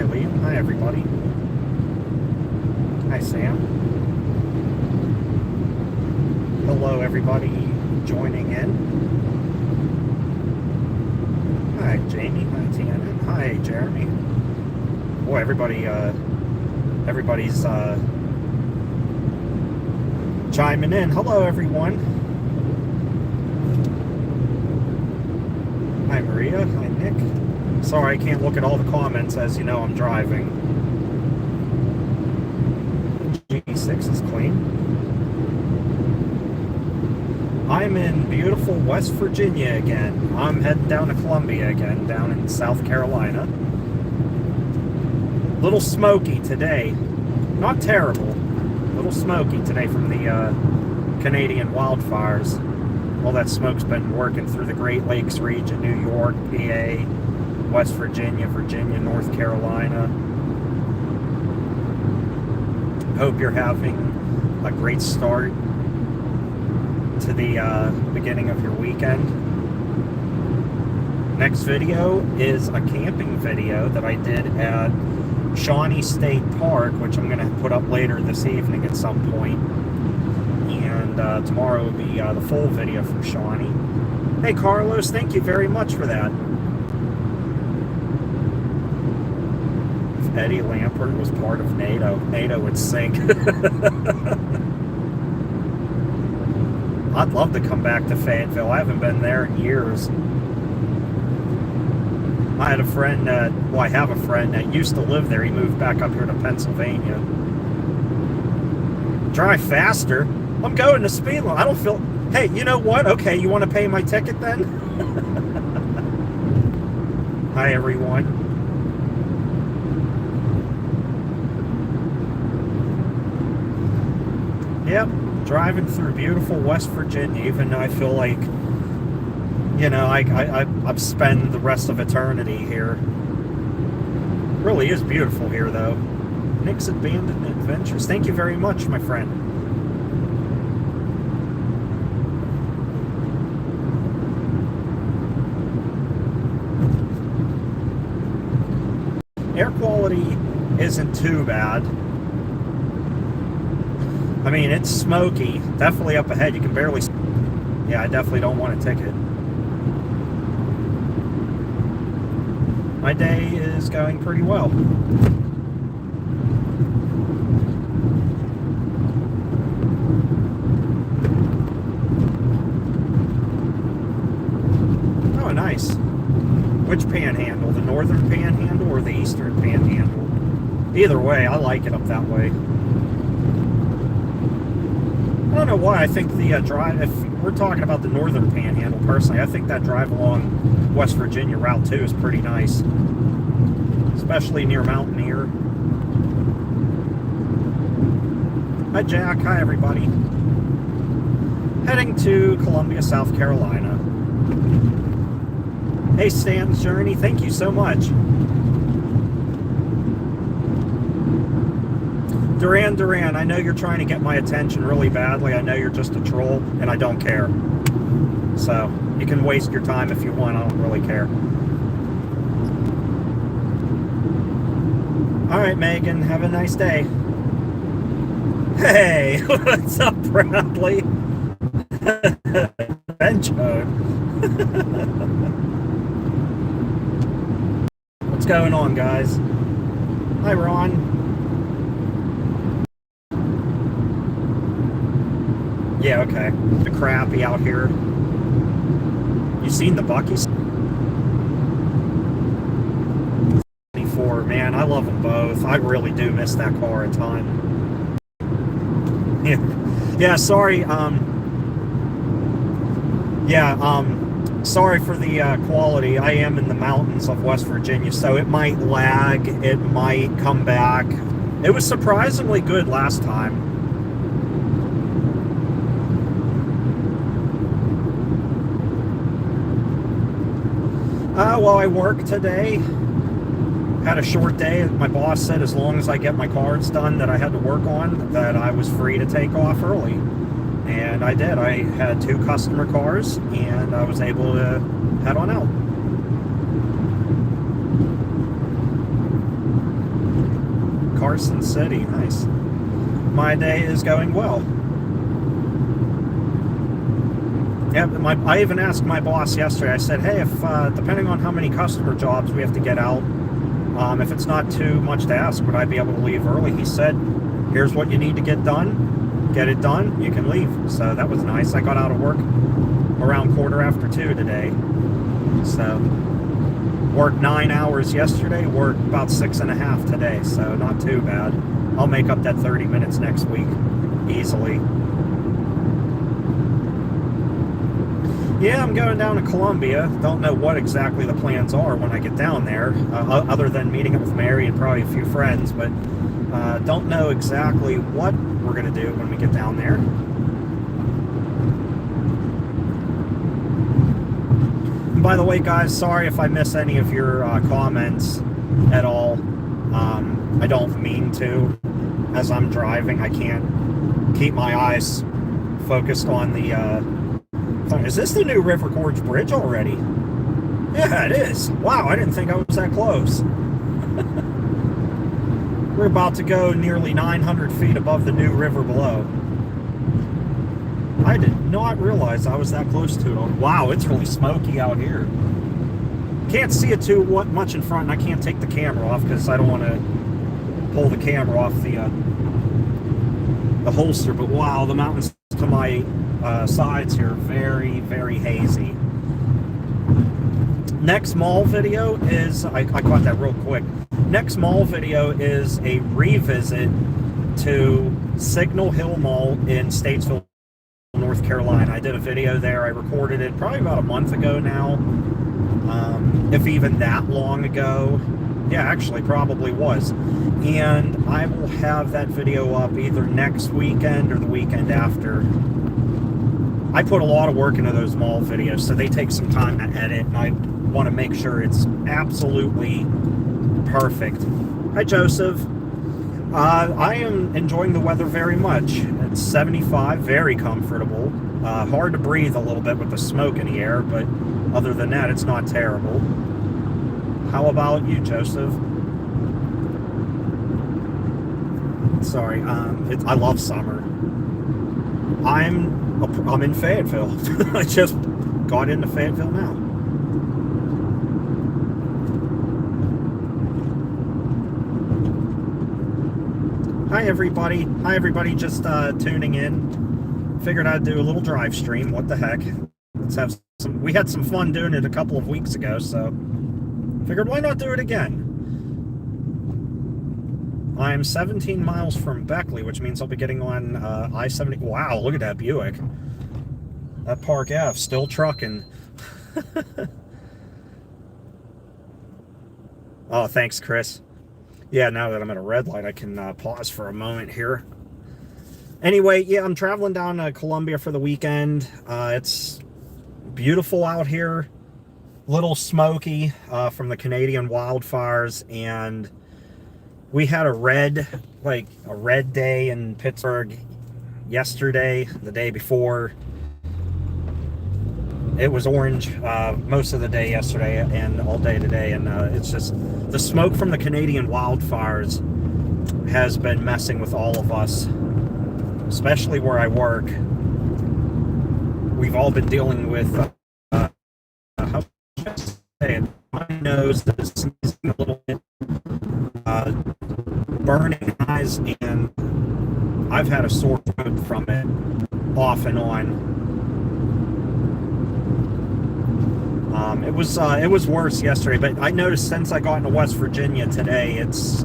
Liam. Hi, everybody. Hi, Sam. Hello, everybody joining in. Hi, Jamie. Hi, Tiana. Hi, Jeremy. Boy, everybody's chiming in. Hello, everyone. Hi, Maria. Hi, Nick. Sorry, I can't look at all the comments. As you know, I'm driving. G6 is clean. I'm in beautiful West Virginia again. I'm heading down to Columbia again, down in South Carolina. Little smoky today. Not terrible. Little smoky today from the Canadian wildfires. All that smoke's been working through the Great Lakes region, New York, PA, West Virginia, North Carolina. Hope you're having a great start to the beginning of your weekend. Next video is a camping video that I did at Shawnee State Park, which I'm going to put up later this evening at some point. And tomorrow will be the full video from Shawnee. Hey, Carlos, thank you very much for that. If Eddie Lampert was part of NATO, NATO would sink. I'd love to come back to Fayetteville. I haven't been there in years. I had a friend that, well, I have a friend that used to live there. He moved back up here to Pennsylvania. Drive faster? I'm going to speed limit. I don't feel... Hey, you know what? Okay, you want to pay my ticket then? Hi, everyone. Yep, driving through beautiful West Virginia, even though I feel like, you know, I've spent the rest of eternity here. It really is beautiful here, though. Nick's Abandoned Adventures. Thank you very much, my friend. Air quality isn't too bad. I mean, it's smoky. Definitely up ahead. You can barely... Yeah, I definitely don't want a ticket. My day is going pretty well. Oh, nice. Which panhandle? The northern panhandle or the eastern panhandle? Either way, I like it up that way. I don't know why. I think the drive, if we're talking about the northern panhandle personally, I think that drive along West Virginia Route 2 is pretty nice. Especially near Mountaineer. Hi, Jack. Hi, everybody. Heading to Columbia, South Carolina. Hey, Stan's Journey. Thank you so much. Duran, I know you're trying to get my attention really badly. I know you're just a troll, and I don't care. So, you can waste your time if you want. I don't really care. Alright, Megan. Have a nice day. Hey! What's up, Bradley? Bench mode. What's going on, guys? Hi, Ron. Yeah, okay. The crappie out here. You seen the Buckies? 24, man, I love them both. I really do miss that car a ton. Yeah, sorry, sorry for the quality. I am in the mountains of West Virginia, so it might lag, it might come back. It was surprisingly good last time. Well, I worked today. Had a short day. My boss said as long as I get my cards done that I had to work on, that I was free to take off early. And I did. I had 2 customer cars, and I was able to head on out. Carson City. Nice. My day is going well. Yeah, I even asked my boss yesterday. I said, hey, if depending on how many customer jobs we have to get out, if it's not too much to ask, would I be able to leave early? He said, here's what you need to get done. Get it done, you can leave. So that was nice. I got out of work around 2:15 today. So worked 9 hours yesterday, worked about 6.5 today. So not too bad. I'll make up that 30 minutes next week easily. Yeah, I'm going down to Columbia. Don't know what exactly the plans are when I get down there, other than meeting up with Mary and probably a few friends, but don't know exactly what we're going to do when we get down there. And by the way, guys, sorry if I miss any of your comments at all. I don't mean to. As I'm driving, I can't keep my eyes focused on the... Is this the new River Gorge Bridge already? Yeah, it is. Wow, I didn't think I was that close. We're about to go nearly 900 feet above the new river below. I did not realize I was that close to it. Wow, it's really smoky out here. Can't see it too much in front, and I can't take the camera off because I don't want to pull the camera off the holster. But wow, the mountains to my sides here, very, very hazy. Next mall video is, I caught that real quick. Next mall video is a revisit to Signal Hill Mall in Statesville, North Carolina. I did a video there. I recorded it probably about a month ago now, if even that long ago. Yeah, actually probably was. And I will have that video up either next weekend or the weekend after. I put a lot of work into those mall videos, so they take some time to edit, and I want to make sure it's absolutely perfect. Hi, Joseph. I am enjoying the weather very much. It's 75, very comfortable. Hard to breathe a little bit with the smoke in the air, but other than that, it's not terrible. How about you, Joseph? Sorry, I love summer. I'm in Fayetteville. I just got into Fayetteville now. Hi everybody, just tuning in. Figured I'd do a little drive stream. What the heck? Let's have some. We had some fun doing it a couple of weeks ago, so figured why not do it again. I'm 17 miles from Beckley, which means I'll be getting on I-70. Wow, look at that Buick. That Park Ave, still trucking. Oh, thanks, Chris. Yeah, now that I'm at a red light, I can pause for a moment here. Anyway, yeah, I'm traveling down to Columbia for the weekend. It's beautiful out here. Little smoky from the Canadian wildfires, and we had a red day in Pittsburgh yesterday. The day before, it was orange most of the day yesterday and all day today, and it's just the smoke from the Canadian wildfires has been messing with all of us, especially where I work. We've all been dealing with how my nose is sneezing a little bit, burning eyes, and I've had a sore throat from it off and on. It was worse yesterday, but I noticed since I got into West Virginia today, it's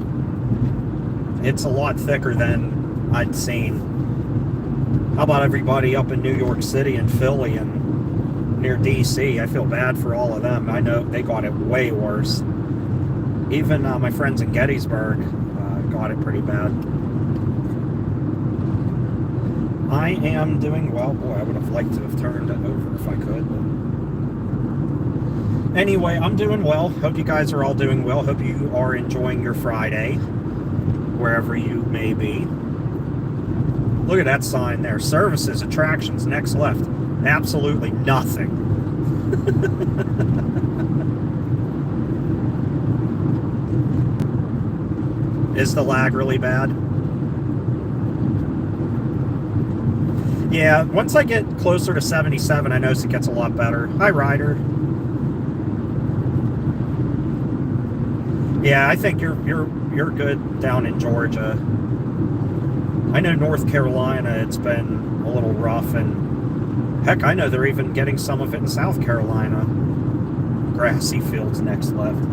a lot thicker than I'd seen. How about everybody up in New York City and Philly and near DC? I feel bad for all of them. I know they got it way worse. Even my friends in Gettysburg got it pretty bad. I am doing well. Boy, I would have liked to have turned it over if I could. Anyway, I'm doing well. Hope you guys are all doing well. Hope you are enjoying your Friday, wherever you may be. Look at that sign there. Services, attractions, next left. Absolutely nothing. Is the lag really bad? Yeah, once I get closer to 77, I notice it gets a lot better. Hi, Ryder. Yeah, I think you're good down in Georgia. I know North Carolina, it's been a little rough, and heck, I know they're even getting some of it in South Carolina. Grassy fields next left.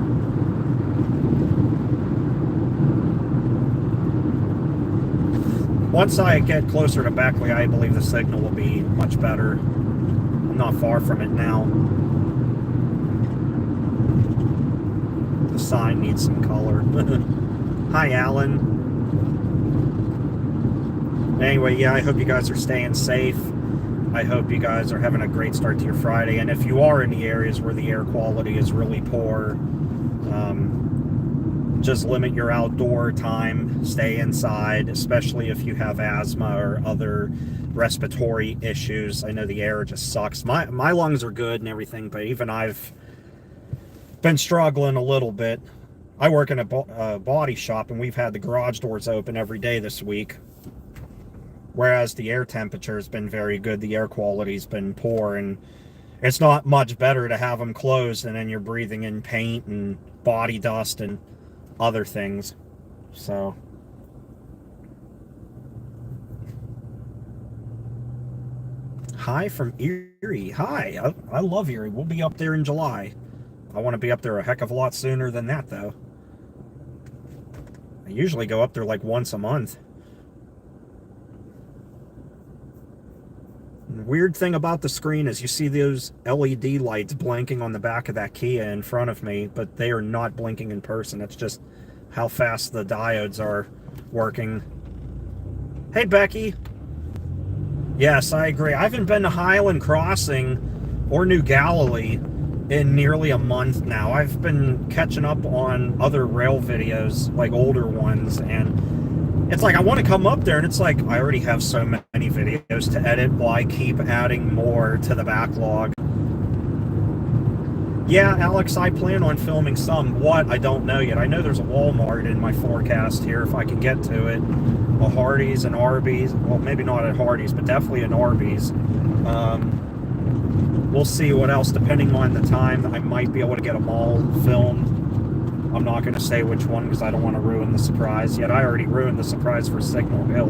Once I get closer to Beckley, I believe the signal will be much better. I'm not far from it now. The sign needs some color. Hi, Alan. Anyway, yeah, I hope you guys are staying safe. I hope you guys are having a great start to your Friday. And if you are in the areas where the air quality is really poor, just limit your outdoor time. Stay inside, especially if you have asthma or other respiratory issues. I know the air just sucks. My lungs are good and everything, but even I've been struggling a little bit. I work in a body shop, and we've had the garage doors open every day this week. Whereas the air temperature has been very good, the air quality's been poor, and it's not much better to have them closed and then you're breathing in paint and body dust and other things. So hi from Erie. Hi, I love Erie. We'll be up there in July. I want to be up there a heck of a lot sooner than that, though. I usually go up there like once a month. Weird thing about the screen is you see those LED lights blinking on the back of that Kia in front of me, but they are not blinking in person. It's just how fast the diodes are working. Hey, Becky. Yes, I agree. I haven't been to Highland Crossing or New Galilee in nearly a month now. I've been catching up on other rail videos, like older ones, and it's like I want to come up there, and it's like I already have so many videos to edit. Why keep adding more to the backlog? Yeah, Alex, I plan on filming some. What? I don't know yet. I know there's a Walmart in my forecast here if I can get to it. A Hardee's and Arby's. Well, maybe not at Hardee's, but definitely an Arby's. We'll see what else, depending on the time. I might be able to get a mall film. I'm not going to say which one because I don't want to ruin the surprise. Yet I already ruined the surprise for Signal Hill.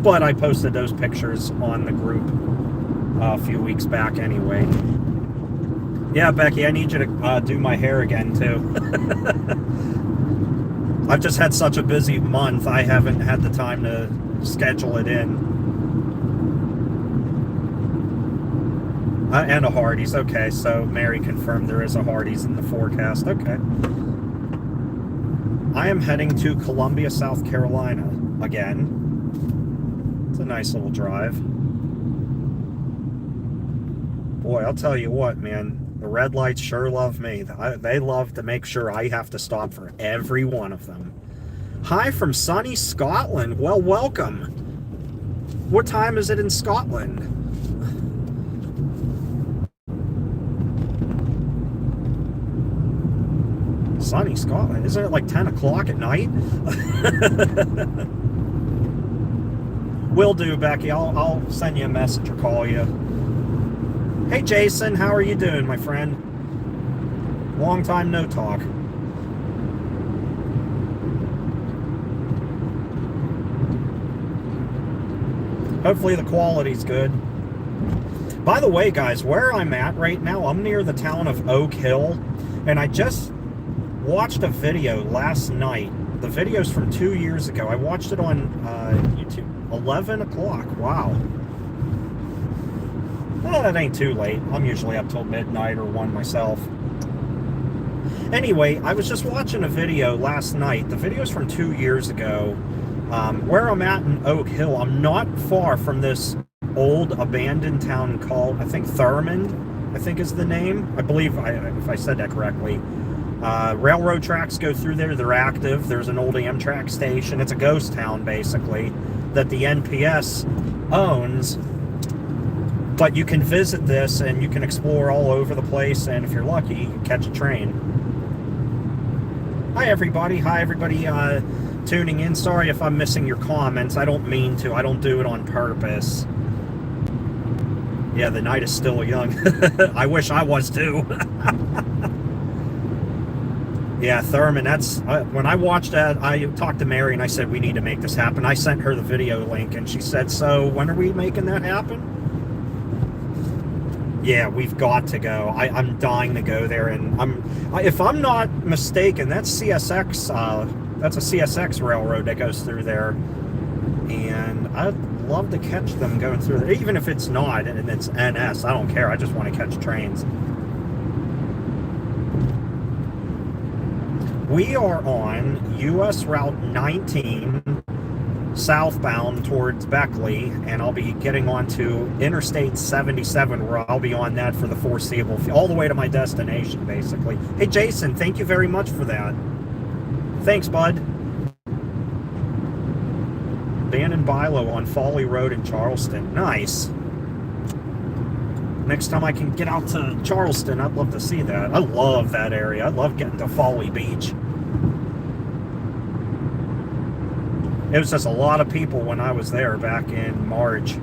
But I posted those pictures on the group a few weeks back anyway. Yeah, Becky, I need you to do my hair again, too. I've just had such a busy month, I haven't had the time to schedule it in. And a Hardee's. Okay, so Mary confirmed there is a Hardee's in the forecast. Okay. I am heading to Columbia, South Carolina again. It's a nice little drive. Boy, I'll tell you what, man. The red lights sure love me. They love to make sure I have to stop for every one of them. Hi from sunny Scotland. Well, welcome. What time is it in Scotland? Sunny Scotland. Isn't it like 10 o'clock at night? Will do, Becky. I'll send you a message or call you. Hey, Jason. How are you doing, my friend? Long time no talk. Hopefully the quality's good. By the way, guys, where I'm at right now, I'm near the town of Oak Hill, and I just watched a video last night. The video's from 2 years ago. I watched it on YouTube. 11 o'clock. Wow. Well, that ain't too late. I'm usually up till midnight or 1 myself. Anyway, I was just watching a video last night. The video's from 2 years ago. Where I'm at in Oak Hill, I'm not far from this old abandoned town called, I think, Thurmond, I think is the name. I believe, if I said that correctly. Railroad tracks go through there. They're active. There's an old Amtrak station. It's a ghost town, basically, that the NPS owns. But you can visit this, and you can explore all over the place, and if you're lucky, you can catch a train. Hi, everybody. Hi, everybody. tuning in. Sorry if I'm missing your comments. I don't mean to. I don't do it on purpose. Yeah, the night is still young. I wish I was too. Yeah, Thurman, that's... when I watched that, I talked to Mary and I said, we need to make this happen. I sent her the video link and she said, so when are we making that happen? Yeah, we've got to go. I'm dying to go there, and if I'm not mistaken, that's CSX. That's a CSX railroad that goes through there, and I'd love to catch them going through there, even if it's not and it's NS. I don't care. I just want to catch trains. We are on US Route 19. Southbound towards Beckley, and I'll be getting onto Interstate 77, where I'll be on that for the foreseeable, all the way to my destination, basically. Hey, Jason, thank you very much for that. Thanks, bud. Abandoned Bilo on Folly Road in Charleston. Nice. Next time I can get out to Charleston, I'd love to see that. I love that area. I love getting to Folly Beach. It was just a lot of people when I was there back in March.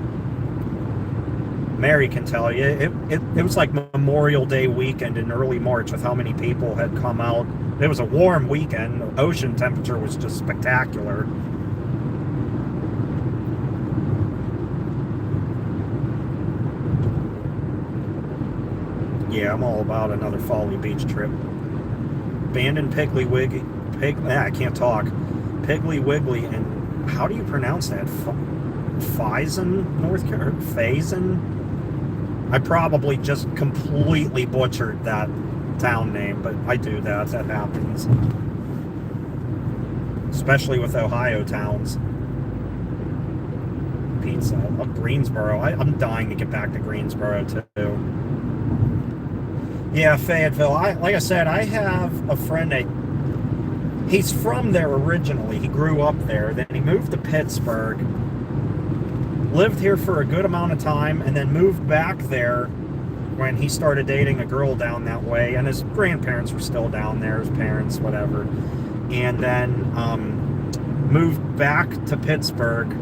Mary can tell you, it was like Memorial Day weekend in early March with how many people had come out. It was a warm weekend. Ocean temperature was just spectacular. Yeah, I'm all about another Folly Beach trip. Abandoned Piggly Wiggly, I can't talk. Piggly Wiggly, and how do you pronounce that? Faison, North Carolina? Faison? I probably just completely butchered that town name, but I do that. That happens. Especially with Ohio towns. Pizza. I love Greensboro. I'm dying to get back to Greensboro, too. Yeah, Fayetteville. Like I said, I have a friend that... He's from there originally. He grew up there. Then he moved to Pittsburgh. Lived here for a good amount of time, and then moved back there when he started dating a girl down that way. And his grandparents were still down there, his parents, whatever. And then moved back to Pittsburgh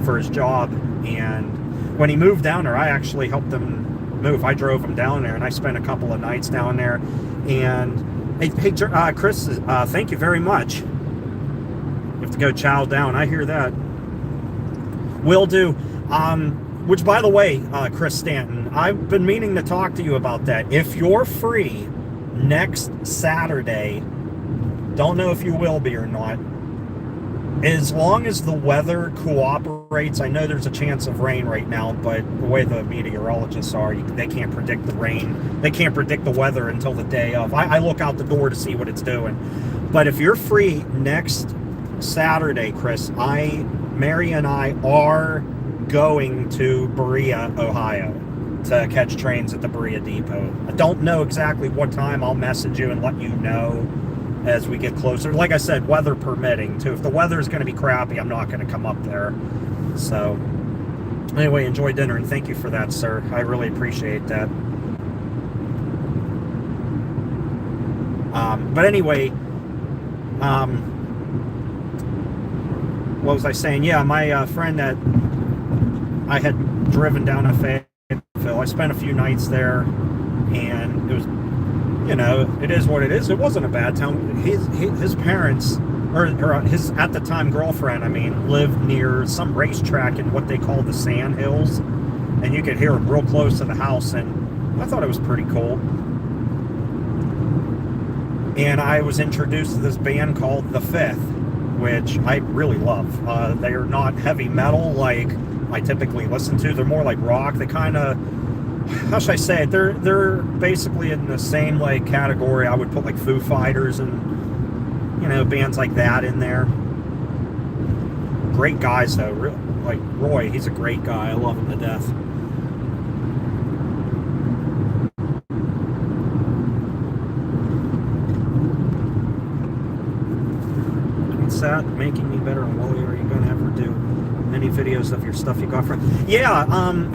for his job. And when he moved down there, I actually helped him move. I drove him down there, and I spent a couple of nights down there. And hey, Chris, thank you very much. You have to go chow down. I hear that. Will do. Which, by the way, Chris Stanton, I've been meaning to talk to you about that. If you're free next Saturday, don't know if you will be or not, as long as the weather cooperates. I know there's a chance of rain right now, but the way the meteorologists are, they can't predict the rain. They can't predict the weather until the day of. I look out the door to see what it's doing. But if you're free next Saturday, Chris, Mary and I are going to Berea, Ohio, to catch trains at the Berea Depot. I don't know exactly what time. I'll message you and let you know as we get closer. Like I said, weather permitting, too. If the weather is going to be crappy, I'm not going to come up there. So, anyway, enjoy dinner, and thank you for that, sir. I really appreciate that. But anyway, what was I saying? Yeah, my friend that I had driven down to Fayetteville, I spent a few nights there, and it was, you know, it is what it is. It wasn't a bad town. His parents, or his, at the time, girlfriend, I mean, lived near some racetrack in what they call the Sand Hills, and you could hear them real close to the house, and I thought it was pretty cool. And I was introduced to this band called The Fifth, which I really love. They are not heavy metal like I typically listen to. They're more like rock. They kind of, how should I say it? They're basically in the same like category. I would put like Foo Fighters and, you know, bands like that in there. Great guys though. Like Roy, he's a great guy. I love him to death. What's that? Making me better. And Wally, are you going to ever do any videos of your stuff you got from? Yeah,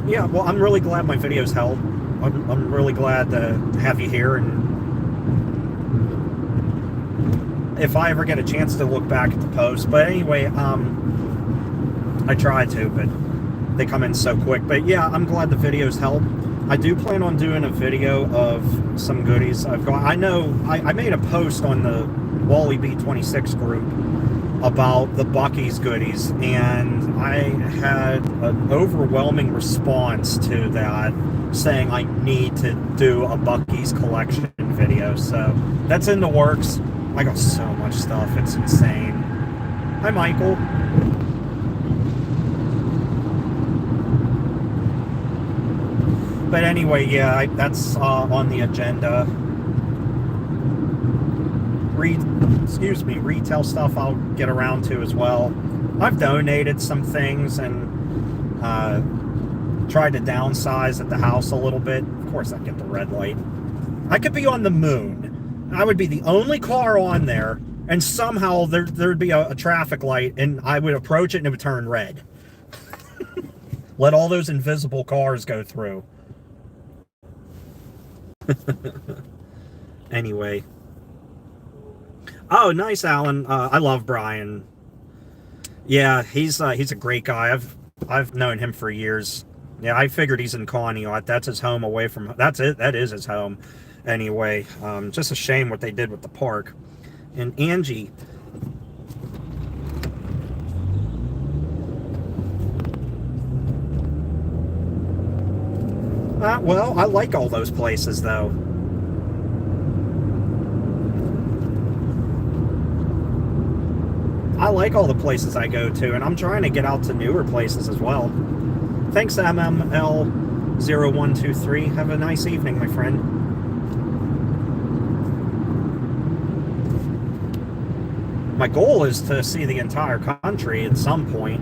yeah, well, I'm really glad my videos help. I'm really glad to have you here, and if I ever get a chance to look back at the post. But anyway, I try to, but they come in so quick. But yeah, I'm glad the videos help. I do plan on doing a video of some goodies I've got. I know I made a post on the Wally B26 group about the Buc-ee's goodies, and I had an overwhelming response to that, saying I need to do a Buc-ee's collection video. So that's in the works. I got so much stuff, it's insane. Hi, Michael. But anyway, yeah, that's on the agenda. Retail stuff I'll get around to as well. I've donated some things and tried to downsize at the house a little bit. Of course, I get the red light. I could be on the moon. I would be the only car on there, and somehow there'd be a traffic light, and I would approach it and it would turn red. Let all those invisible cars go through. Anyway. Oh, nice, Alan. I love Brian. Yeah, he's a great guy. I've known him for years. Yeah, I figured he's in Conneaut. That's his home away from... That's it. That is his home. Anyway, just a shame what they did with the park. And Angie... well, I like all those places, though. I like all the places I go to, and I'm trying to get out to newer places as well. Thanks, MML0123. Have a nice evening, my friend. My goal is to see the entire country at some point.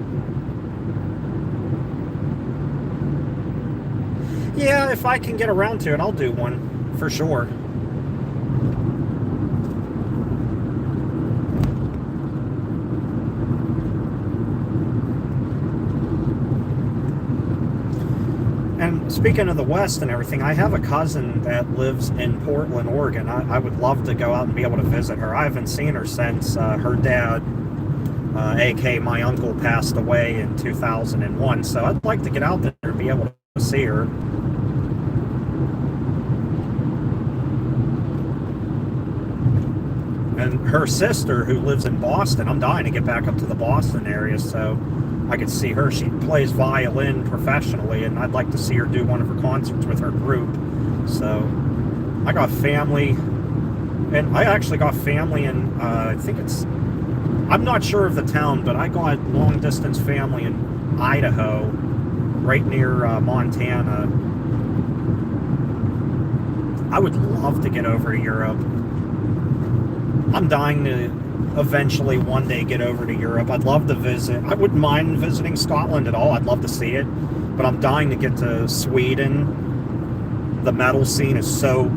Yeah, if I can get around to it, I'll do one, for sure. And speaking of the West and everything, I have a cousin that lives in Portland, Oregon. I would love to go out and be able to visit her. I haven't seen her since her dad, aka my uncle, passed away in 2001. So I'd like to get out there and be able to see her. And her sister, who lives in Boston, I'm dying to get back up to the Boston area so I could see her. She plays violin professionally, and I'd like to see her do one of her concerts with her group. So I got family, and I actually got family in, I think it's, I'm not sure of the town, but I got long distance family in Idaho, right near Montana. I would love to get over to Europe. I'm dying to eventually one day get over to Europe. I'd love to visit. I wouldn't mind visiting Scotland at all. I'd love to see it. But I'm dying to get to Sweden. The metal scene is so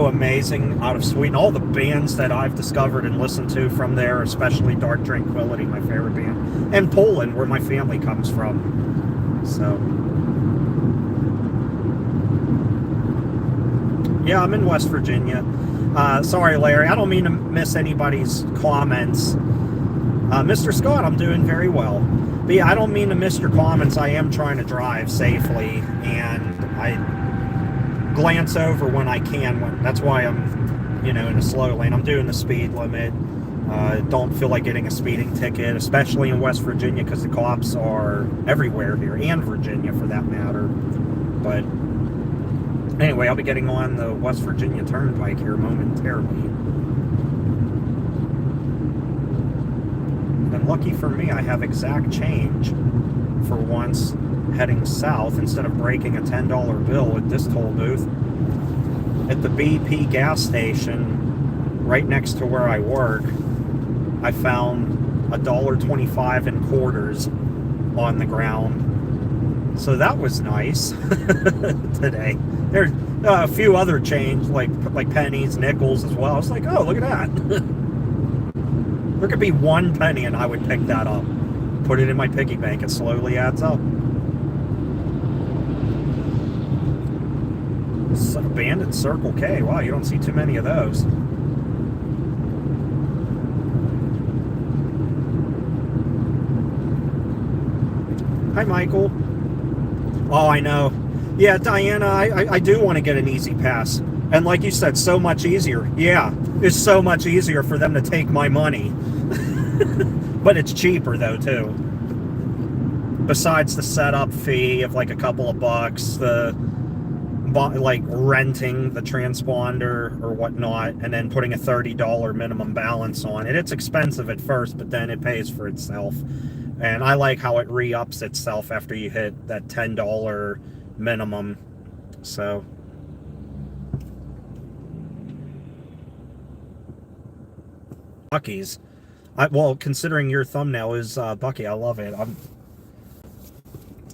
amazing out of Sweden. All the bands that I've discovered and listened to from there, especially Dark Tranquillity, my favorite band. And Poland, where my family comes from. So... yeah, I'm in West Virginia. Sorry, Larry, I don't mean to miss anybody's comments. Mr. Scott, I'm doing very well. But yeah, I don't mean to miss your comments. I am trying to drive safely, and I glance over when I can. That's why I'm, in a slow lane. I'm doing the speed limit. Don't feel like getting a speeding ticket, especially in West Virginia, because the cops are everywhere here, and Virginia for that matter. But... anyway, I'll be getting on the West Virginia Turnpike here momentarily. And lucky for me, I have exact change for once heading south instead of breaking a $10 bill at this toll booth. At the BP gas station right next to where I work, I found $1.25 in quarters on the ground. So that was nice today. There's a few other change, like pennies, nickels as well. I was like, oh, look at that. There could be 1 penny and I would pick that up. Put it in my piggy bank. It slowly adds up. Abandoned Circle K. Wow, you don't see too many of those. Hi, Michael. Oh, I know. Yeah, Diana, I do want to get an easy pass. And like you said, so much easier. Yeah, it's so much easier for them to take my money. But it's cheaper, though, too. Besides the setup fee of like a couple of bucks, the like renting the transponder or whatnot, and then putting a $30 minimum balance on it. It's expensive at first, but then it pays for itself. And I like how it re-ups itself after you hit that $10 minimum. So Bucky's. Well, considering your thumbnail is Bucky, I love it.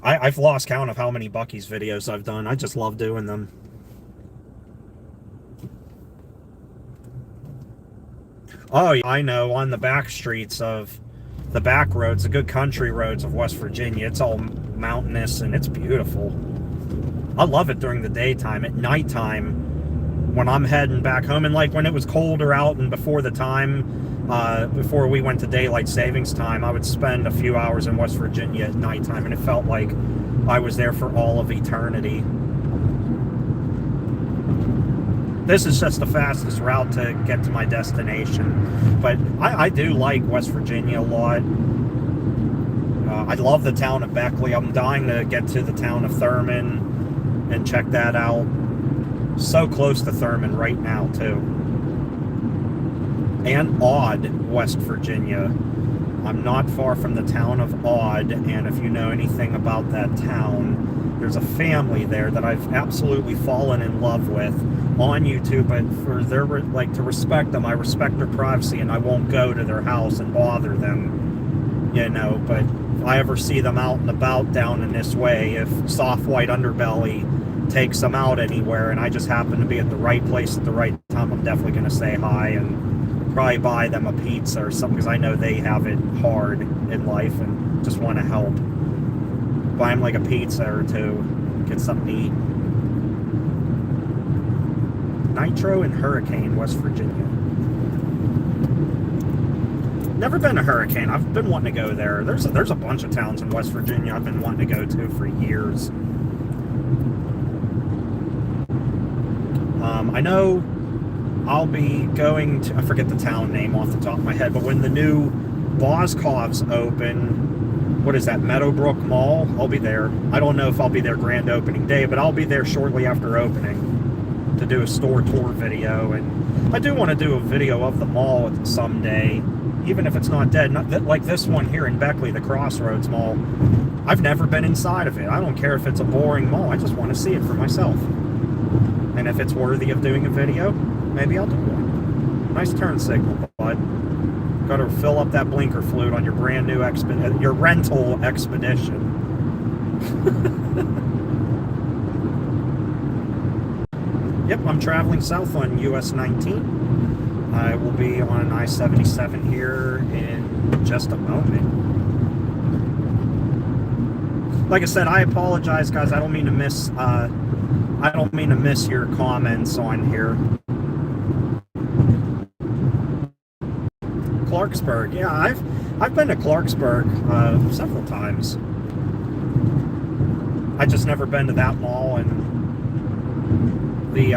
I've lost count of how many Bucky's videos I've done. I just love doing them. Oh, yeah, I know. On the back streets of the back roads, the good country roads of West Virginia, it's all mountainous and it's beautiful. I love it during the daytime. At nighttime, when I'm heading back home, and like when it was colder out and before the time, before we went to daylight savings time, I would spend a few hours in West Virginia at nighttime, and it felt like I was there for all of eternity. This is just the fastest route to get to my destination, but I do like West Virginia a lot. I love the town of Beckley. I'm dying to get to the town of Thurman and check that out. So close to Thurman right now, too. And Aud, West Virginia. I'm not far from the town of Aud, and if you know anything about that town, there's a family there that I've absolutely fallen in love with on YouTube, but for their, like, to respect them, I respect their privacy, and I won't go to their house and bother them, you know. But if I ever see them out and about down in this way, if Soft White Underbelly takes them out anywhere and I just happen to be at the right place at the right time, I'm definitely going to say hi and probably buy them a pizza or something, because I know they have it hard in life and just want to help. Buy them like a pizza or two, get something to eat. Nitro and Hurricane, West Virginia. Never been to Hurricane. I've been wanting to go there. There's a bunch of towns in West Virginia I've been wanting to go to for years. I know I'll be going to, I forget the town name off the top of my head, but when the new Boscov's open, what is that, Meadowbrook Mall? I'll be there. I don't know if I'll be there grand opening day, but I'll be there shortly after opening to do a store tour video. And I do want to do a video of the mall someday, even if it's not dead. Not that, like this one here in Beckley, the Crossroads Mall. I've never been inside of it. I don't care if it's a boring mall. I just want to see it for myself. And if it's worthy of doing a video, maybe I'll do one. Nice turn signal, bud. Got to fill up that blinker fluid on your brand new your rental Expedition. Yep, I'm traveling south on US 19. I will be on I-77 here in just a moment. Like I said, I apologize, guys. I don't mean to miss your comments on here. Clarksburg, yeah, I've been to Clarksburg several times. I just never been to that mall, and the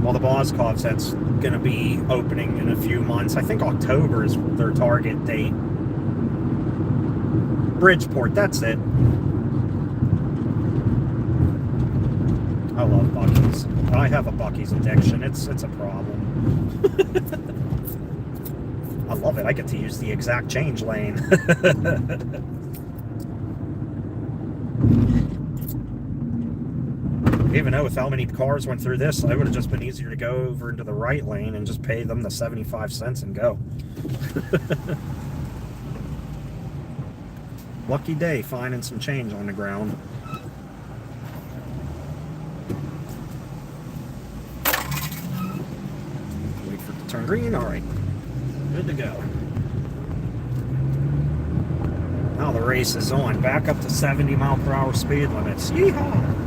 well, the Boscov's, that's going to be opening in a few months. I think October is their target date. Bridgeport, that's it. I love Buc-ee's. I have a Buc-ee's addiction. It's a problem. I love it. I get to use the exact change lane. Even though with how many cars went through this, it would have just been easier to go over into the right lane and just pay them the 75 cents and go. Lucky day finding some change on the ground. Wait for it to turn green. All right. Good to go. Now the race is on. Back up to 70 mile per hour speed limits. Yeehaw!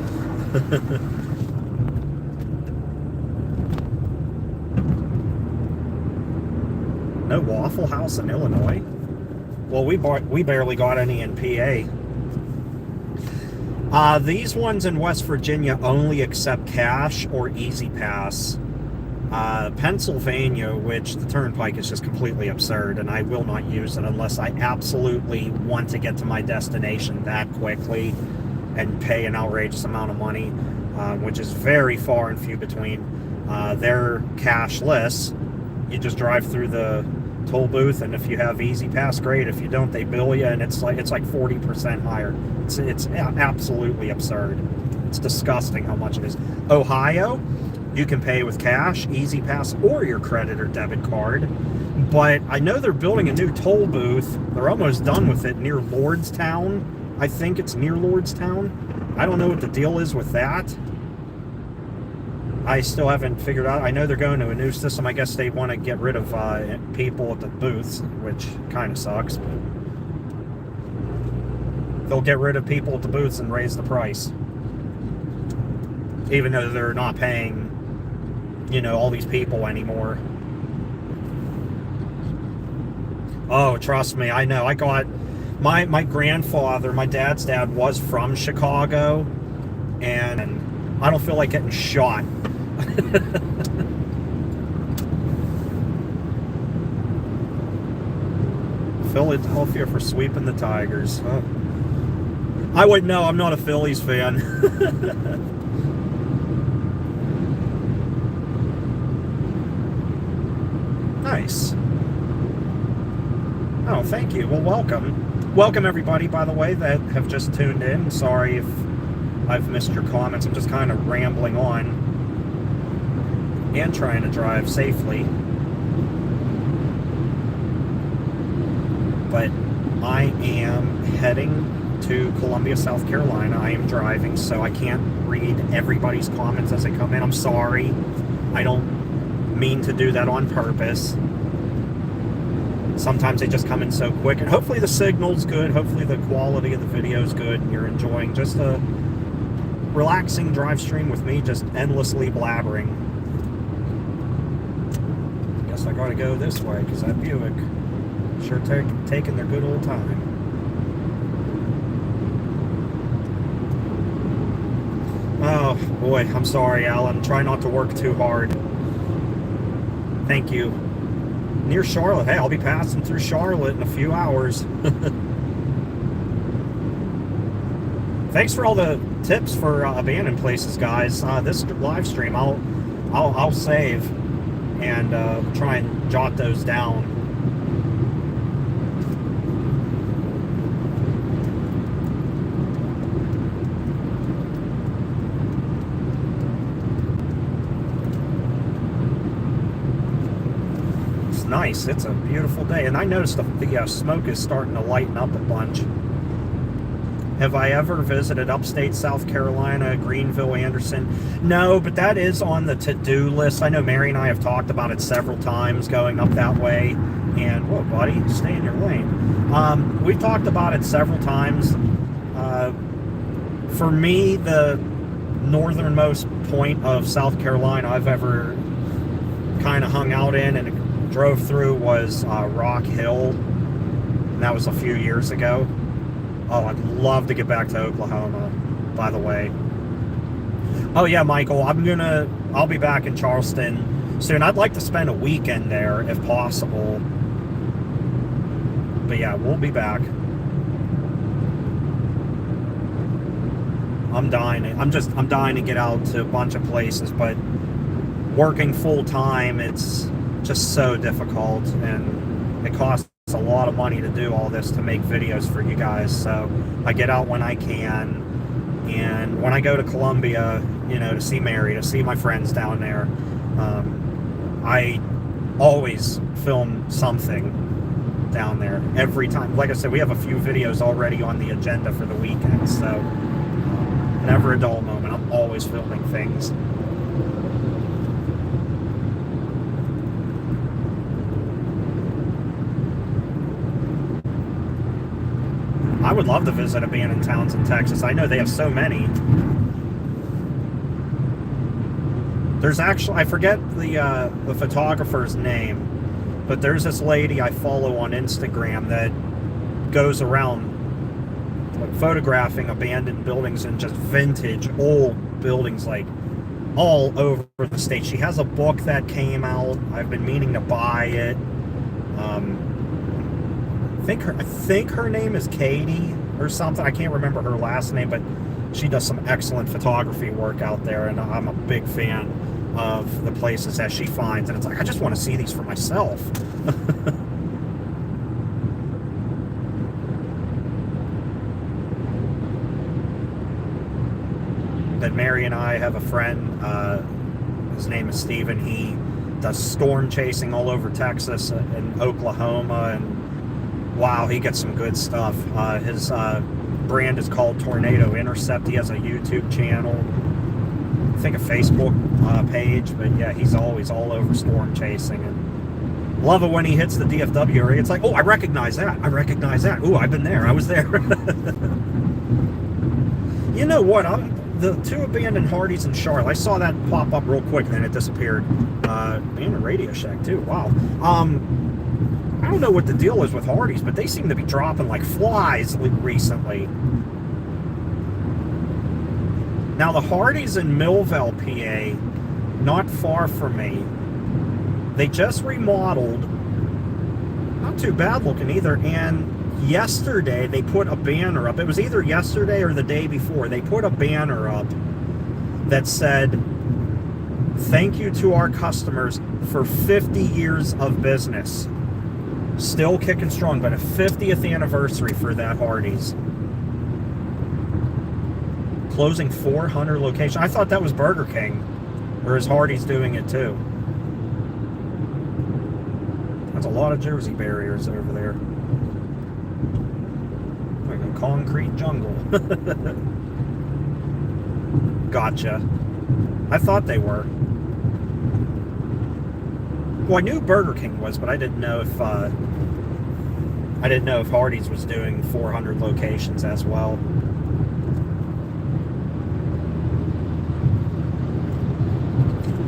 No Waffle House in Illinois? Well, we barely got any in PA. These ones in West Virginia only accept cash or Easy Pass. Pennsylvania, which the turnpike is just completely absurd, and I will not use it unless I absolutely want to get to my destination that quickly and pay an outrageous amount of money, which is very far and few between. They're cashless. You just drive through the toll booth, and if you have Easy Pass, great. If you don't, they bill you, and it's like 40% higher. It's absolutely absurd. It's disgusting how much it is. Ohio, you can pay with cash, Easy Pass, or your credit or debit card. But I know they're building a new toll booth. They're almost done with it near Lordstown. I think it's near Lordstown. I don't know what the deal is with that. I still haven't figured out. I know they're going to a new system. I guess they want to get rid of people at the booths, which kind of sucks. But they'll get rid of people at the booths and raise the price. Even though they're not paying, you know, all these people anymore. Oh, trust me, I know. I got my grandfather, my dad's dad was from Chicago, and I don't feel like getting shot. Philadelphia for sweeping the Tigers. Huh. I wouldn't know. I'm not a Phillies fan. Nice. Oh, thank you. Well, welcome. Welcome, everybody, by the way, that have just tuned in. Sorry if I've missed your comments. I'm just kind of rambling on and trying to drive safely. But I am heading to Columbia, South Carolina. I am driving, so I can't read everybody's comments as they come in. I'm sorry. I don't mean to do that on purpose. Sometimes they just come in so quick, and hopefully the signal's good. Hopefully the quality of the video is good, and you're enjoying just a relaxing drive stream with me just endlessly blabbering. Guess I gotta go this way because that Buick sure taking their good old time. Oh boy, I'm sorry, Alan. Try not to work too hard. Thank you. Near Charlotte. Hey, I'll be passing through Charlotte in a few hours. Thanks for all the tips for abandoned places, guys. This live stream, I'll save and try and jot those down. It's nice. It's a beautiful day, and I noticed the smoke is starting to lighten up a bunch. Have I ever visited upstate South Carolina, Greenville, Anderson? No, but that is on the to-do list. I know Mary and I have talked about it several times, going up that way. And, whoa, buddy, stay in your lane. We've talked about it several times. For me, the northernmost point of South Carolina I've ever kind of hung out in and drove through was Rock Hill. And that was a few years ago. Oh, I'd love to get back to Oklahoma, by the way. Oh yeah, Michael, I'll be back in Charleston soon. I'd like to spend a weekend there if possible. But yeah, we'll be back. I'm dying to get out to a bunch of places, but working full time, it's just so difficult, and it costs a lot of money to do all this, to make videos for you guys. So I get out when I can, and when I go to Columbia, you know, to see Mary, to see my friends down there, I always film something down there every time. Like I said, we have a few videos already on the agenda for the weekend, so never a dull moment. I'm always filming things. I would love to visit abandoned towns in Texas. I know they have so many. There's actually, I forget the photographer's name, but there's this lady I follow on Instagram that goes around photographing abandoned buildings and just vintage old buildings, like all over the state. She has a book that came out. I've been meaning to buy it. I think her name is Katie or something. I can't remember her last name, but she does some excellent photography work out there, and I'm a big fan of the places that she finds. And it's like, I just want to see these for myself. Then Mary and I have a friend, his name is Steven. He does storm chasing all over Texas and Oklahoma, and wow, he gets some good stuff. His brand is called Tornado Intercept. He has a YouTube channel, I think a Facebook page, but yeah, he's always all over storm chasing, and love it when he hits the DFW area. It's like, oh, I recognize that. I recognize that. Oh, I've been there. I was there. You know what? The two abandoned Hardys in Charlotte, I saw that pop up real quick, and then it disappeared. And a Radio Shack, too. Wow. I don't know what the deal is with Hardys, but they seem to be dropping like flies recently. Now, the Hardys in Millville, PA, not far from me, they just remodeled. Not too bad looking either. And yesterday, they put a banner up. It was either yesterday or the day before. They put a banner up that said, "Thank you to our customers for 50 years of business." Still kicking strong, but a 50th anniversary for that Hardee's. Closing 400 locations. I thought that was Burger King, or is Hardee's doing it too? That's a lot of Jersey barriers over there. Like a concrete jungle. Gotcha. I thought they were. Well, I knew Burger King was, but I didn't know if Hardee's was doing 400 locations as well.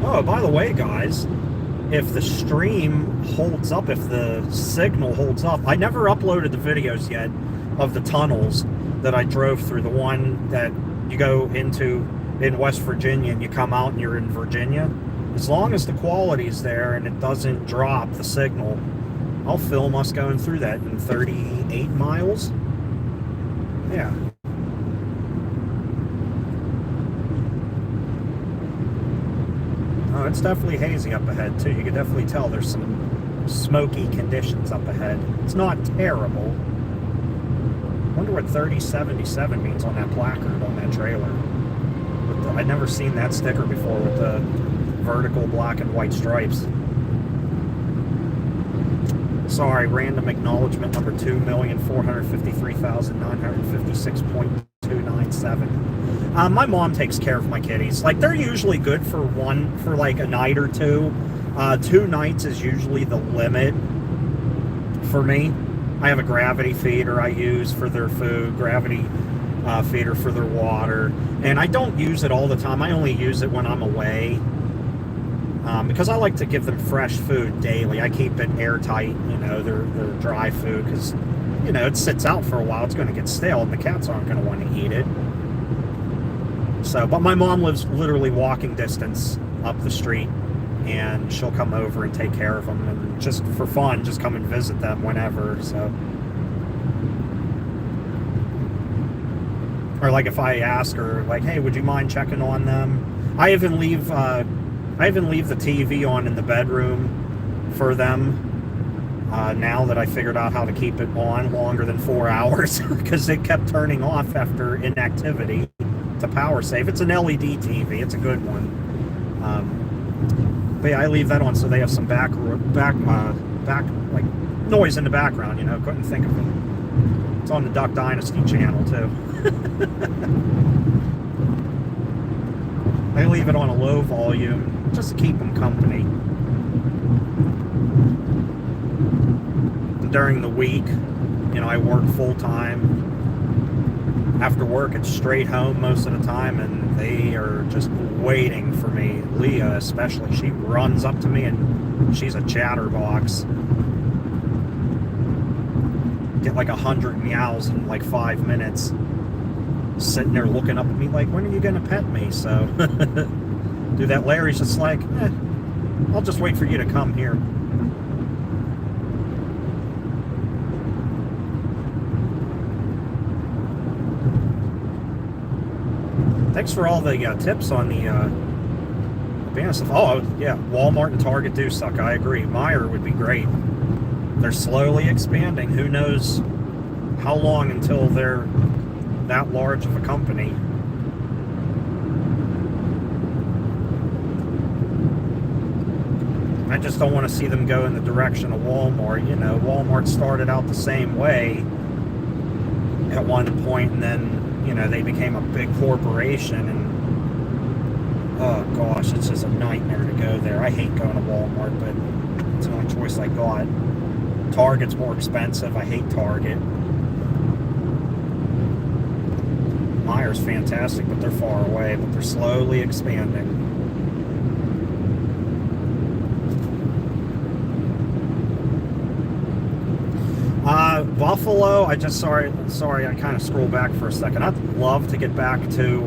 Oh, by the way, guys, if the stream holds up, if the signal holds up, I never uploaded the videos yet of the tunnels that I drove through. The one that you go into in West Virginia and you come out and you're in Virginia. As long as the quality's there and it doesn't drop the signal, I'll film us going through that in 38 miles. Yeah. Oh, it's definitely hazy up ahead, too. You can definitely tell there's some smoky conditions up ahead. It's not terrible. I wonder what 3077 means on that placard on that trailer. I'd never seen that sticker before with the vertical black and white stripes. Sorry, random acknowledgement number 2,453,956.297. My mom takes care of my kitties. Like, they're usually good for like a night or two. 2 nights is usually the limit for me. I have a gravity feeder I use for their food, gravity feeder for their water, and I don't use it all the time. I only use it when I'm away. Because I like to give them fresh food daily. I keep it airtight, you know, their dry food, because, you know, it sits out for a while. It's going to get stale, and the cats aren't going to want to eat it. So, but my mom lives literally walking distance up the street, and she'll come over and take care of them, and just for fun, just come and visit them whenever, so. Or like if I ask her, like, hey, would you mind checking on them? I even leave the TV on in the bedroom for them now that I figured out how to keep it on longer than 4 hours, because it kept turning off after inactivity to power save. It's an LED TV. It's a good one. But yeah, I leave that on so they have some back like noise in the background. You know, couldn't think of it. It's on the Duck Dynasty channel too. I leave it on a low volume just to keep them company. During the week, you know, I work full time. After work, it's straight home most of the time, and they are just waiting for me. Leah, especially, she runs up to me, and she's a chatterbox. get like 100 meows in like 5 minutes. Sitting there looking up at me like, when are you gonna pet me? So, do that. Larry's just like, I'll just wait for you to come here. Thanks for all the tips on the banana stuff. Oh, yeah, Walmart and Target do suck. I agree. Meijer would be great. They're slowly expanding. Who knows how long until they're that large of a company. I just don't want to see them go in the direction of Walmart. You know, Walmart started out the same way at one point, and then, you know, they became a big corporation, and oh gosh, it's just a nightmare to go there. I hate going to Walmart, but it's the only choice I got. Target's more expensive. I hate Target. Meijer's fantastic, but they're far away, but they're slowly expanding. Buffalo, I kind of scrolled back for a second. I'd love to get back to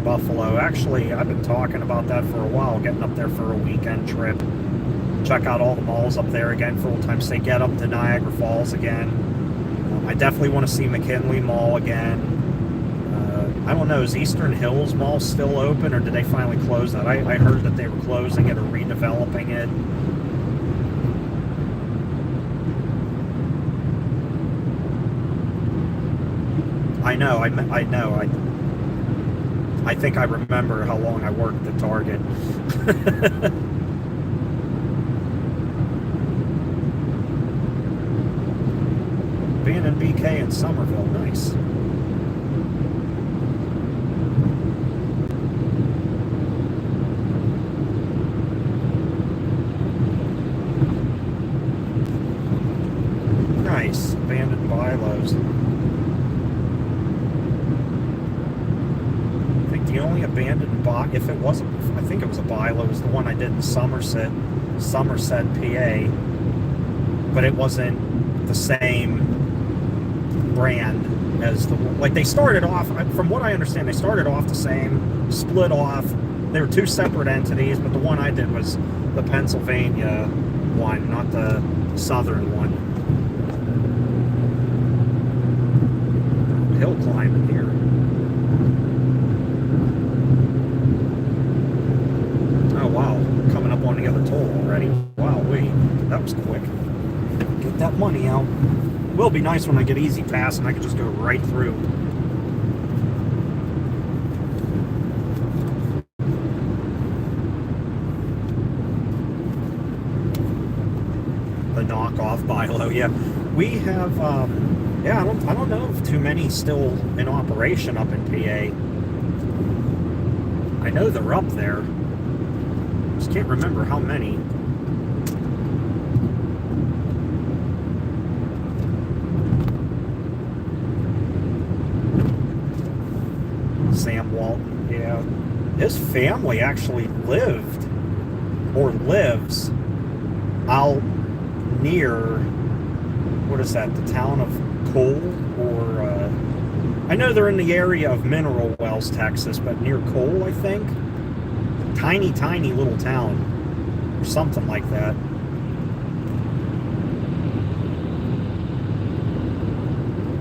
Buffalo. Actually, I've been talking about that for a while, getting up there for a weekend trip. Check out all the malls up there again for old time's sake. Get up to Niagara Falls again. I definitely want to see McKinley Mall again. I don't know, is Eastern Hills Mall still open, or did they finally close that? I heard that they were closing it or redeveloping it. I know. I think I remember how long I worked at Target. Being in BK in Somerville, nice. Nice. Abandoned bylaws. The only abandoned bot, if it was, I think it was a bylaw, was the one I did in Somerset, PA, but it wasn't the same brand as the, like they started off, from what I understand, they started off the same, split off, they were two separate entities, but the one I did was the Pennsylvania one, not the southern one. Hill climbing here. Wow, coming up on the other toll already. Wow, that was quick. Get that money out. Will be nice when I get Easy Pass and I can just go right through. The knockoff Bilo, yeah. We have, yeah, I don't know if too many still in operation up in PA. I know they're up there. Just can't remember how many. Sam Walton, yeah. His family actually lived, or lives, out near, what is that, the town of Cole? Or, I know they're in the area of Mineral Wells, Texas, but near Cole, I think. Tiny, tiny little town, or something like that.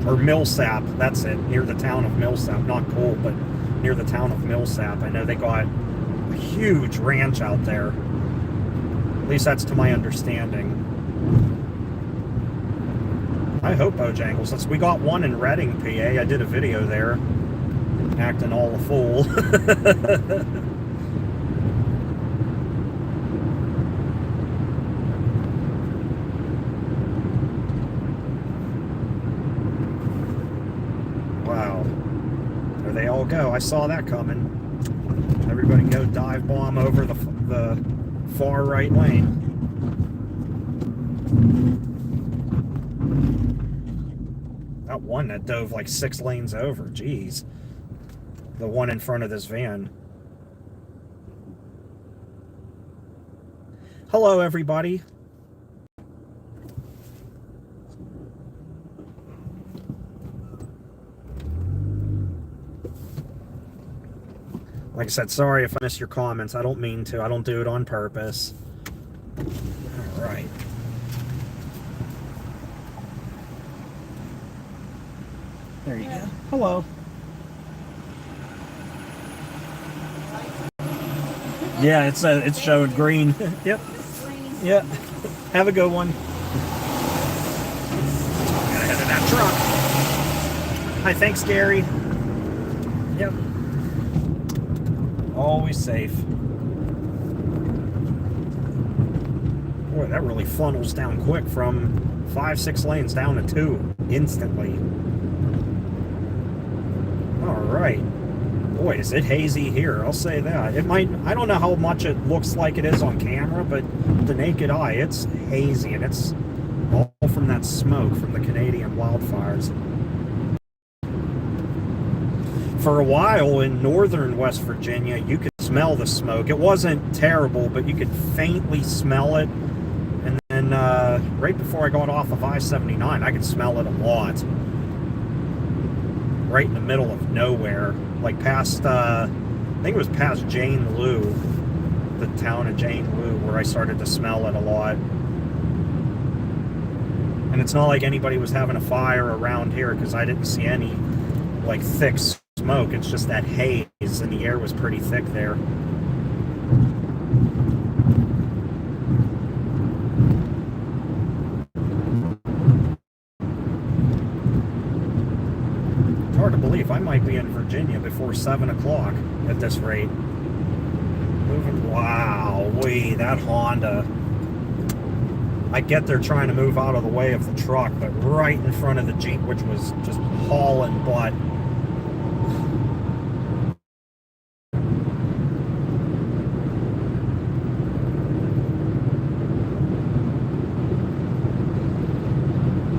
Or Millsap, that's it, near the town of Millsap, not Cole, but near the town of Millsap. I know they got a huge ranch out there. At least that's to my understanding. I hope Bojangles, since we got one in Reading, PA. I did a video there, acting all a fool. They all go. I saw that coming. Everybody go dive bomb over the far right lane. That one that dove like 6 lanes over. Jeez. The one in front of this van. Hello, everybody. Like I said, sorry if I missed your comments. I don't mean to. I don't do it on purpose. All right. There you go. Hello. Yeah, it's showing green. Yep. Yeah. Have a good one. Got ahead of that truck. Hi, thanks, Gary. Yep. Always safe. Boy, that really funnels down quick from 5-6 lanes down to 2 instantly. All right. Boy, is it hazy here. I'll say that. It might, I don't know how much it looks like it is on camera, but the naked eye, it's hazy, and it's all from that smoke from the Canadian wildfires. For a while in northern West Virginia, you could smell the smoke. It wasn't terrible, but you could faintly smell it. And then right before I got off of I-79, I could smell it a lot. Right in the middle of nowhere, like past, I think it was past Jane Lou, the town of Jane Lou, where I started to smell it a lot. And it's not like anybody was having a fire around here, because I didn't see any, like, thick smoke. It's just that haze, and the air was pretty thick there. Hard to believe I might be in Virginia before 7 o'clock at this rate. Moving, wow, that Honda. I get they're trying to move out of the way of the truck, but right in front of the Jeep, which was just hauling butt.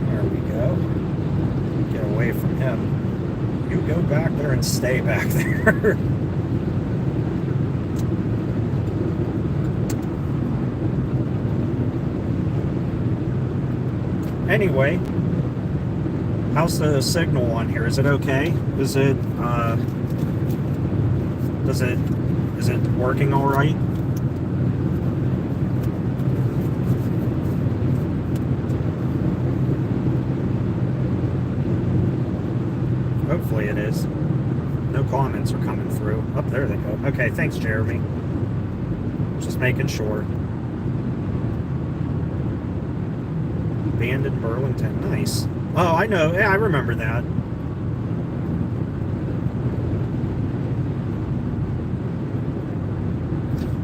There we go. Get away from him. You go back there and stay back there. Anyway, how's the signal on here? Is it okay? Is it working all right? Hopefully it is. No comments are coming through. Oh, there they go. Okay, thanks, Jeremy. Just making sure. Abandoned Burlington. Nice. Oh, I know. Yeah, I remember that.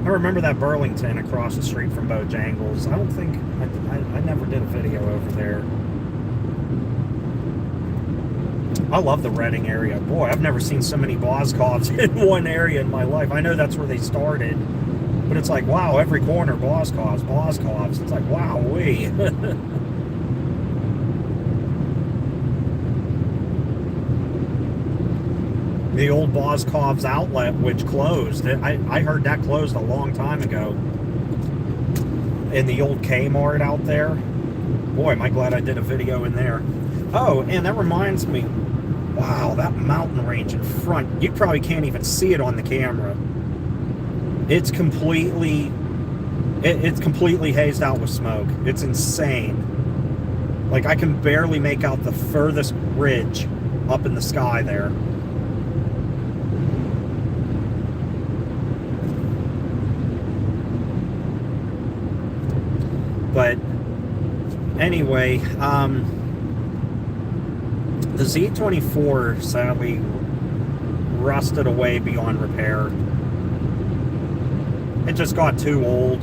I remember that Burlington across the street from Bojangles. I don't think... I never did a video over there. I love the Reading area. Boy, I've never seen so many Boscovs in one area in my life. I know that's where they started. But it's like, wow, every corner, Boscovs. It's like, wow-wee. The old Boscov's outlet, which closed. I heard that closed a long time ago. In the old Kmart out there. Boy, am I glad I did a video in there. Oh, and that reminds me. Wow, that mountain range in front. You probably can't even see it on the camera. It's completely hazed out with smoke. It's insane. Like, I can barely make out the furthest ridge up in the sky there. But anyway, the Z24 sadly rusted away beyond repair. It just got too old.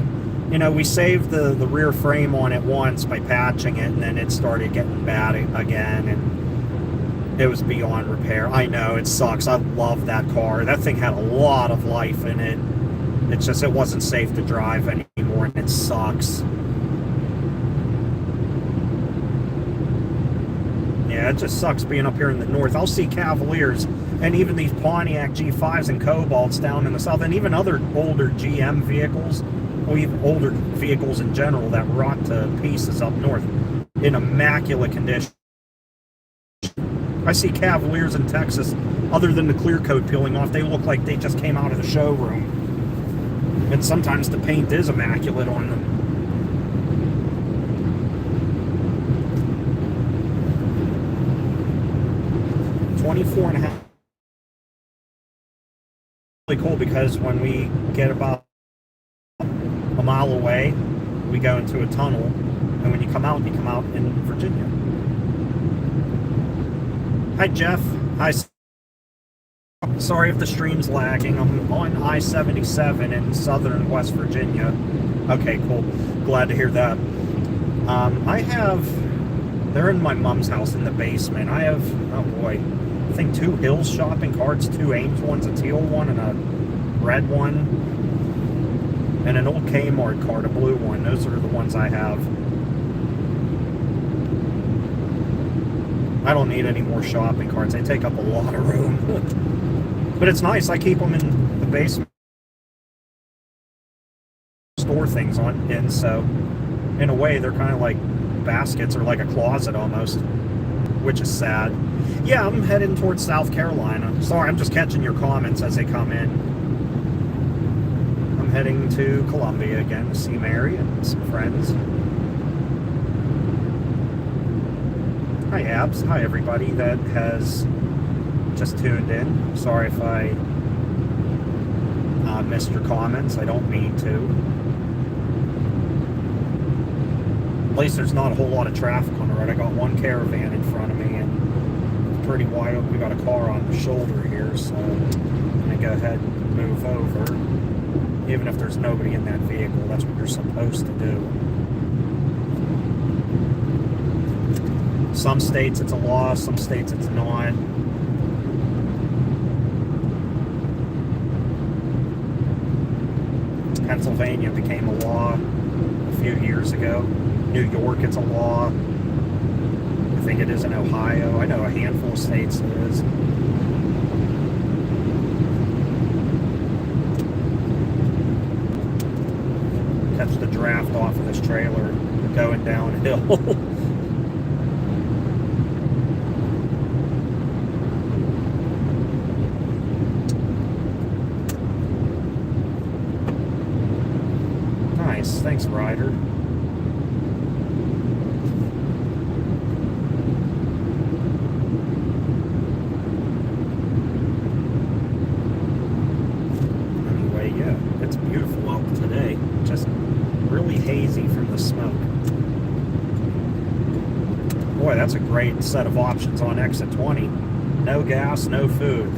You know, we saved the rear frame on it once by patching it, and then it started getting bad again, and it was beyond repair. I know, it sucks. I love that car. That thing had a lot of life in it. It's just, it wasn't safe to drive anymore, and it sucks. Yeah, it just sucks being up here in the north. I'll see Cavaliers and even these Pontiac G5s and Cobalts down in the south, and even other older GM vehicles, or even older vehicles in general that rot to pieces up north in immaculate condition. I see Cavaliers in Texas, other than the clear coat peeling off, they look like they just came out of the showroom. And sometimes the paint is immaculate on them. $24.50. Really cool, because when we get about a mile away, we go into a tunnel, and when you come out in Virginia. Hi, Jeff. Hi. Sorry if the stream's lagging. I'm on I-77 in southern West Virginia. Okay, cool. Glad to hear that. They're in my mom's house in the basement. I have, oh boy, I think 2 Hills shopping carts, 2 Ames ones, a teal one and a red one, and an old Kmart cart, a blue one. Those are the ones I have. I don't need any more shopping carts. They take up a lot of room. But it's nice. I keep them in the basement. Store things in, so in a way they're kind of like baskets, or like a closet almost, which is sad. Yeah, I'm heading towards South Carolina. Sorry, I'm just catching your comments as they come in. I'm heading to Columbia again to see Mary and some friends. Hi, Abs. Hi, everybody that has just tuned in. Sorry if I missed your comments. I don't mean to. At least there's not a whole lot of traffic on the road. I got one caravan in front of me, and it's pretty wide open. We got a car on the shoulder here, so I'm going to go ahead and move over. Even if there's nobody in that vehicle, that's what you're supposed to do. Some states it's a law, some states it's not. Pennsylvania became a law a few years ago. New York, it's a law. I think it is in Ohio. I know a handful of states it is. Catch the draft off of this trailer going downhill. Nice, thanks, Ryder. Boy, that's a great set of options on exit 20. No gas, no food.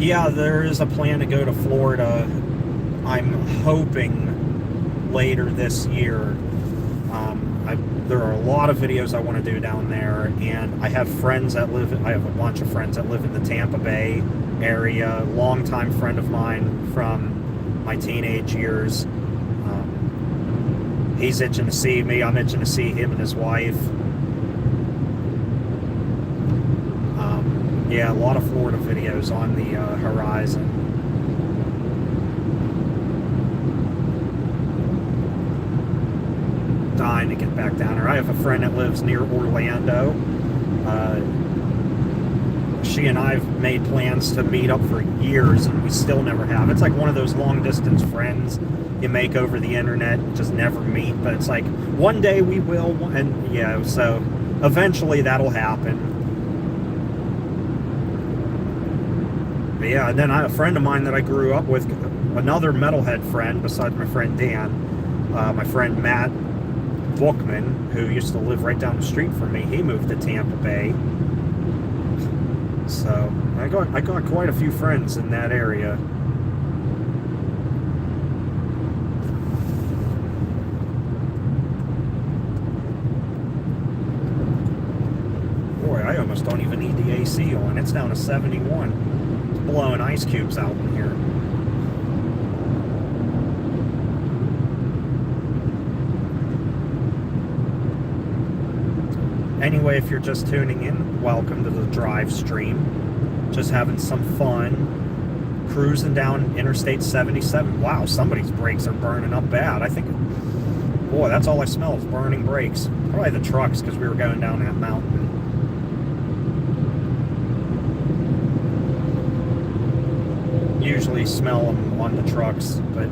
Yeah, there is a plan to go to Florida. I'm hoping later this year. There are a lot of videos I want to do down there, and I have friends that live. I have a bunch of friends that live in the Tampa Bay area. Longtime friend of mine from my teenage years. He's itching to see me. I'm itching to see him and his wife. Yeah, a lot of Florida videos on the horizon. Dying to get back down there. I have a friend that lives near Orlando. She and I have made plans to meet up for years, and we still never have. It's like one of those long-distance friends you make over the internet, just never meet, but it's like one day we will, and yeah, so eventually that'll happen. But yeah, and then a friend of mine that I grew up with, another metalhead friend besides my friend Dan, my friend Matt Bookman, who used to live right down the street from me, he moved to Tampa Bay. So I got quite a few friends in that area. Boy, I almost don't even need the AC on. It's down to 71. It's blowing ice cubes out in here. Anyway, if you're just tuning in, welcome to the drive stream. Just having some fun. Cruising down Interstate 77. Wow, somebody's brakes are burning up bad. I think, boy, that's all I smell is burning brakes. Probably the trucks, because we were going down that mountain. usually smell them on the trucks. But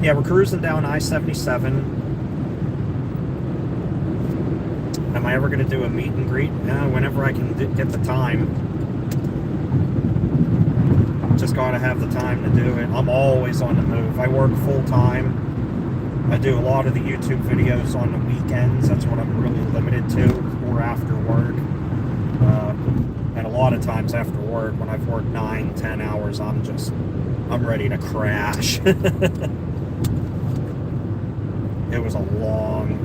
yeah, we're cruising down I-77. Am I ever going to do a meet and greet? No, whenever I can get the time. Just got to have the time to do it. I'm always on the move. I work full time. I do a lot of the YouTube videos on the weekends. That's what I'm really limited to, or after work. And a lot of times after work, when I've worked 9-10 hours, I'm ready to crash. It was a long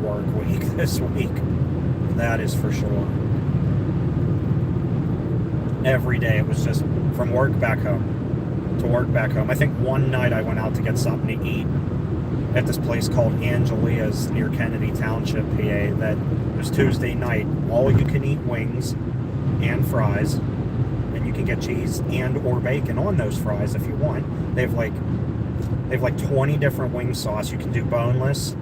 work week this week. That is for sure. Every day it was just from work back home to work back home. I think one night I went out to get something to eat at this place called Angelia's near Kennedy Township, PA. That was Tuesday night. All you can eat wings and fries, and you can get cheese and or bacon on those fries if you want. They have like 20 different wing sauce. You can do boneless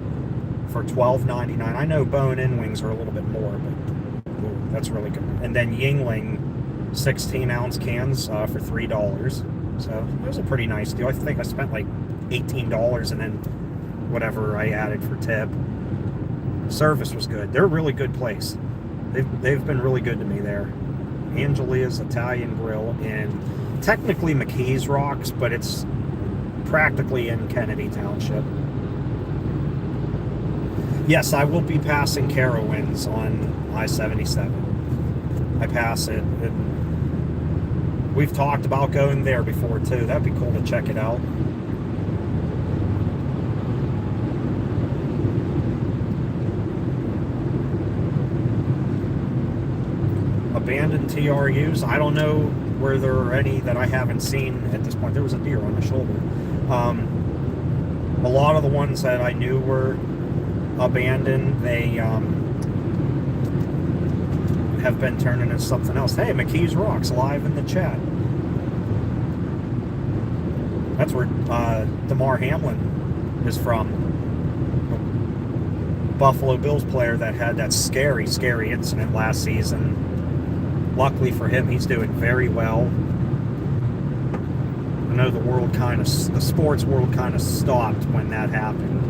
for $12.99. I know bone-in wings are a little bit more, but ooh, that's really good. And then Yingling 16-ounce cans for $3. So it was a pretty nice deal. I think I spent like $18 and then whatever I added for tip. Service was good. They're a really good place. They've been really good to me there. Angelia's Italian Grill in technically McKees Rocks, but it's practically in Kennedy Township. Yes, I will be passing Carowinds on I-77. I pass it, and we've talked about going there before too. That'd be cool to check it out. Abandoned TRUs. I don't know where there are any that I haven't seen at this point. There was a deer on the shoulder. A lot of the ones that I knew were abandoned, they have been turned into something else. Hey, McKees Rocks live in the chat. That's where DeMar Hamlin is from. Buffalo Bills player that had that scary incident last season. Luckily for him, he's doing very well. I know the sports world kind of stopped when that happened.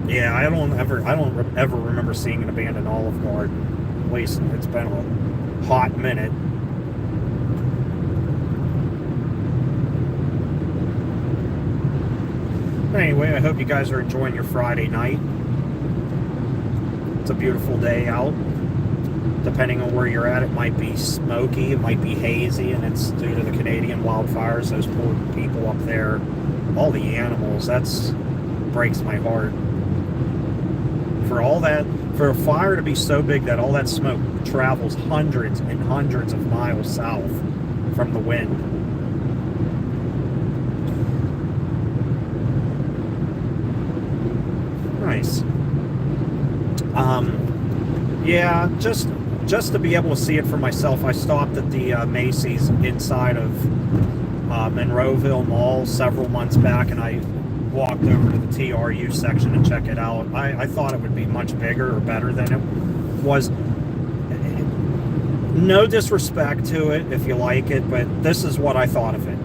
Yeah, I don't ever remember seeing an abandoned Olive Garden. At least it's been a hot minute. Anyway, I hope you guys are enjoying your Friday night. It's a beautiful day out. Depending on where you're at, it might be smoky, it might be hazy, and it's due to the Canadian wildfires. Those poor people up there, all the animals, that's breaks my heart. For a fire to be so big that all that smoke travels hundreds and hundreds of miles south from the wind. Nice. Yeah, just to be able to see it for myself, I stopped at the Macy's inside of Monroeville Mall several months back, and I walked over to the TRU section to check it out. I thought it would be much bigger or better than it was. No disrespect to it if you like it, but this is what I thought of it.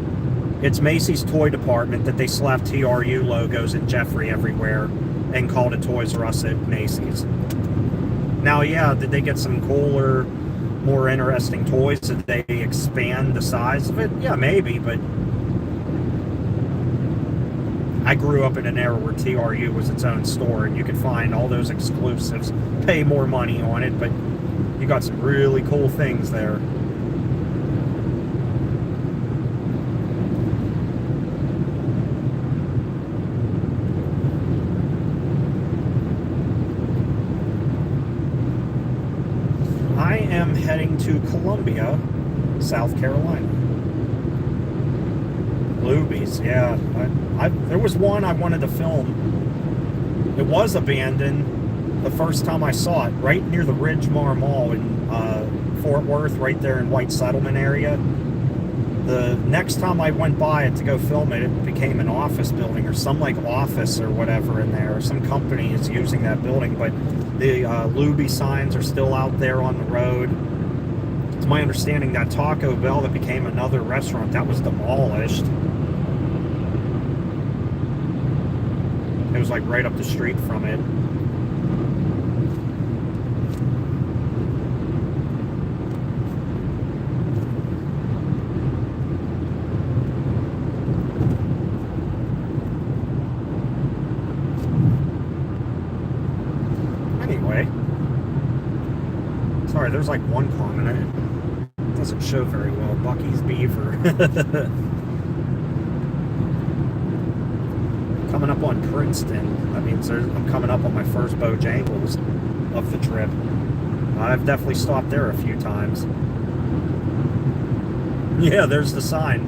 It's Macy's toy department that they slapped TRU logos and Jeffrey everywhere and called it Toys R Us at Macy's. Now, yeah, did they get some cooler, more interesting toys? Did they expand the size of it? Yeah, maybe, but I grew up in an era where TRU was its own store, and you could find all those exclusives, pay more money on it, but you got some really cool things there. I am heading to Columbia, South Carolina. Luby's, yeah. There was one I wanted to film. It was abandoned the first time I saw it, right near the Ridgemar Mall in Fort Worth, right there in White Settlement area. The next time I went by it to go film it, it became an office building or some like office or whatever in there. Some company is using that building, but the Luby signs are still out there on the road. It's my understanding that Taco Bell that became another restaurant, that was demolished. It was like right up the street from it. Anyway, sorry, there's like one comment. It doesn't show very well. Bucky's Beaver. Coming up on Princeton. That means I'm coming up on my first Bojangles of the trip. I've definitely stopped there a few times. Yeah, there's the sign.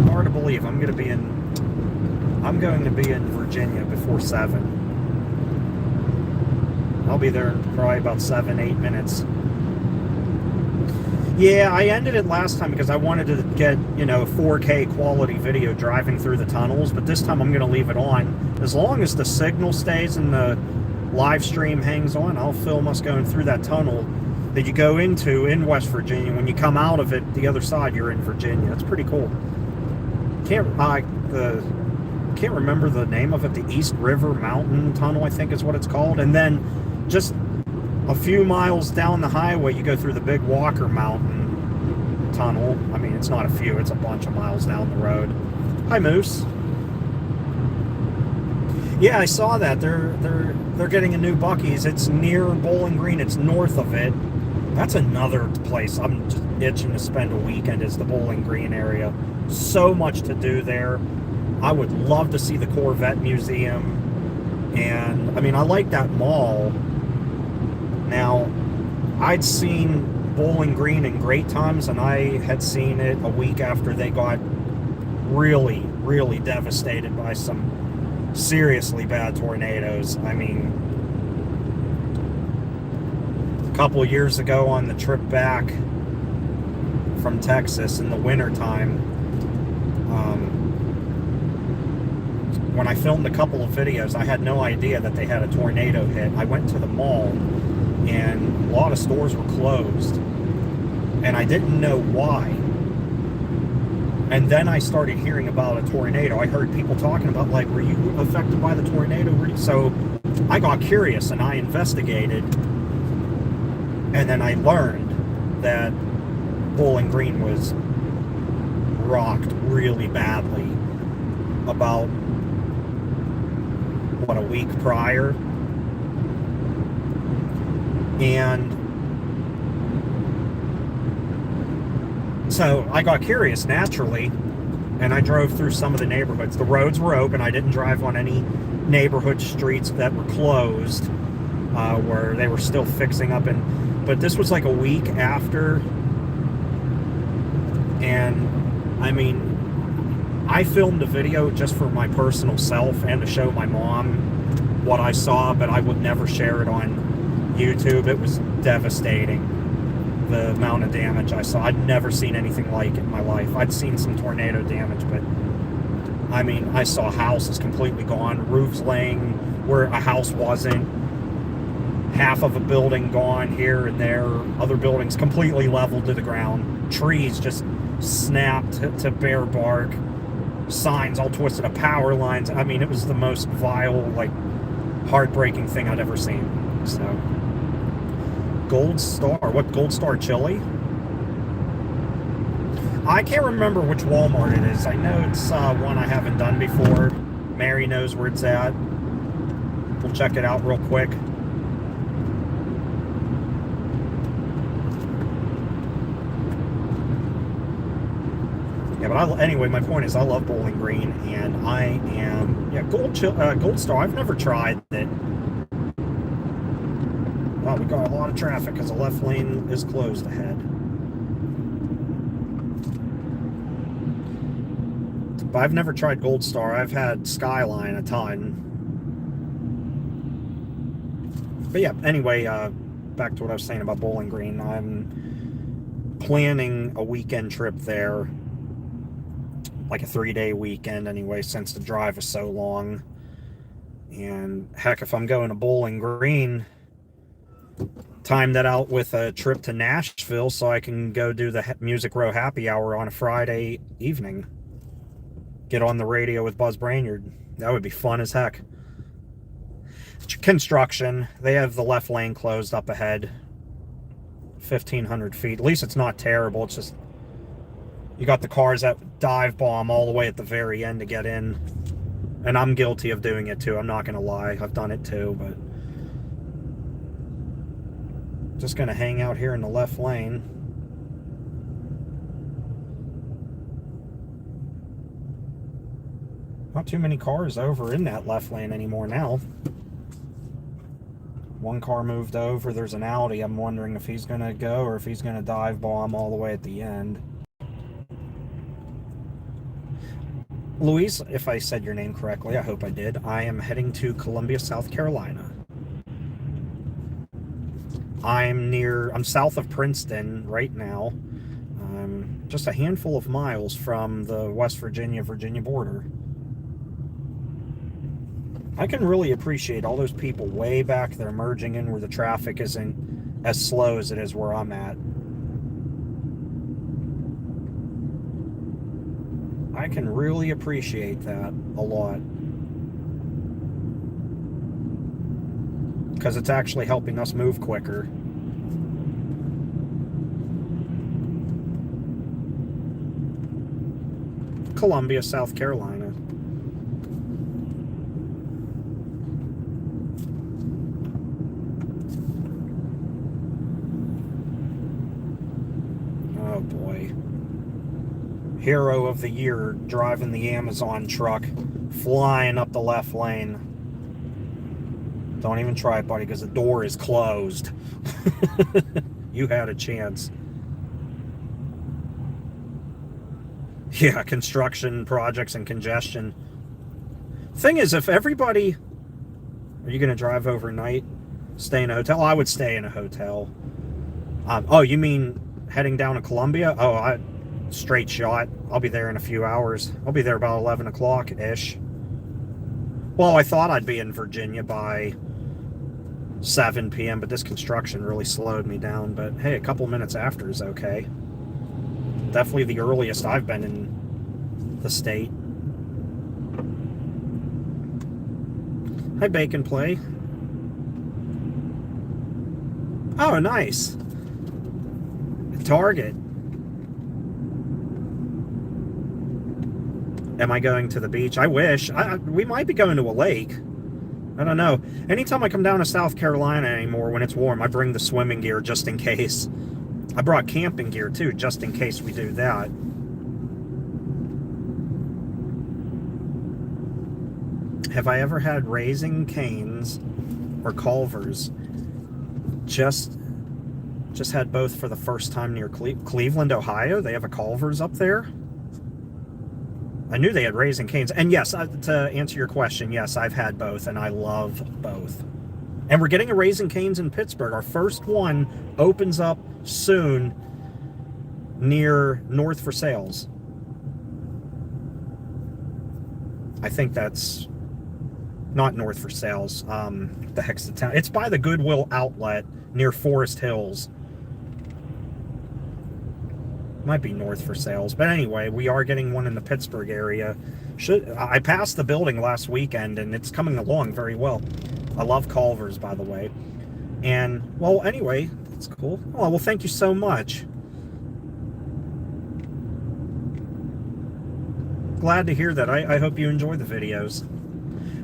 Hard to believe I'm going to be in Virginia before 7. I'll be there in probably about 7-8 minutes. Yeah, I ended it last time because I wanted to get, 4K quality video driving through the tunnels, but this time I'm going to leave it on. As long as the signal stays and the live stream hangs on, I'll film us going through that tunnel that you go into in West Virginia. When you come out of it, the other side, you're in Virginia. It's pretty cool. Can't remember the name of it. The East River Mountain Tunnel, I think is what it's called. And then just a few miles down the highway, you go through the Big Walker Mountain Tunnel. I mean, it's not a few, it's a bunch of miles down the road. Hi, Moose. Yeah, I saw that. They're getting a new Buc-ee's. It's near Bowling Green. It's north of it. That's another place I'm just itching to spend a weekend, is the Bowling Green area. So much to do there. I would love to see the Corvette Museum. And, I mean, I like that mall. Now, I'd seen Bowling Green in great times, and I had seen it a week after they got really, really devastated by some seriously bad tornadoes. I mean, a couple of years ago on the trip back from Texas in the wintertime, when I filmed a couple of videos, I had no idea that they had a tornado hit. I went to the mall, and a lot of stores were closed, and I didn't know why. And then I started hearing about a tornado. I heard people talking about, like, were you affected by the tornado? So I got curious and I investigated, and then I learned that Bowling Green was rocked really badly about, what, a week prior. And so I got curious naturally, and I drove through some of the neighborhoods. The roads were open. I didn't drive on any neighborhood streets that were closed, where they were still fixing up. But this was like a week after, and I mean, I filmed a video just for my personal self and to show my mom what I saw, but I would never share it on YouTube. It was devastating, the amount of damage I saw. I'd never seen anything like it in my life. I'd seen some tornado damage, but I mean, I saw houses completely gone, roofs laying where a house wasn't, half of a building gone here and there, other buildings completely leveled to the ground, trees just snapped to bare bark, signs all twisted up, power lines. I mean, it was the most vile, like, heartbreaking thing I'd ever seen. So, Gold Star. What, Gold Star chili? I can't remember which Walmart it is. I know it's one I haven't done before. Mary knows where it's at. We'll check it out real quick. Yeah, but anyway, my point is I love Bowling Green, and I am, yeah, Gold Star. I've never tried it. Wow, we got a lot of traffic because the left lane is closed ahead. But I've never tried Gold Star. I've had Skyline a ton. But yeah, anyway, back to what I was saying about Bowling Green. I'm planning a weekend trip there, like a 3-day weekend anyway, since the drive is so long. And heck, if I'm going to Bowling Green, time that out with a trip to Nashville so I can go do the Music Row happy hour on a Friday evening. Get on the radio with Buzz Brainerd. That would be fun as heck. Construction. They have the left lane closed up ahead. 1,500 feet. At least it's not terrible. It's just you got the cars that dive bomb all the way at the very end to get in. And I'm guilty of doing it too. I'm not going to lie. I've done it too, but just going to hang out here in the left lane. Not too many cars over in that left lane anymore now. One car moved over. There's an Audi. I'm wondering if he's going to go or if he's going to dive bomb all the way at the end. Louise, if I said your name correctly, I hope I did. I am heading to Columbia, South Carolina. I'm south of Princeton right now. Just a handful of miles from the West Virginia border. I can really appreciate all those people way back there merging in where the traffic isn't as slow as it is where I'm at. I can really appreciate that a lot. Because it's actually helping us move quicker. Columbia, South Carolina. Oh boy. Hero of the year driving the Amazon truck, flying up the left lane. Don't even try it, buddy, because the door is closed. You had a chance. Yeah, construction projects and congestion. Thing is, if everybody... Are you going to drive overnight? Stay in a hotel? I would stay in a hotel. Oh, you mean heading down to Columbia? Oh, straight shot. I'll be there in a few hours. I'll be there about 11 o'clock-ish. Well, I thought I'd be in Virginia by 7 p.m., but this construction really slowed me down. But hey, a couple minutes after is okay. Definitely the earliest I've been in the state. Hi, Bacon Play. Oh, nice. Target. Am I going to the beach? I wish. We might be going to a lake. I don't know. Anytime I come down to South Carolina anymore when it's warm, I bring the swimming gear just in case. I brought camping gear too, just in case we do that. Have I ever had Raising Cane's or Culver's? Just had both for the first time near Cleveland, Ohio. They have a Culver's up there. I knew they had Raising Cane's. And yes, to answer your question, yes, I've had both, and I love both. And we're getting a Raising Cane's in Pittsburgh. Our first one opens up soon near North for Sales. I think that's not North for Sales. The heck's the town? It's by the Goodwill outlet near Forest Hills. Might be North for Sales. But anyway, we are getting one in the Pittsburgh area. I passed the building last weekend, and it's coming along very well. I love Culver's, by the way. And, well, anyway, that's cool. Oh, well, thank you so much. Glad to hear that. I hope you enjoy the videos.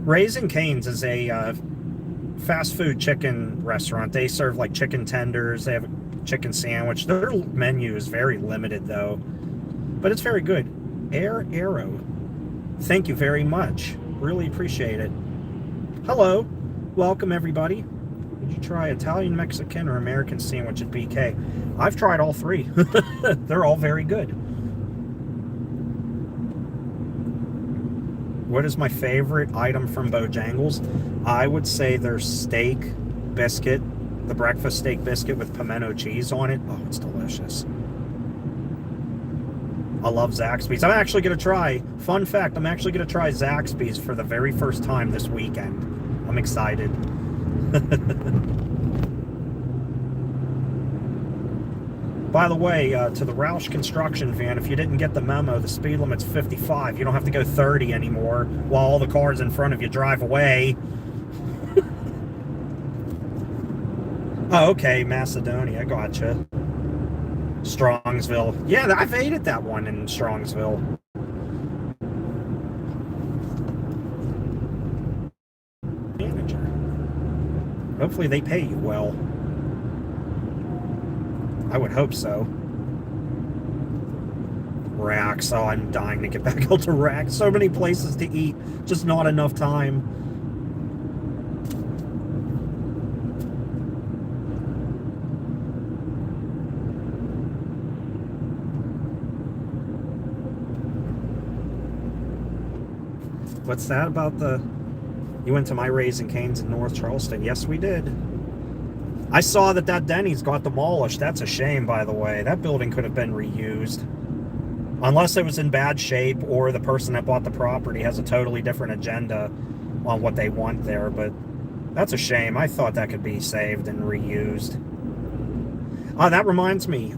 Raising Cane's is a fast food chicken restaurant. They serve, like, chicken tenders. They have a chicken sandwich. Their menu is very limited, though. But it's very good. Air Arrow. Thank you very much. Really appreciate it. Hello. Welcome, everybody. Did you try Italian, Mexican, or American sandwich at BK? I've tried all three. They're all very good. What is my favorite item from Bojangles? I would say their steak biscuit, the breakfast steak biscuit with pimento cheese on it. Oh, it's delicious. I love Zaxby's. I'm actually going to try, fun fact, I'm actually going to try Zaxby's for the very first time this weekend. I'm excited. By the way, to the Roush construction fan, if you didn't get the memo, the speed limit's 55. You don't have to go 30 anymore while all the cars in front of you drive away. Oh, okay, Macedonia, gotcha. Strongsville. Yeah, I've ate at that one in Strongsville. Manager. Hopefully they pay you well. I would hope so. Racks. Oh, I'm dying to get back out to Racks. So many places to eat. Just not enough time. What's that about the... You went to my Raising Cane's in North Charleston. Yes, we did. I saw that Denny's got demolished. That's a shame, by the way. That building could have been reused. Unless it was in bad shape or the person that bought the property has a totally different agenda on what they want there. But that's a shame. I thought that could be saved and reused. Oh, that reminds me.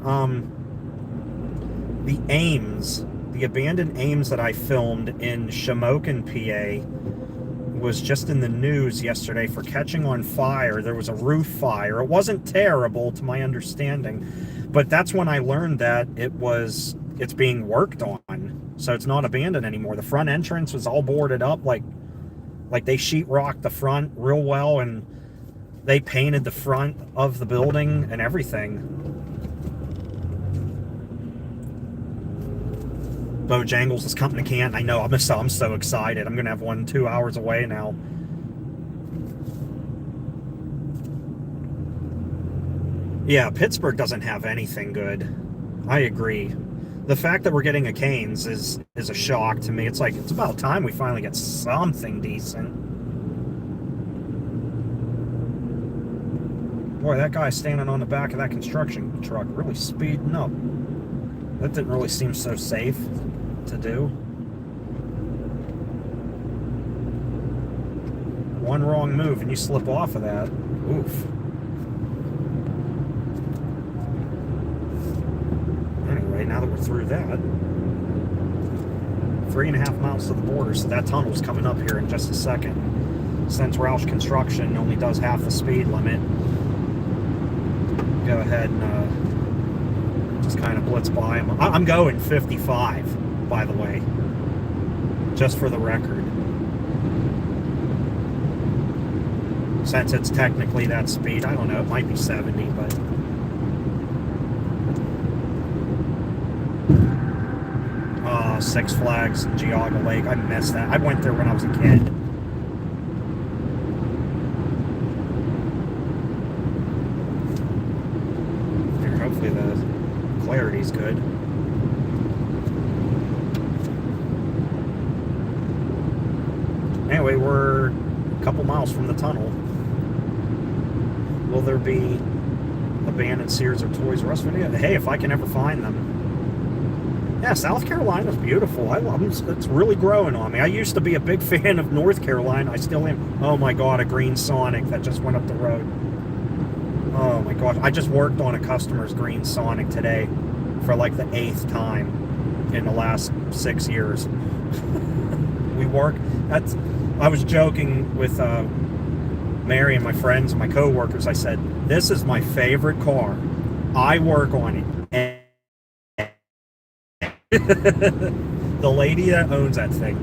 The Ames, the abandoned Ames that I filmed in Shamokin, PA, was just in the news yesterday for catching on fire. There was a roof fire. It wasn't terrible to my understanding, but that's when I learned that it's being worked on. So it's not abandoned anymore. The front entrance was all boarded up, like they sheetrocked the front real well, and they painted the front of the building and everything. Bojangles is coming to Canton. I know. I'm so excited. I'm gonna have one 2 hours away now. Yeah, Pittsburgh doesn't have anything good. I agree. The fact that we're getting a Cane's is a shock to me. It's like, it's about time we finally get something decent. Boy, that guy standing on the back of that construction truck really speeding up. That didn't really seem so safe to do. One wrong move and you slip off of that. Oof. Anyway, now that we're through that, 3.5 miles to the border, so that tunnel's coming up here in just a second. Since Roush Construction only does half the speed limit, go ahead and just kind of blitz by them. I'm going 55. By the way, just for the record, since it's technically that speed. I don't know, it might be 70, but Six Flags in Geauga Lake, I missed that. I went there when I was a kid. Here, hopefully the clarity's good. Anyway, we're a couple miles from the tunnel. Will there be abandoned Sears or Toys R Us video? Hey, if I can ever find them. Yeah, South Carolina's beautiful. I love them. It's really growing on me. I used to be a big fan of North Carolina. I still am. Oh my God, a green Sonic that just went up the road. Oh my gosh, I just worked on a customer's green Sonic today for like the 8th time in the last 6 years. We work. I was joking with Mary and my friends and my co-workers. I said, this is my favorite car. I work on it. And the lady that owns that thing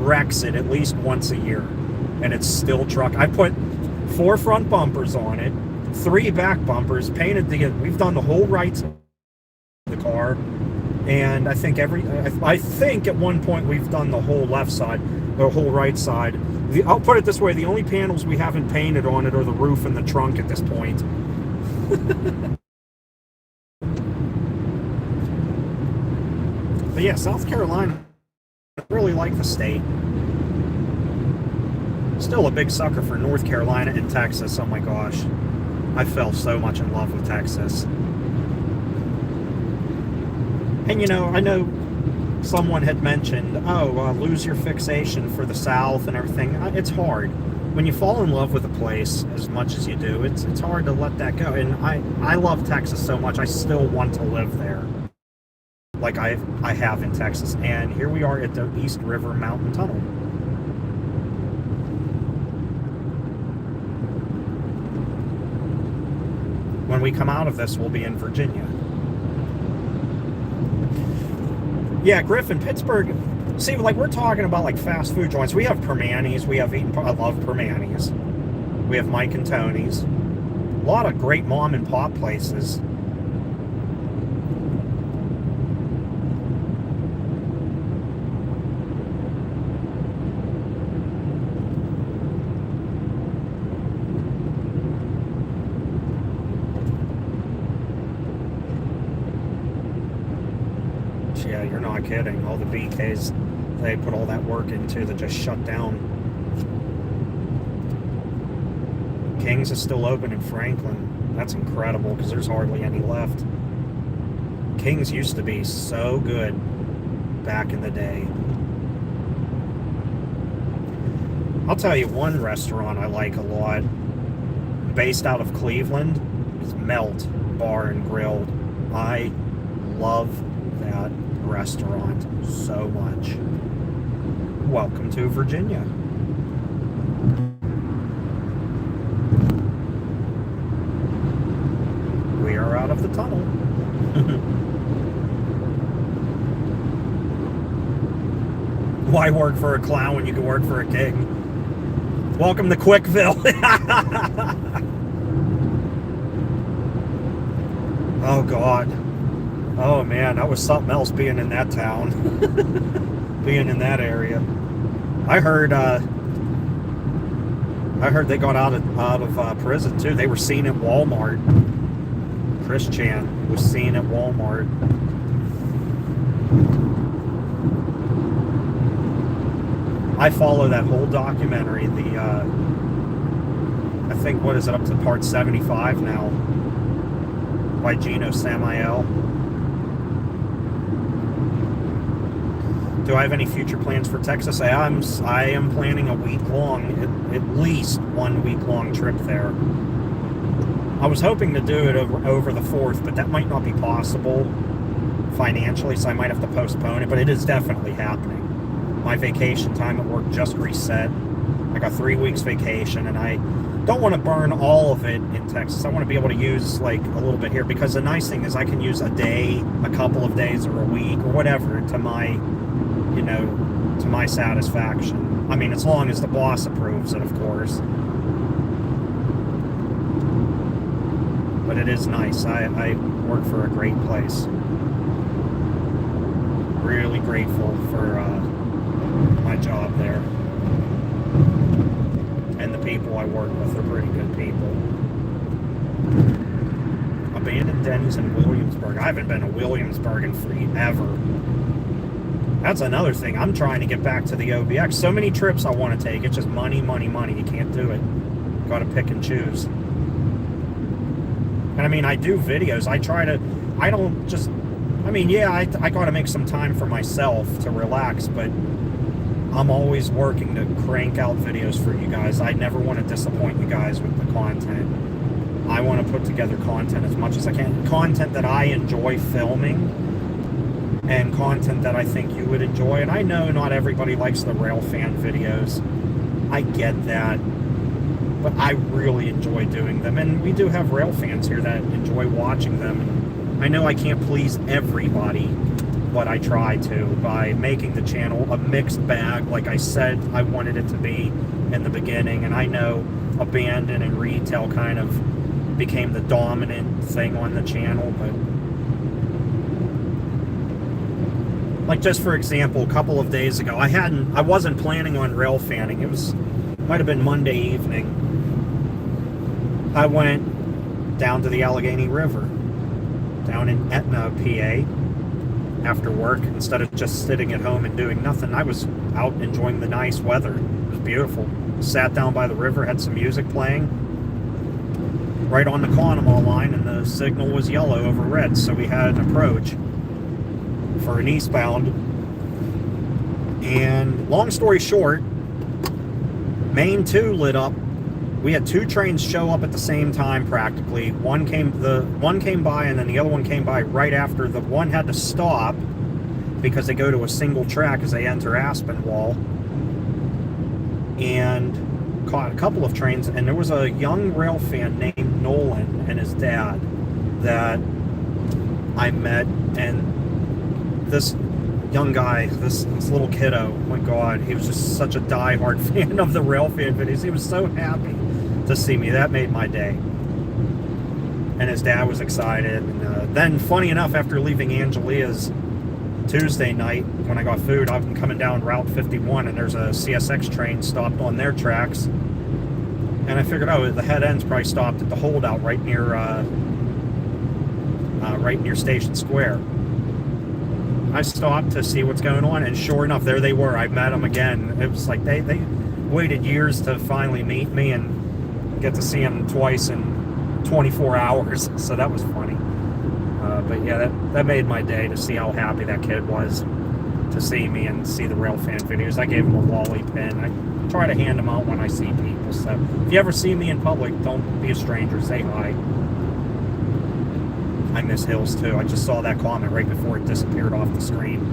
wrecks it at least once a year. And it's still truck. I put 4 front bumpers on it, 3 back bumpers, painted we've done the whole right side of the car. And I think at one point we've done the whole left side, the whole right side. I'll put it this way, the only panels we haven't painted on it are the roof and the trunk at this point. But yeah, South Carolina, I really like the state. Still a big sucker for North Carolina and Texas, oh my gosh. I fell so much in love with Texas. And you know, I know someone had mentioned, lose your fixation for the South and everything. It's hard. when you fall in love with a place as much as you do, it's hard to let that go. And I love Texas so much. I still want to live there, like I have in Texas. And here we are at the East River Mountain Tunnel. When we come out of this, we'll be in Virginia. Yeah, Griffin, Pittsburgh. See, like, we're talking about like fast food joints. We have Permanis. We have eaten. I love Permanis. We have Mike and Tony's. A lot of great mom and pop places. Yeah, you're not kidding. All the BKs, they put all that work into that just shut down. King's is still open in Franklin. That's incredible because there's hardly any left. King's used to be so good back in the day. I'll tell you one restaurant I like a lot, based out of Cleveland, is Melt Bar and Grill. I love that restaurant so much. Welcome to Virginia. We are out of the tunnel. Why work for a clown when you can work for a king? Welcome to Quickville. Oh God. Oh man, that was something else being in that town. Being in that area. I heard they got out of prison too. They were seen at Walmart. Chris Chan was seen at Walmart. I follow that whole documentary. I think, what is it, up to part 75 now, by Gino Samael. Do I have any future plans for Texas? I am planning a week-long, at least 1 week-long trip there. I was hoping to do it over the 4th, but that might not be possible financially, so I might have to postpone it, but it is definitely happening. My vacation time at work just reset. I got 3 weeks vacation, and I don't want to burn all of it in Texas. I want to be able to use like a little bit here, because the nice thing is I can use a day, a couple of days, or a week, or whatever to my, to my satisfaction. I mean, as long as the boss approves it, of course. But it is nice. I work for a great place. Really grateful for my job there. And the people I work with are pretty good people. Abandoned Denny's in Williamsburg. I haven't been to Williamsburg in forever. That's another thing. I'm trying to get back to the OBX. So many trips I want to take. It's just money, money, money. You can't do it. Got to pick and choose. And I mean, I do videos. I don't just, yeah, I got to make some time for myself to relax, but I'm always working to crank out videos for you guys. I never want to disappoint you guys with the content. I want to put together content as much as I can. Content that I enjoy filming, and content that I think you would enjoy. And I know not everybody likes the Railfan videos. I get that. But I really enjoy doing them. And we do have rail fans here that enjoy watching them. And I know I can't please everybody, but I try to by making the channel a mixed bag, like I said I wanted it to be in the beginning. And I know abandon and retail kind of became the dominant thing on the channel, but like, just for example, a couple of days ago, I wasn't planning on rail fanning. Might have been Monday evening. I went down to the Allegheny River, down in Etna, PA, after work. Instead of just sitting at home and doing nothing, I was out enjoying the nice weather. It was beautiful. Sat down by the river, had some music playing, right on the Conemaugh line, and the signal was yellow over red, so we had an approach for an eastbound. And long story short, Main 2 lit up. We had 2 trains show up at the same time practically. One came by, and then the other one came by right after. The one had to stop because they go to a single track as they enter Aspinwall, and caught a couple of trains. And there was a young rail fan named Nolan and his dad that I met, and this young guy, this little kiddo, oh my God, he was just such a diehard fan of the Railfan videos. He was so happy to see me. That made my day. And his dad was excited. And then, funny enough, after leaving Angelia's Tuesday night, when I got food, I'm coming down Route 51, and there's a CSX train stopped on their tracks. And I figured, oh, the head end's probably stopped at the holdout right near Station Square. I stopped to see what's going on, and sure enough, there they were. I met them again. It was like they waited years to finally meet me and get to see them twice in 24 hours. So that was funny. But yeah, that made my day to see how happy that kid was to see me and see the Railfan videos. I gave him a lolly pin. I try to hand them out when I see people. So if you ever see me in public, don't be a stranger. Say hi. I miss Hills too. I just saw that comment right before it disappeared off the screen.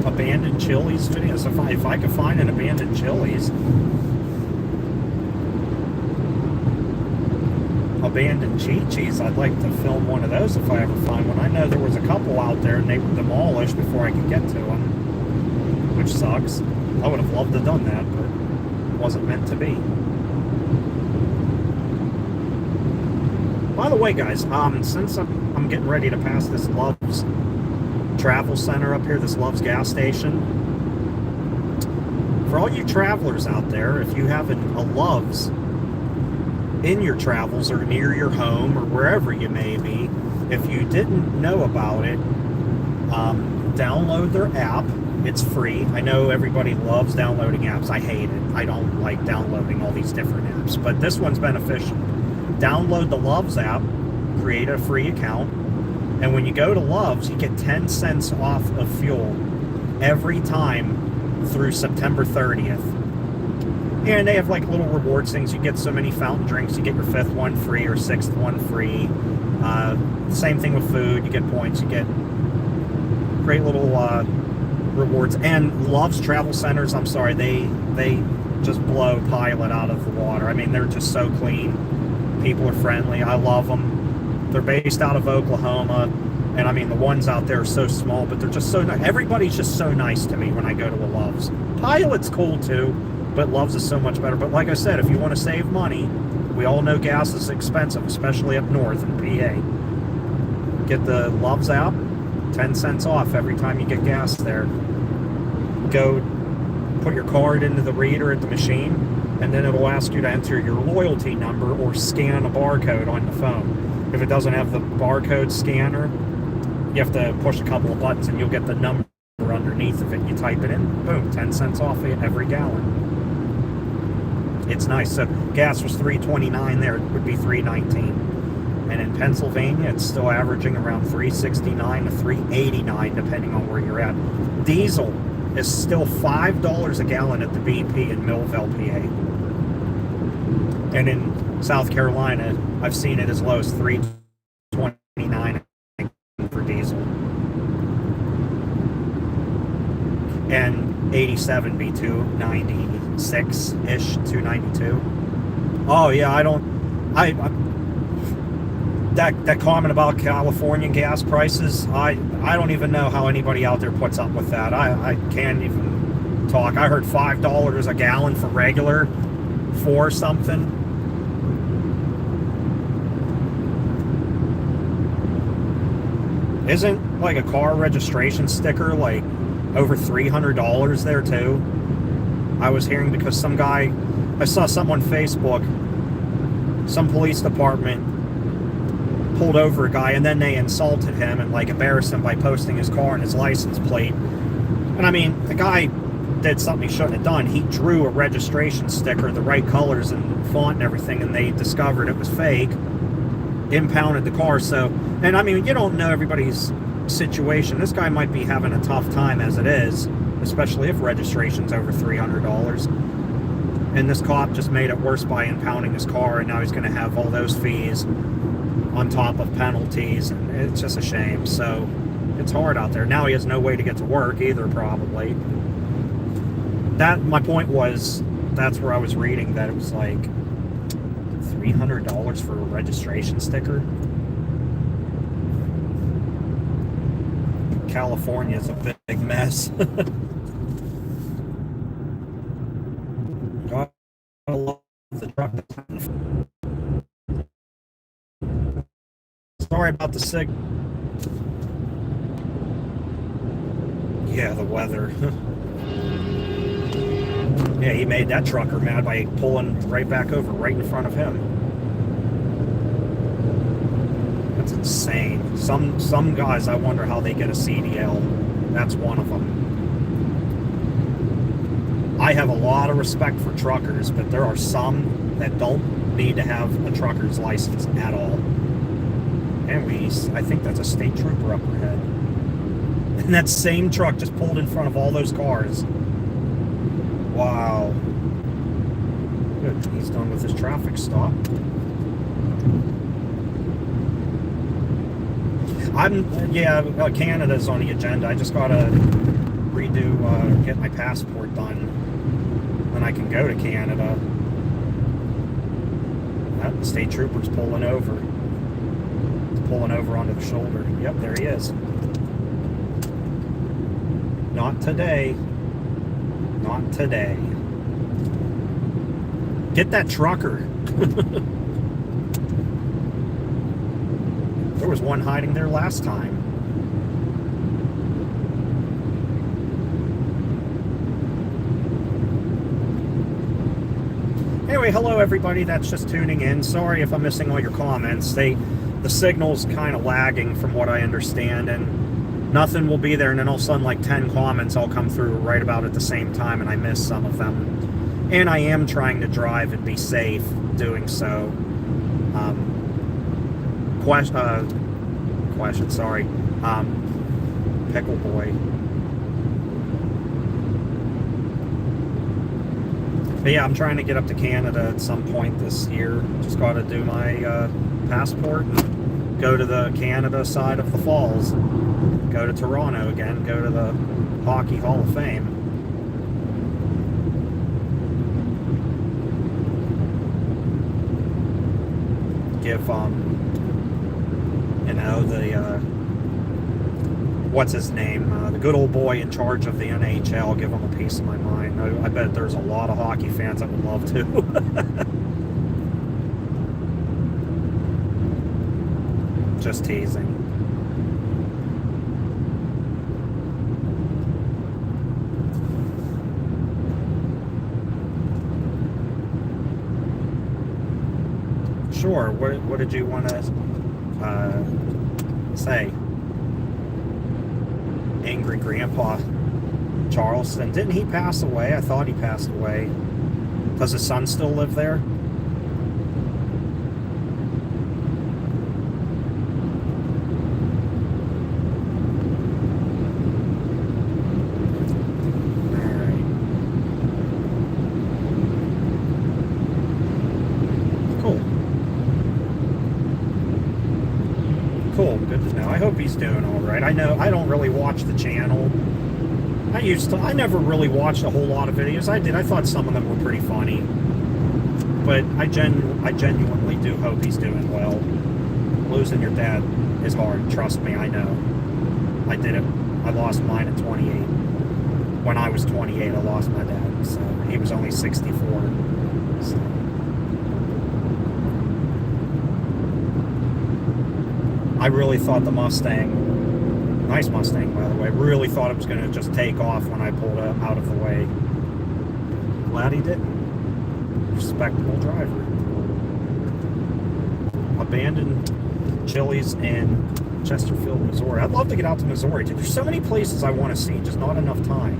Abandoned Chili's videos. If I could find an abandoned Chili's, abandoned Chi-Chi's, I'd like to film one of those if I ever find one. I know there was a couple out there and they were demolished before I could get to them, which sucks. I would have loved to have done that, but it wasn't meant to be. By the way, guys, since I'm getting ready to pass this Love's Travel Center up here, this Love's gas station, for all you travelers out there, if you have a Love's in your travels or near your home or wherever you may be, if you didn't know about it, download their app. It's free. I know everybody loves downloading apps. I hate it. I don't like downloading all these different apps, but this one's beneficial. Download the Love's app, create a free account, and when you go to Love's, you get 10 cents off of fuel every time through September 30th. And they have like little rewards things. You get so many fountain drinks, you get your 5th one free or 6th one free. Same thing with food. You get points. You get great little rewards. And Love's Travel Centers, I'm sorry, they just blow Pilot out of the water. I mean, they're just so clean. People are friendly. I love them. They're based out of Oklahoma. And I mean, the ones out there are so small, but they're just so nice. Everybody's just so nice to me when I go to a Love's. Pilot's cool too, but Love's is so much better. But like I said, if you want to save money, we all know gas is expensive, especially up north in PA. Get the Love's app, 10 cents off every time you get gas there. Go put your card into the reader at the machine, and then it'll ask you to enter your loyalty number or scan a barcode on the phone. If it doesn't have the barcode scanner, you have to push a couple of buttons and you'll get the number underneath of it. You type it in, boom, 10 cents off every gallon. It's nice. So gas was $3.29 there, it would be $3.19. And in Pennsylvania, it's still averaging around $3.69 to $3.89, depending on where you're at. Diesel is still $5 a gallon at the BP in Millville, PA. And in South Carolina, I've seen it as low as $3.29 for diesel. And 87 be 296-ish, 292. Oh yeah, that comment about California gas prices, I don't even know how anybody out there puts up with that. I can't even talk. I heard $5 a gallon for regular, for something. Isn't like a car registration sticker like over $300 there too? I was hearing because some guy, I saw something on Facebook, some police department pulled over a guy and then they insulted him and like embarrassed him by posting his car and his license plate. And I mean, the guy did something he shouldn't have done. He drew a registration sticker, the right colors and font and everything, and they discovered it was fake, impounded the car. So, and I mean, you don't know everybody's situation. This guy might be having a tough time as it is, especially if registration's over $300. And this cop just made it worse by impounding his car, and now he's going to have all those fees on top of penalties, and it's just a shame. So it's hard out there. Now he has no way to get to work either, probably. That, my point was, that's where I was reading that it was like $300 for a registration sticker. California is a big mess. God, I love the truck. Sorry about the signal. Yeah, the weather. Yeah, he made that trucker mad by pulling right back over, right in front of him. That's insane. Some guys, I wonder how they get a CDL. That's one of them. I have a lot of respect for truckers, but there are some that don't need to have a trucker's license at all. And I think that's a state trooper up ahead. And that same truck just pulled in front of all those cars. Wow. Good. He's done with his traffic stop. Canada's on the agenda. I just gotta redo, get my passport done. Then I can go to Canada. The state trooper's pulling over. He's pulling over onto the shoulder. Yep, there he is. Not today. Not today. Get that trucker. There was one hiding there last time. Anyway, hello everybody that's just tuning in. Sorry if I'm missing all your comments. The signal's kind of lagging from what I understand, and nothing will be there, and then all of a sudden like 10 comments all come through right about at the same time, and I miss some of them. And I am trying to drive and be safe doing so. Question, sorry. Pickle Boy. But yeah, I'm trying to get up to Canada at some point this year. Just got to do my passport and go to the Canada side of the falls. Go to Toronto again. Go to the Hockey Hall of Fame. Give, you know, the, what's his name? The good old boy in charge of the NHL, give him a piece of my mind. I bet there's a lot of hockey fans that would love to. Just teasing. Sure, what did you want to say? Angry Grandpa Charleston. Didn't he pass away? I thought he passed away. Does his son still live there? Cool, good to know. I hope he's doing all right. I know I don't really watch the channel. I never really watched a whole lot of videos. I did. I thought some of them were pretty funny. But I genuinely do hope he's doing well. Losing your dad is hard. Trust me, I know. I did it. I lost mine at 28. When I was 28, I lost my dad. So he was only 64. So. I really thought the Mustang, nice Mustang by the way, really thought it was going to just take off when I pulled out of the way. Glad he didn't. Respectable driver. Abandoned Chili's in Chesterfield, Missouri. I'd love to get out to Missouri, dude. There's so many places I want to see, just not enough time.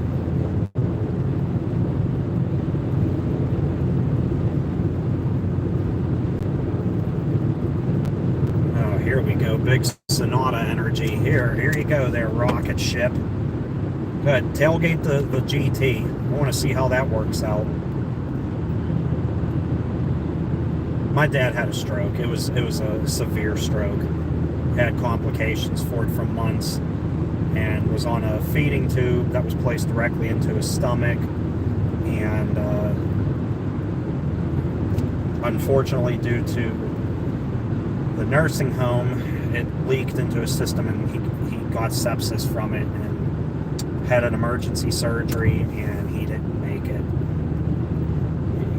Here we go, big Sonata energy. Here you go there, rocket ship. Good, tailgate the GT. I want to see how that works out. My dad had a stroke. It was a severe stroke. Had complications for it for months, and was on a feeding tube that was placed directly into his stomach, and unfortunately, due to the nursing home, it leaked into his system, and he got sepsis from it, and had an emergency surgery, and he didn't make it.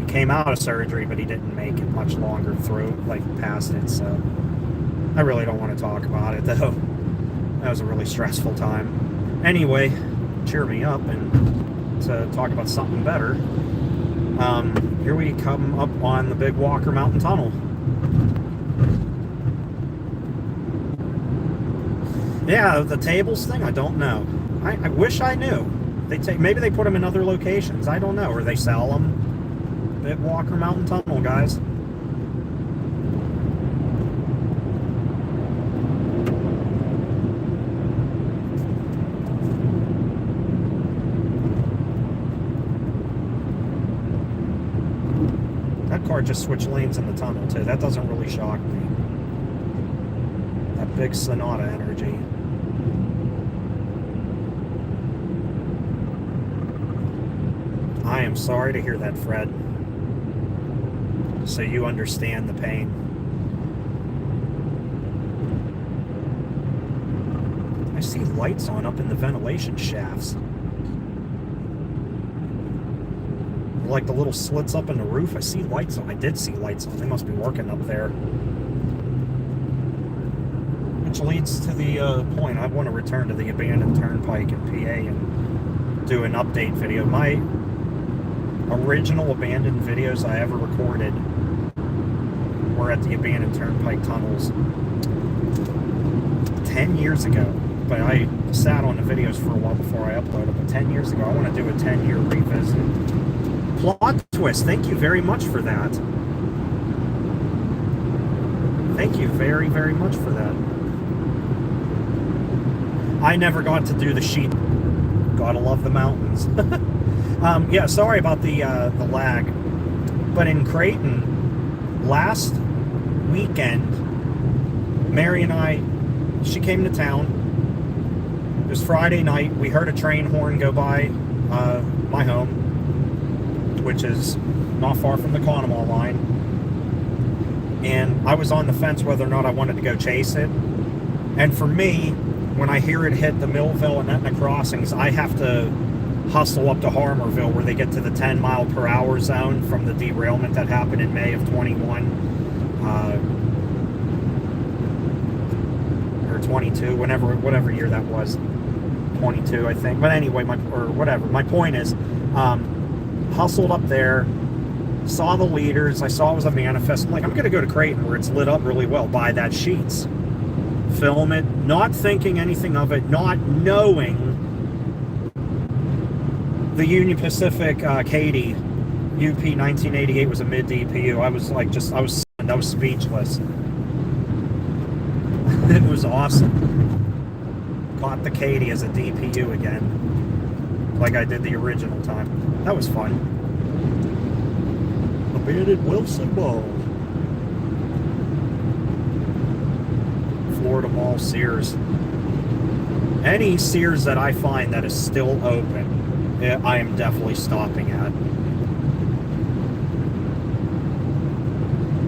He came out of surgery, but he didn't make it much longer through, like past it, so I really don't want to talk about it, though. That was a really stressful time. Anyway, cheer me up, and to talk about something better, here we come up on the big Walker Mountain Tunnel. Yeah, the tables thing, I don't know. I wish I knew. Maybe they put them in other locations. I don't know. Or they sell them at Walker Mountain Tunnel, guys. That car just switched lanes in the tunnel, too. That doesn't really shock me. That big Sonata energy. I am sorry to hear that, Fred. So you understand the pain. I see lights on up in the ventilation shafts. Like the little slits up in the roof. I see lights on. I did see lights on. They must be working up there. Which leads to the point. I want to return to the abandoned turnpike in PA and do an update video. My original abandoned videos I ever recorded were at the abandoned turnpike tunnels 10 years ago. But I sat on the videos for a while before I uploaded. But 10 years ago, I want to do a 10-year revisit. Plot twist. Thank you very much for that. Thank you very, very much for that. I never got to do the sheet. Gotta love the mountains. Yeah, sorry about the lag. But in Creighton, last weekend, Mary and I, she came to town. It was Friday night. We heard a train horn go by my home, which is not far from the Conemaugh line. And I was on the fence whether or not I wanted to go chase it. And for me, when I hear it hit the Millville and Etna crossings, I have to hustle up to Harmerville where they get to the 10 mile per hour zone from the derailment that happened in May of 21 or 22, whatever year that was. 22, I think. But anyway, my point is, hustled up there, saw the leaders, I saw it was a manifest. I'm like, I'm going to go to Creighton where it's lit up really well, buy that sheets, film it, not thinking anything of it, not knowing the Union Pacific Katy UP 1988 was a mid DPU. I was speechless. It was awesome. Caught the Katy as a DPU again, like I did the original time. That was fun. Abandoned Wilson Mall. Florida Mall, Sears. Any Sears that I find that is still open, I am definitely stopping at.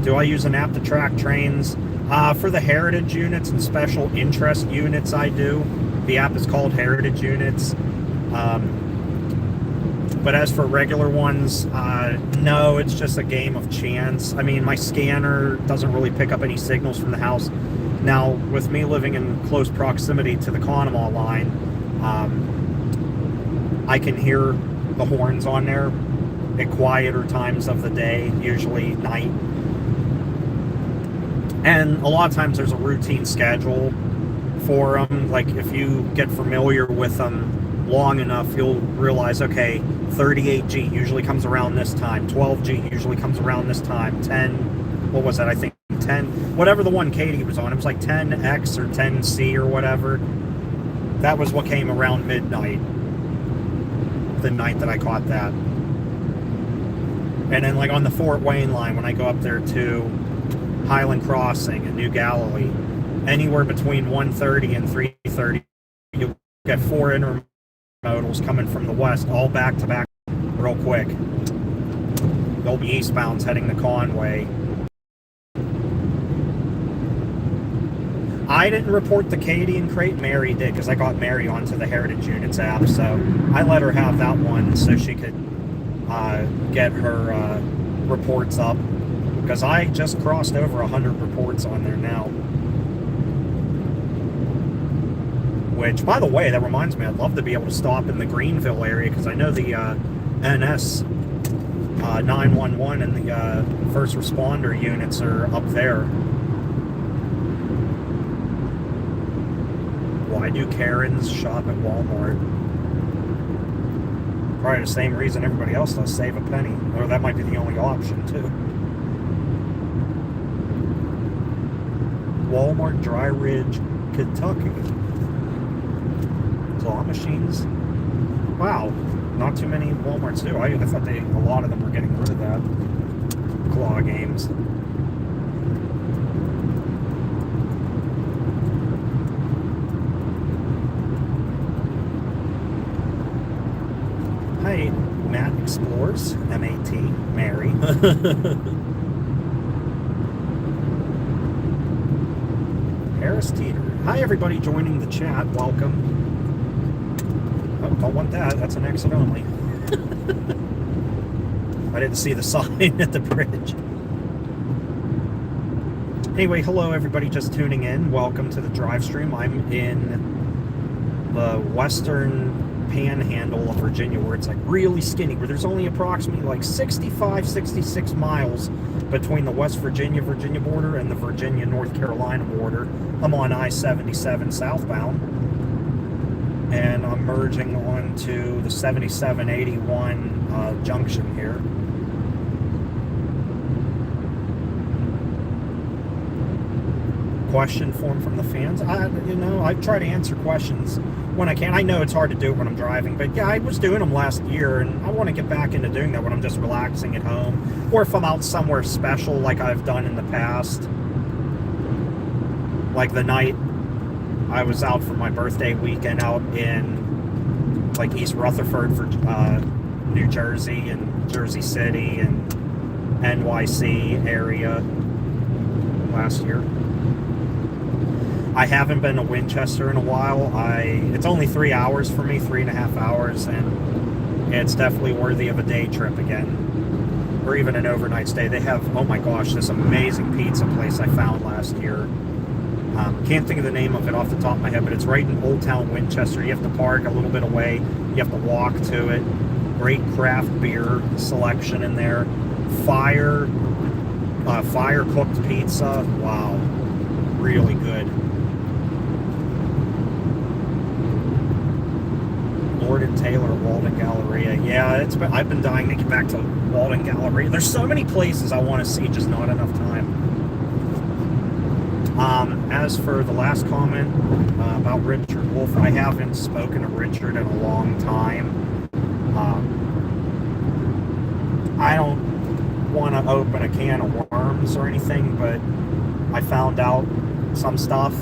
Do I use an app to track trains? For the heritage units and special interest units, I do. The app is called Heritage Units. But as for regular ones, no, it's just a game of chance. I mean, my scanner doesn't really pick up any signals from the house. Now, with me living in close proximity to the Conemaugh line, I can hear the horns on there at quieter times of the day, usually night. And a lot of times there's a routine schedule for them. Like if you get familiar with them long enough, you'll realize, okay, 38G usually comes around this time, 12G usually comes around this time, 10, what was that? I think 10, whatever the one Katie was on. It was like 10X or 10C or whatever. That was what came around midnight. The night that I caught that. And then like on the Fort Wayne line, when I go up there to Highland Crossing and New Galilee, anywhere between 1:30 and 3:30, you'll get 4 intermodals coming from the west, all back to back real quick. They'll be eastbounds heading to Conway. I didn't report the Katie and crate. Mary did, because I got Mary onto the Heritage Units app, so I let her have that one so she could get her reports up, because I just crossed over 100 reports on there now. Which, by the way, that reminds me, I'd love to be able to stop in the Greenville area, because I know the NS 911 and the first responder units are up there. Why do Karens shop at Walmart? Probably the same reason everybody else does, save a penny. Or that might be the only option, too. Walmart, Dry Ridge, Kentucky. Claw machines. Wow, not too many Walmarts do. I thought a lot of them were getting rid of that. Claw games. Hey, Matt Explores, M-A-T, Mary. Harris Teeter. Hi, everybody joining the chat. Welcome. Oh, don't want that. That's an exit only. I didn't see the sign at the bridge. Anyway, hello, everybody just tuning in. Welcome to the drive stream. I'm in the western panhandle of Virginia, where it's like really skinny, where there's only approximately like 65, 66 miles between the West Virginia border and the Virginia-North Carolina border. I'm on I-77 southbound, and I'm merging onto the 7781 junction here. Question form from the fans. I try to answer questions when I can. I know it's hard to do it when I'm driving, but yeah, I was doing them last year, and I want to get back into doing that when I'm just relaxing at home, or if I'm out somewhere special like I've done in the past. Like the night I was out for my birthday weekend out in like East Rutherford for New Jersey and Jersey City and NYC area last year. I haven't been to Winchester in a while. It's only 3 hours for me, 3.5 hours, and it's definitely worthy of a day trip again, or even an overnight stay. They have, oh my gosh, this amazing pizza place I found last year. Can't think of the name of it off the top of my head, but it's right in Old Town Winchester. You have to park a little bit away. You have to walk to it. Great craft beer selection in there. Fire cooked pizza. Wow, really good. Lord and Taylor, Walden Galleria. Yeah, I've been dying to get back to Walden Galleria. There's so many places I want to see, just not enough time. As for the last comment about Richard Wolf, I haven't spoken to Richard in a long time. I don't want to open a can of worms or anything, but I found out some stuff,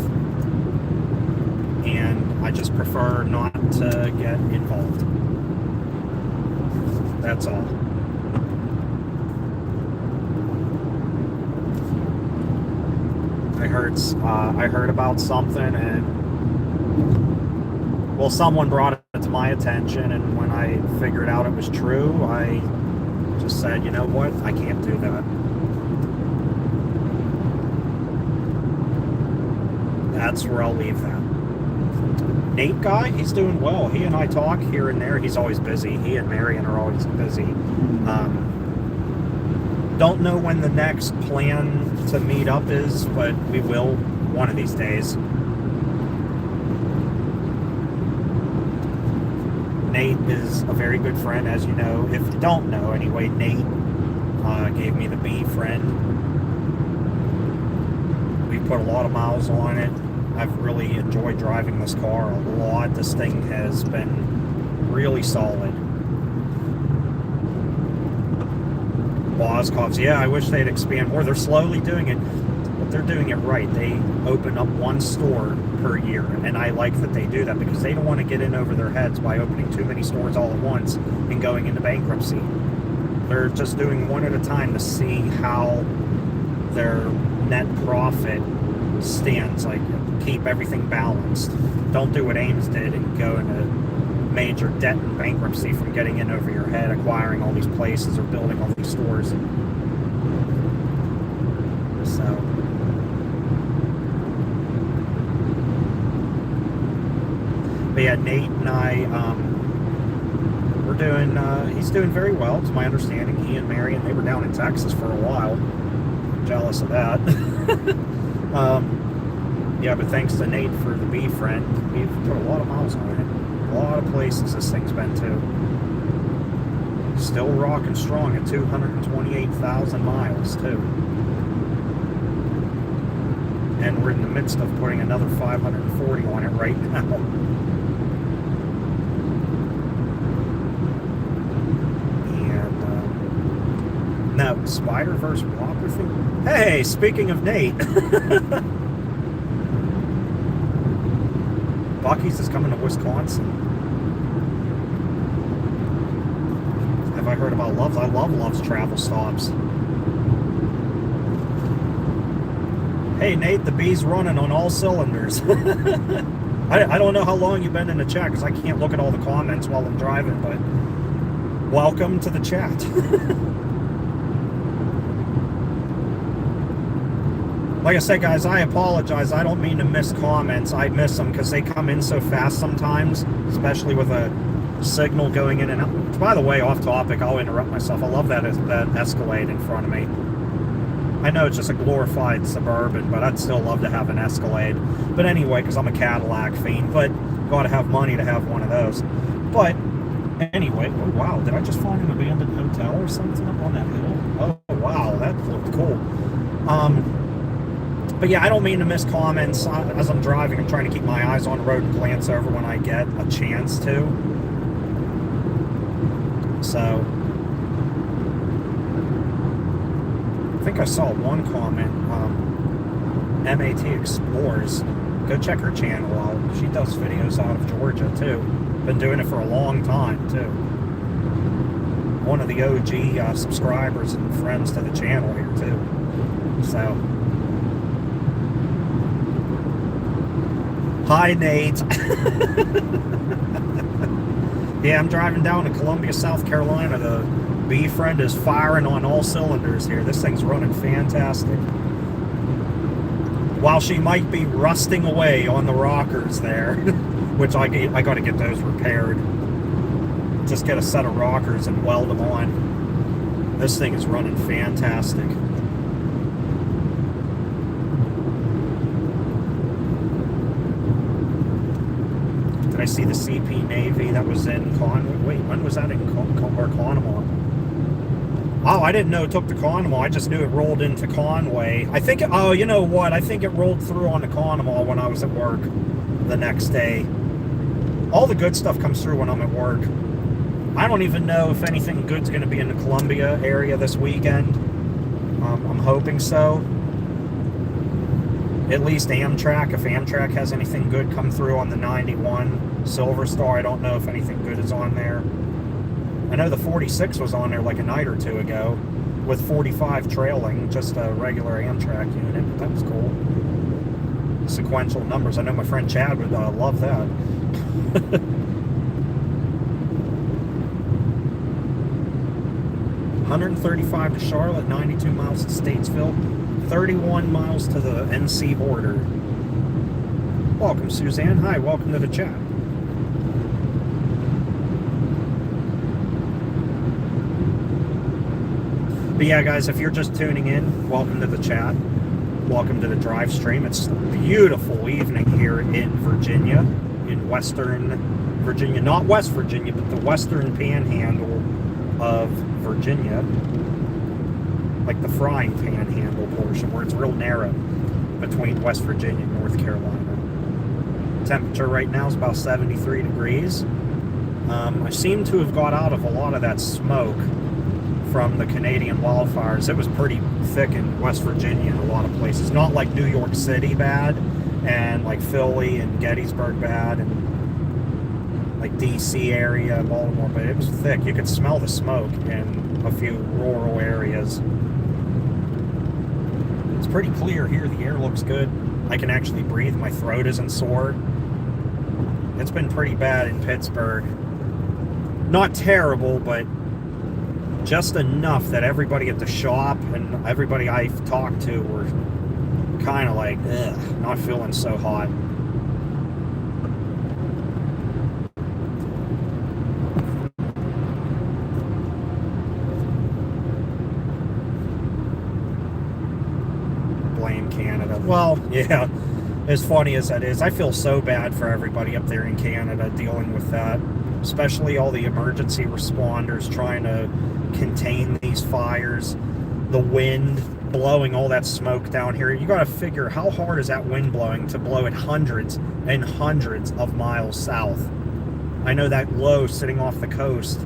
and I just prefer not to get involved. That's all. I heard about something, and well, someone brought it to my attention, and when I figured out it was true, I just said, you know what, I can't do that. That's where I'll leave that. Nate guy, he's doing well. He and I talk here and there. He's always busy. He and Marion are always busy. Don't know when the next plan to meet up is, but we will one of these days. Nate is a very good friend, as you know. If you don't know, anyway, Nate gave me the B friend. put a lot of miles on it. I've really enjoyed driving this car a lot. This thing has been really solid. Boscov's, yeah, I wish they'd expand more. They're slowly doing it, but they're doing it right. They open up one store per year, and I like that they do that because they don't want to get in over their heads by opening too many stores all at once and going into bankruptcy. They're just doing one at a time to see how their net profit stands, like keep everything balanced. Don't do what Ames did and go into major debt and bankruptcy from getting in over your head, acquiring all these places or building all these stores. So but yeah, Nate and I, we're doing, he's doing very well, to my understanding. He and Marion, they were down in Texas for a while. I'm jealous of that. Yeah, but thanks to Nate for the B friend, we've put a lot of miles on it. A lot of places this thing's been to. Still rocking strong at 228,000 miles, too. And we're in the midst of putting another 540 on it right now. No, Spider-Verse Whopper thing. Hey, speaking of Nate. Buc-ee's is coming to Wisconsin. Have I heard about Love's? I love Love's travel stops. Hey, Nate, the bee's running on all cylinders. I don't know how long you've been in the chat because I can't look at all the comments while I'm driving, but welcome to the chat. Like I said, guys, I apologize. I don't mean to miss comments. I miss them because they come in so fast sometimes, especially with a signal going in and out. By the way, off topic, I'll interrupt myself. I love that Escalade in front of me. I know it's just a glorified Suburban, but I'd still love to have an Escalade. But anyway, because I'm a Cadillac fiend, but got to have money to have one of those. But anyway, oh wow, did I just find an abandoned hotel or something up on that hill? Oh wow, that looked cool. But yeah, I don't mean to miss comments. As I'm driving, I'm trying to keep my eyes on the road and glance over when I get a chance to. So, I think I saw one comment, MAT Explores. Go check her channel out. She does videos out of Georgia, too. Been doing it for a long time, too. One of the OG subscribers and friends to the channel here, too. So... Hi, Nate. Yeah, I'm driving down to Columbia, South Carolina. The B friend is firing on all cylinders here. This thing's running fantastic. While she might be rusting away on the rockers there, which I got to get those repaired. Just get a set of rockers and weld them on. This thing is running fantastic. I see the CP Navy that was in Conway. Wait, when was that in Conemaugh? Oh, I didn't know it took to Conemaugh. I just knew it rolled into Conway. I think, oh, you know what? I think it rolled through onto Conemaugh when I was at work the next day. All the good stuff comes through when I'm at work. I don't even know if anything good's going to be in the Columbia area this weekend. I'm hoping so. At least Amtrak, if Amtrak has anything good come through on the 91 Silver Star, I don't know if anything good is on there. I know the 46 was on there like a night or two ago, with 45 trailing, just a regular Amtrak unit. That was cool. Sequential numbers. I know my friend Chad would love that. 135 to Charlotte, 92 miles to Statesville. 31 miles to the NC border. Welcome, Suzanne. Hi, welcome to the chat. But yeah, guys, if you're just tuning in, welcome to the chat. Welcome to the drive stream. It's a beautiful evening here in Virginia, in Western Virginia. Not West Virginia, but the Western Panhandle of Virginia. Like the frying pan handle portion where it's real narrow. between West Virginia and North Carolina. Temperature right now is about 73 degrees. I seem to have got out of a lot of that smoke from the Canadian wildfires. It was pretty thick in West Virginia in a lot of places. Not like New York City bad, and like Philly and Gettysburg bad, and like DC area, Baltimore, but it was thick. You could smell the smoke in a few rural areas. It's pretty clear here. The air looks good. I can actually breathe. My throat isn't sore. It's been pretty bad in Pittsburgh. Not terrible, but just enough that everybody at the shop and everybody I've talked to were kind of like, ugh, not feeling so hot. Blame Canada. Well, yeah, as funny as that is, I feel so bad for everybody up there in Canada dealing with that, especially all the emergency responders trying to contain these fires, the wind blowing all that smoke down here. You got to figure, how hard is that wind blowing to blow it hundreds and hundreds of miles south? I know that low sitting off the coast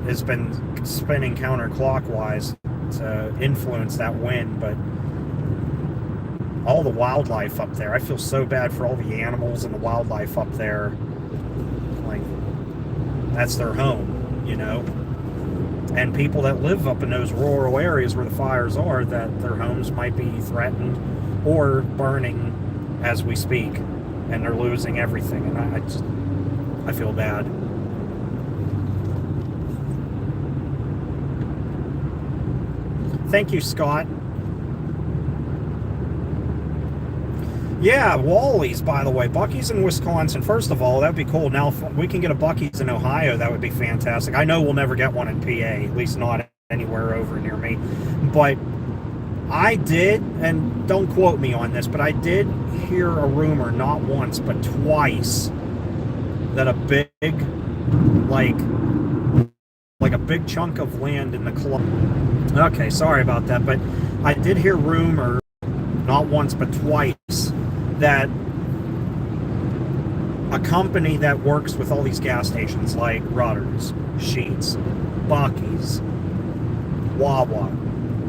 has been spinning counterclockwise to influence that wind, but all the wildlife up there, I feel so bad for all the animals and the wildlife up there. Like, that's their home, you know? And people that live up in those rural areas where the fires are, that their homes might be threatened or burning as we speak, and they're losing everything. And I feel bad. Thank you, Scott. Yeah, Wally's, by the way. Buc-ee's in Wisconsin. First of all, that would be cool. Now, if we can get a Buc-ee's in Ohio, that would be fantastic. I know we'll never get one in PA, at least not anywhere over near me. But I did, and don't quote me on this, but I did hear a rumor, not once, but twice, that a big, like a big chunk of land in the Columbus. Okay, sorry about that, but I did hear rumor, not once, but twice, that a company that works with all these gas stations like Rutter's, Sheetz, Buc-ee's, Wawa,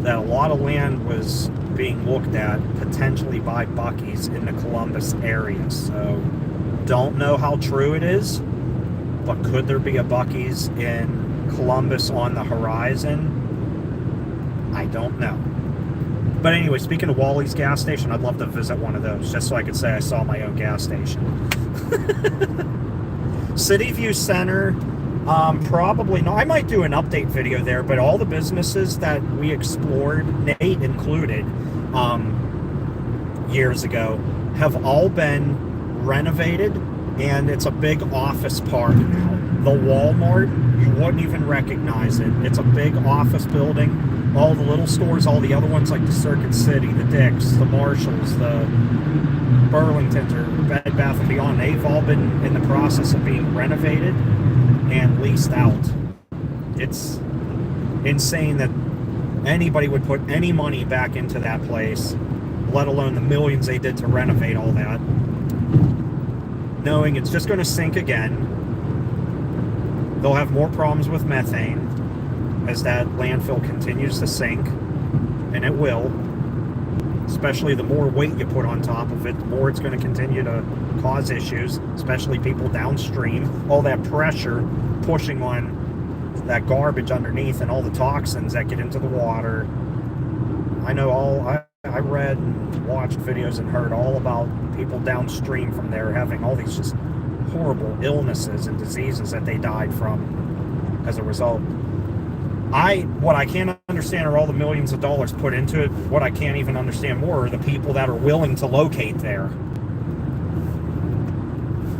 that a lot of land was being looked at potentially by Buc-ee's in the Columbus area. So don't know how true it is, but could there be a Buc-ee's in Columbus on the horizon? I don't know. But anyway, speaking of Wally's gas station, I'd love to visit one of those, just so I could say I saw my own gas station. City View Center, probably not. I might do an update video there, but all the businesses that we explored, Nate included, years ago, have all been renovated, and it's a big office park now. The Walmart, you wouldn't even recognize it. It's a big office building. All the little stores, all the other ones like the Circuit City, the Dick's, the Marshalls, the Burlingtons, or Bed Bath & Beyond, they've all been in the process of being renovated and leased out. It's insane that anybody would put any money back into that place, let alone the millions they did to renovate all that, knowing it's just going to sink again. They'll have more problems with methane as that landfill continues to sink, and it will. Especially the more weight you put on top of it, the more it's going to continue to cause issues, especially people downstream. All that pressure pushing on that garbage underneath and all the toxins that get into the water. I know I read and watched videos and heard all about people downstream from there having all these just horrible illnesses and diseases that they died from as a result. What I can't understand are all the millions of dollars put into it. What I can't even understand more are the people that are willing to locate there.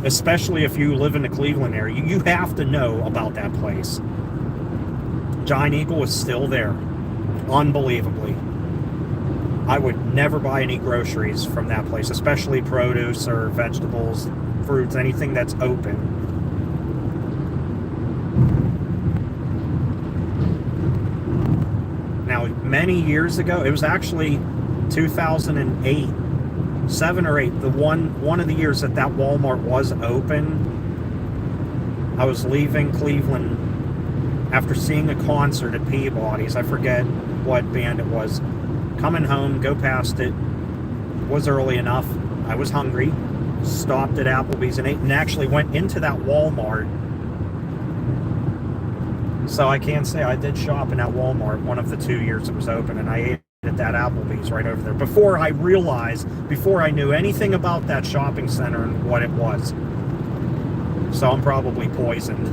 Especially if you live in the Cleveland area. You have to know about that place. Giant Eagle is still there. Unbelievably. I would never buy any groceries from that place, especially produce or vegetables, fruits, anything that's open. Now, many years ago, it was actually 2008, 7 or 8, the one of the years that Walmart was open. I was leaving Cleveland after seeing a concert at Peabody's. I forget what band it was. Coming home, go past it. Was early enough. I was hungry. Stopped at Applebee's and ate, and actually went into that Walmart. So I can say I did shop in that Walmart one of the 2 years it was open, and I ate at that Applebee's right over there before I knew anything about that shopping center and what it was. So I'm probably poisoned.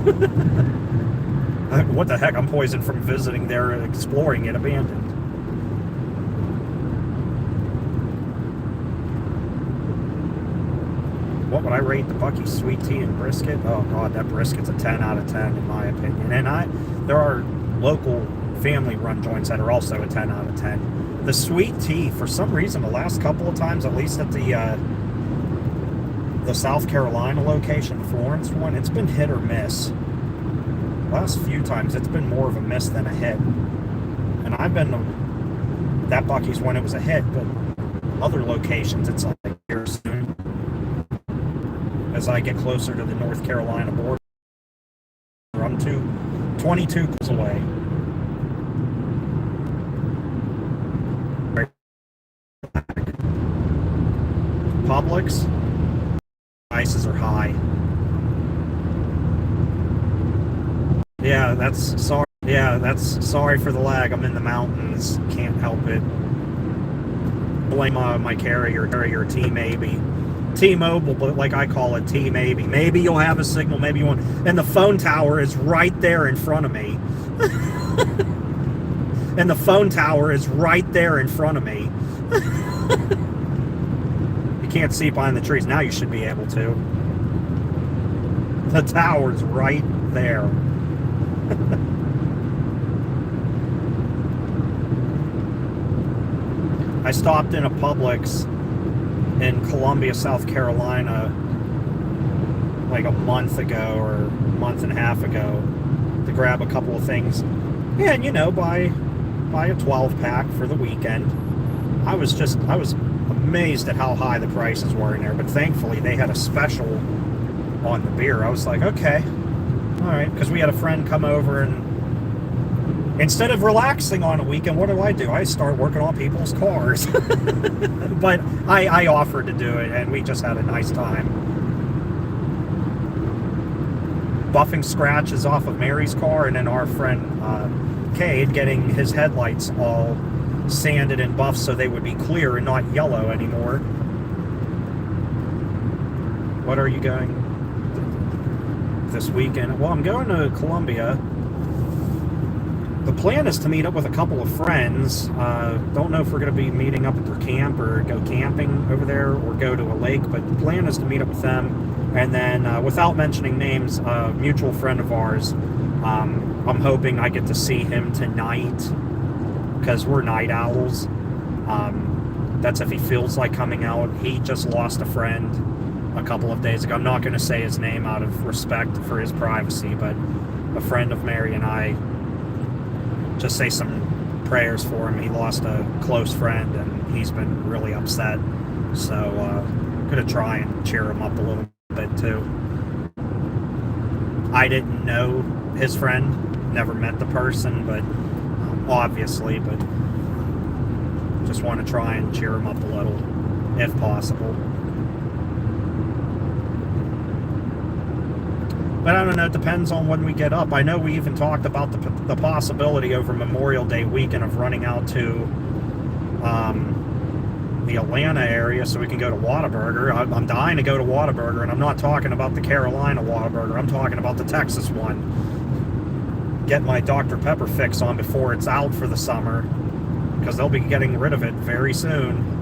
What the heck? I'm poisoned from visiting there and exploring it abandoned. What would I rate the Buc-ee's sweet tea and brisket? Oh god, that brisket's a 10 out of 10 in my opinion. And there are local family-run joints that are also a 10 out of 10. The sweet tea, for some reason, the last couple of times, at least at the South Carolina location, the Florence one, it's been hit or miss. Last few times, it's been more of a miss than a hit. And I've been to that Buc-ee's when it was a hit, but other locations, it's like here soon. As I get closer to the North Carolina border, I'm 22 miles away. Publix, prices are high. Yeah, that's sorry for the lag. I'm in the mountains. Can't help it. Blame my carrier T-Mobile, but like I call it T-Maybe. Maybe you'll have a signal, maybe you won't. And the phone tower is right there in front of me. And the phone tower is right there in front of me. You can't see behind the trees. Now you should be able to. The tower's right there. I stopped in a Publix in Columbia, South Carolina, like a month ago or a month and a half ago to grab a couple of things. And, you know, buy a 12-pack for the weekend. I was amazed at how high the prices were in there, but thankfully they had a special on the beer. I was like, okay, all right, because we had a friend come over, and instead of relaxing on a weekend, what do? I start working on people's cars. But I offered to do it, and we just had a nice time. Buffing scratches off of Mary's car, and then our friend Cade getting his headlights all sanded and buffed so they would be clear and not yellow anymore. What are you going this weekend? Well, I'm going to Columbia. The plan is to meet up with a couple of friends. Don't know if we're going to be meeting up at their camp or go camping over there or go to a lake, but the plan is to meet up with them. And then, without mentioning names, a mutual friend of ours, I'm hoping I get to see him tonight because we're night owls. That's if he feels like coming out. He just lost a friend a couple of days ago. I'm not going to say his name out of respect for his privacy, but a friend of Mary and I, just say some prayers for him. He lost a close friend, and he's been really upset. So, gonna try and cheer him up a little bit too. I didn't know his friend, never met the person, but obviously, but just want to try and cheer him up a little, if possible. But I don't know, it depends on when we get up. I know we even talked about the possibility over Memorial Day weekend of running out to the Atlanta area so we can go to Whataburger. I'm dying to go to Whataburger, and I'm not talking about the Carolina Whataburger. I'm talking about the Texas one. Get my Dr. Pepper fix on before it's out for the summer, because they'll be getting rid of it very soon.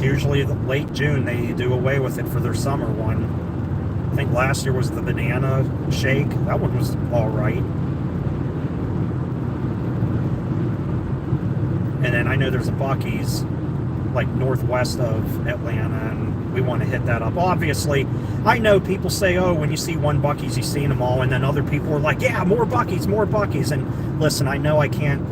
Usually late June they do away with it for their summer one. I think last year was the banana shake. That one was all right. And then I know there's a Buc-ee's like northwest of Atlanta, and we want to hit that up. Obviously, I know people say, oh, when you see one Buc-ee's, you've seen them all, and then other people are like, yeah, more Buc-ee's, more Buc-ee's. And listen, I know I can't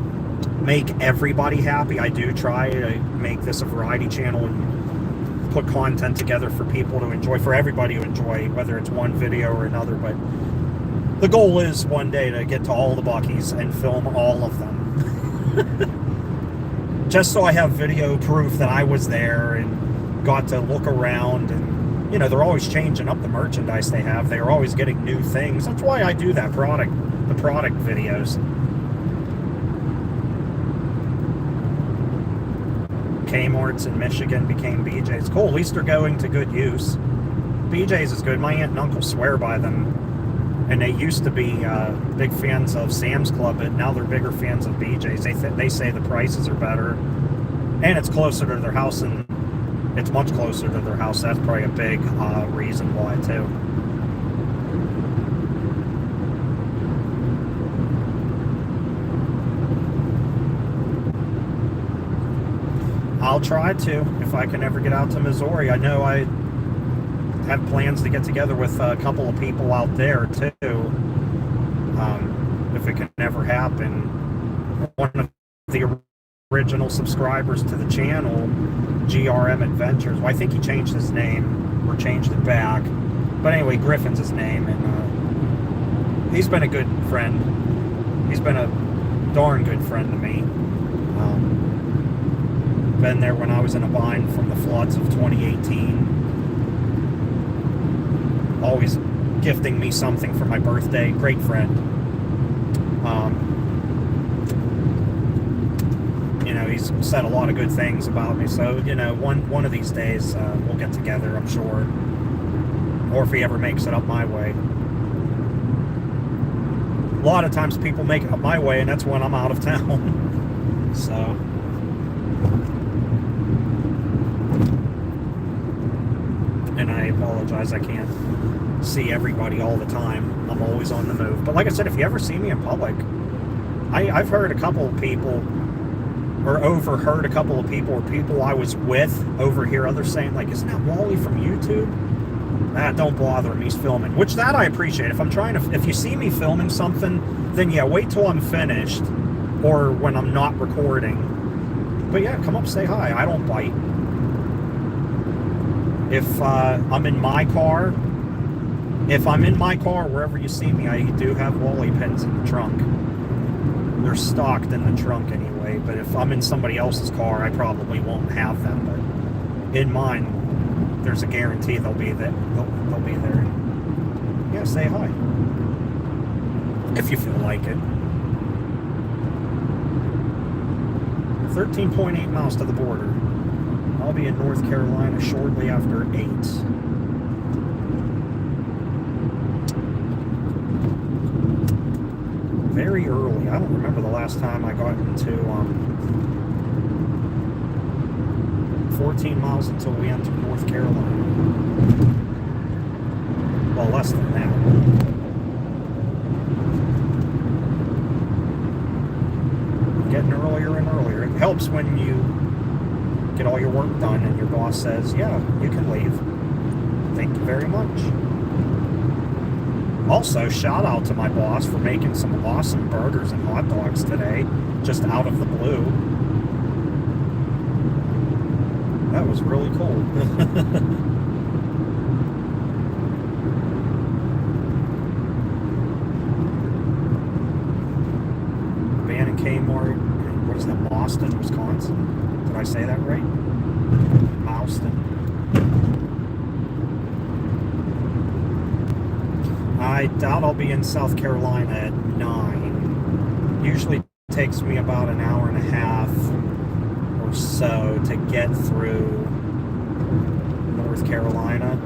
make everybody happy. I do try to make this a variety channel and put content together for people to enjoy, for everybody to enjoy, whether it's one video or another. But the goal is one day to get to all the Buc-ee's and film all of them. Just so I have video proof that I was there and got to look around. And, you know, they're always changing up the merchandise they have. They're always getting new things. That's why I do that the product videos. Kmart's in Michigan became BJ's. Cool, at least they're going to good use. BJ's is good. My aunt and uncle swear by them. And they used to be big fans of Sam's Club, but now they're bigger fans of BJ's. They say the prices are better. And it's closer to their house, and it's much closer to their house. That's probably a big reason why, too. I'll try to, if I can ever get out to Missouri. I know I have plans to get together with a couple of people out there, too. If it can ever happen. One of the original subscribers to the channel, GRM Adventures, well, I think he changed his name, or changed it back. But anyway, Griffin's his name, and he's been a good friend. He's been a darn good friend to me. Been there when I was in a bind from the floods of 2018. Always gifting me something for my birthday. Great friend. You know, he's said a lot of good things about me. So, you know, one of these days we'll get together, I'm sure. Or if he ever makes it up my way. A lot of times people make it up my way, and that's when I'm out of town. So... and I apologize, I can't see everybody all the time. I'm always on the move. But like I said, if you ever see me in public, I've heard a couple of people, or overheard a couple of people, or people I was with overhear others saying, like, isn't that Wally from YouTube? Don't bother him, he's filming. Which, that I appreciate. If I'm trying to, if you see me filming something, then yeah, wait till I'm finished, or when I'm not recording. But yeah, come up, say hi. I don't bite. If I'm in my car, wherever you see me, I do have Wally pins in the trunk. They're stocked in the trunk anyway, but if I'm in somebody else's car, I probably won't have them. But in mine, there's a guarantee they'll be there. They'll be there. Yeah, say hi. If you feel like it. 13.8 miles to the border. I'll be in North Carolina shortly after 8. Very early. I don't remember the last time I got into 14 miles until we entered North Carolina. Well, less than that. Getting earlier and earlier. It helps when you get all your work done and your boss says, yeah, you can leave. Thank you very much. Also, shout out to my boss for making some awesome burgers and hot dogs today, just out of the blue. That was really cool. Van and Kmart, what is that, Boston, Wisconsin? Did I say that right? Mauston. I doubt I'll be in South Carolina at 9. Usually takes me about an hour and a half or so to get through North Carolina,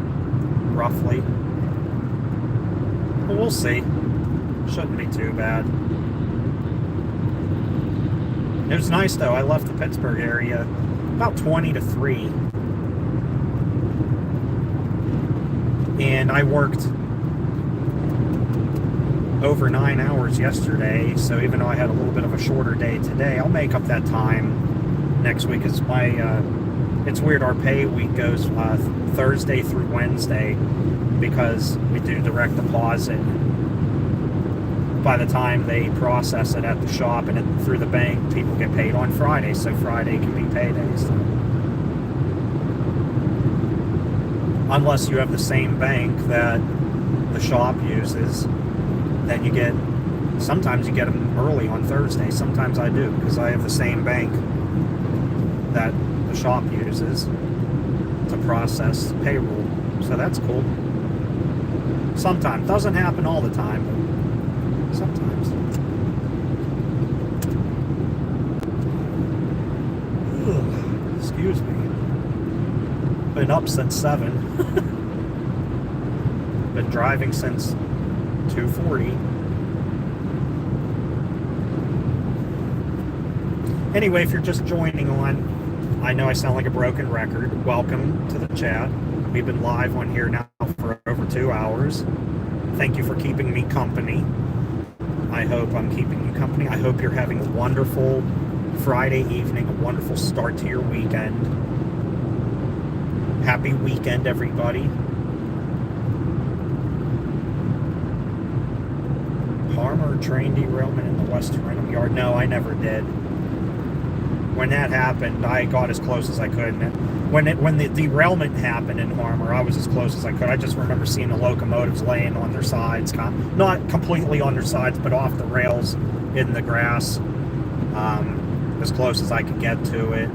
roughly. But we'll see. Shouldn't be too bad. It was nice, though. I left the Pittsburgh area about 20 to 3. And I worked over 9 hours yesterday, so even though I had a little bit of a shorter day today, I'll make up that time next week. It's it's weird, our pay week goes Thursday through Wednesday because we do direct deposit. by the time they process it at the shop and through the bank, people get paid on Friday, so Friday can be payday. So. Unless you have the same bank that the shop uses, then you get, sometimes you get them early on Thursday. Sometimes I do, because I have the same bank that the shop uses to process payroll. So that's cool. Sometimes. Doesn't happen all the time, but sometimes. Ugh, excuse me. Been up since 7. Been driving since 2:40. Anyway, if you're just joining on, I know I sound like a broken record. Welcome to the chat. We've been live on here now for over 2 hours. Thank you for keeping me company. I hope I'm keeping you company. I hope you're having a wonderful Friday evening, a wonderful start to your weekend. Happy weekend, everybody. Harmer train derailment in the West Renham Yard. No, I never did. When that happened, I got as close as I could. And when the derailment happened in Harmer, I was as close as I could. I just remember seeing the locomotives laying on their sides, not completely on their sides, but off the rails in the grass, as close as I could get to it.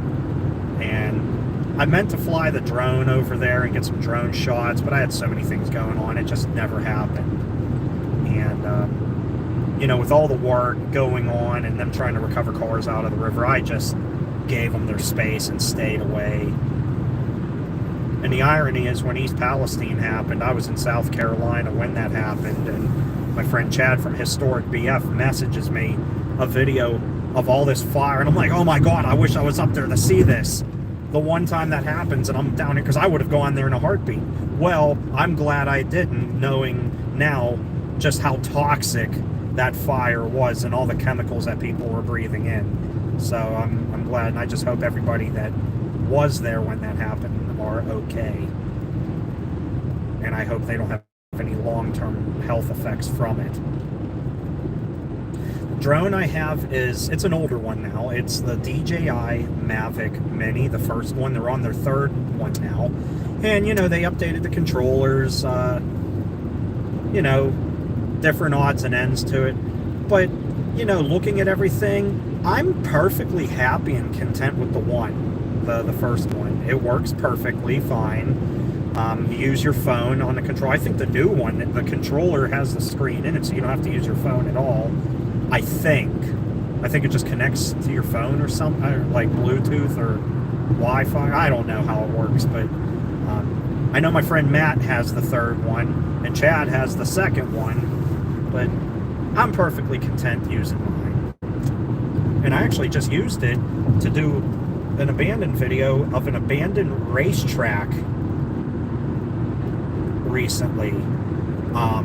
And I meant to fly the drone over there and get some drone shots, but I had so many things going on, it just never happened. And, you know, with all the work going on and them trying to recover cars out of the river, I just gave them their space and stayed away. And the irony is, when East Palestine happened, I was in South Carolina when that happened, and my friend Chad from Historic BF messages me a video of all this fire, and I'm like, oh my God, I wish I was up there to see this. The one time that happens and I'm down here, because I would have gone there in a heartbeat. Well, I'm glad I didn't, knowing now just how toxic that fire was and all the chemicals that people were breathing in. So I'm glad, and I just hope everybody that was there when that happened are okay. And I hope they don't have any long-term health effects from it. The drone I have it's an older one now. It's the DJI Mavic Mini, the first one. They're on their third one now. And, you know, they updated the controllers, you know, different odds and ends to it. But, you know, looking at everything, I'm perfectly happy and content with the first one. It works perfectly fine. You use your phone on the control. I think the new one, the controller has the screen in it, so you don't have to use your phone at all. I think it just connects to your phone or something, like Bluetooth or Wi-Fi. I don't know how it works, but I know my friend Matt has the third one, and Chad has the second one, but I'm perfectly content using mine. And I actually just used it to do an abandoned video of an abandoned racetrack recently. I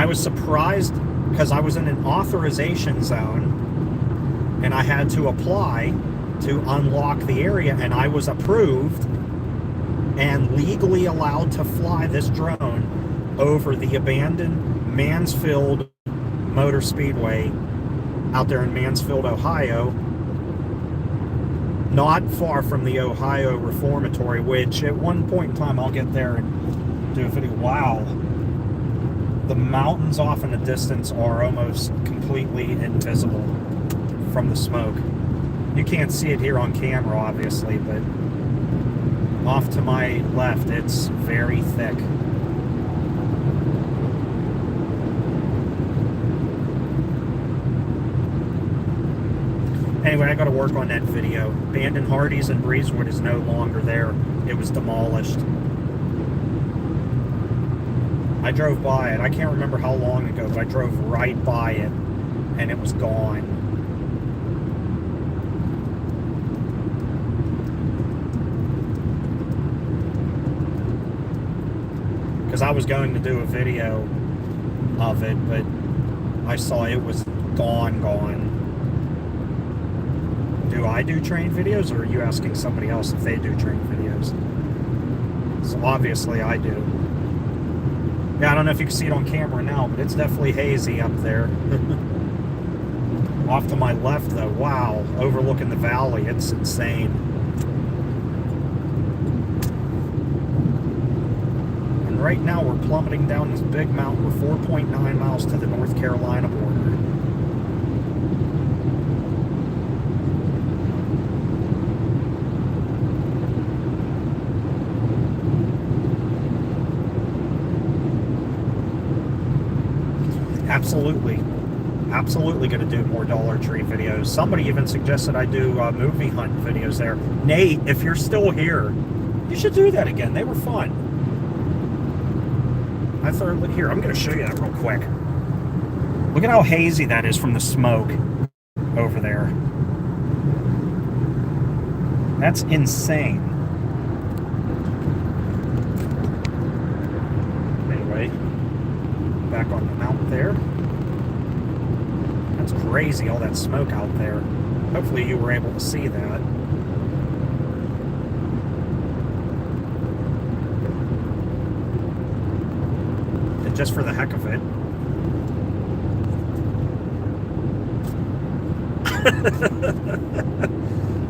was surprised because I was in an authorization zone and I had to apply to unlock the area, and I was approved and legally allowed to fly this drone over the abandoned Mansfield Motor Speedway out there in Mansfield, Ohio, not far from the Ohio Reformatory, which at one point in time I'll get there and do a video. Wow. The mountains off in the distance are almost completely invisible from the smoke. You can't see it here on camera, obviously, but off to my left, it's very thick. Anyway, I got to work on that video. Abandoned Hardee's in Breezewood is no longer there. It was demolished. I drove by it. I can't remember how long ago, but I drove right by it, and it was gone. Because I was going to do a video of it, but I saw it was gone. Do I do train videos, or are you asking somebody else if they do train videos? So obviously I do. Yeah, I don't know if you can see it on camera now, but it's definitely hazy up there. Off to my left, though, wow, overlooking the valley, it's insane. And right now we're plummeting down this big mountain. We're 4.9 miles to the North Carolina border. Absolutely going to do more Dollar Tree videos. Somebody even suggested I do movie hunt videos there. Nate, if you're still here, you should do that again. They were fun. I thoroughly here. I'm going to show you that real quick. Look at how hazy that is from the smoke over there. That's insane. Anyway, back on the mountain there. That's crazy, all that smoke out there. Hopefully you were able to see that. And just for the heck of it.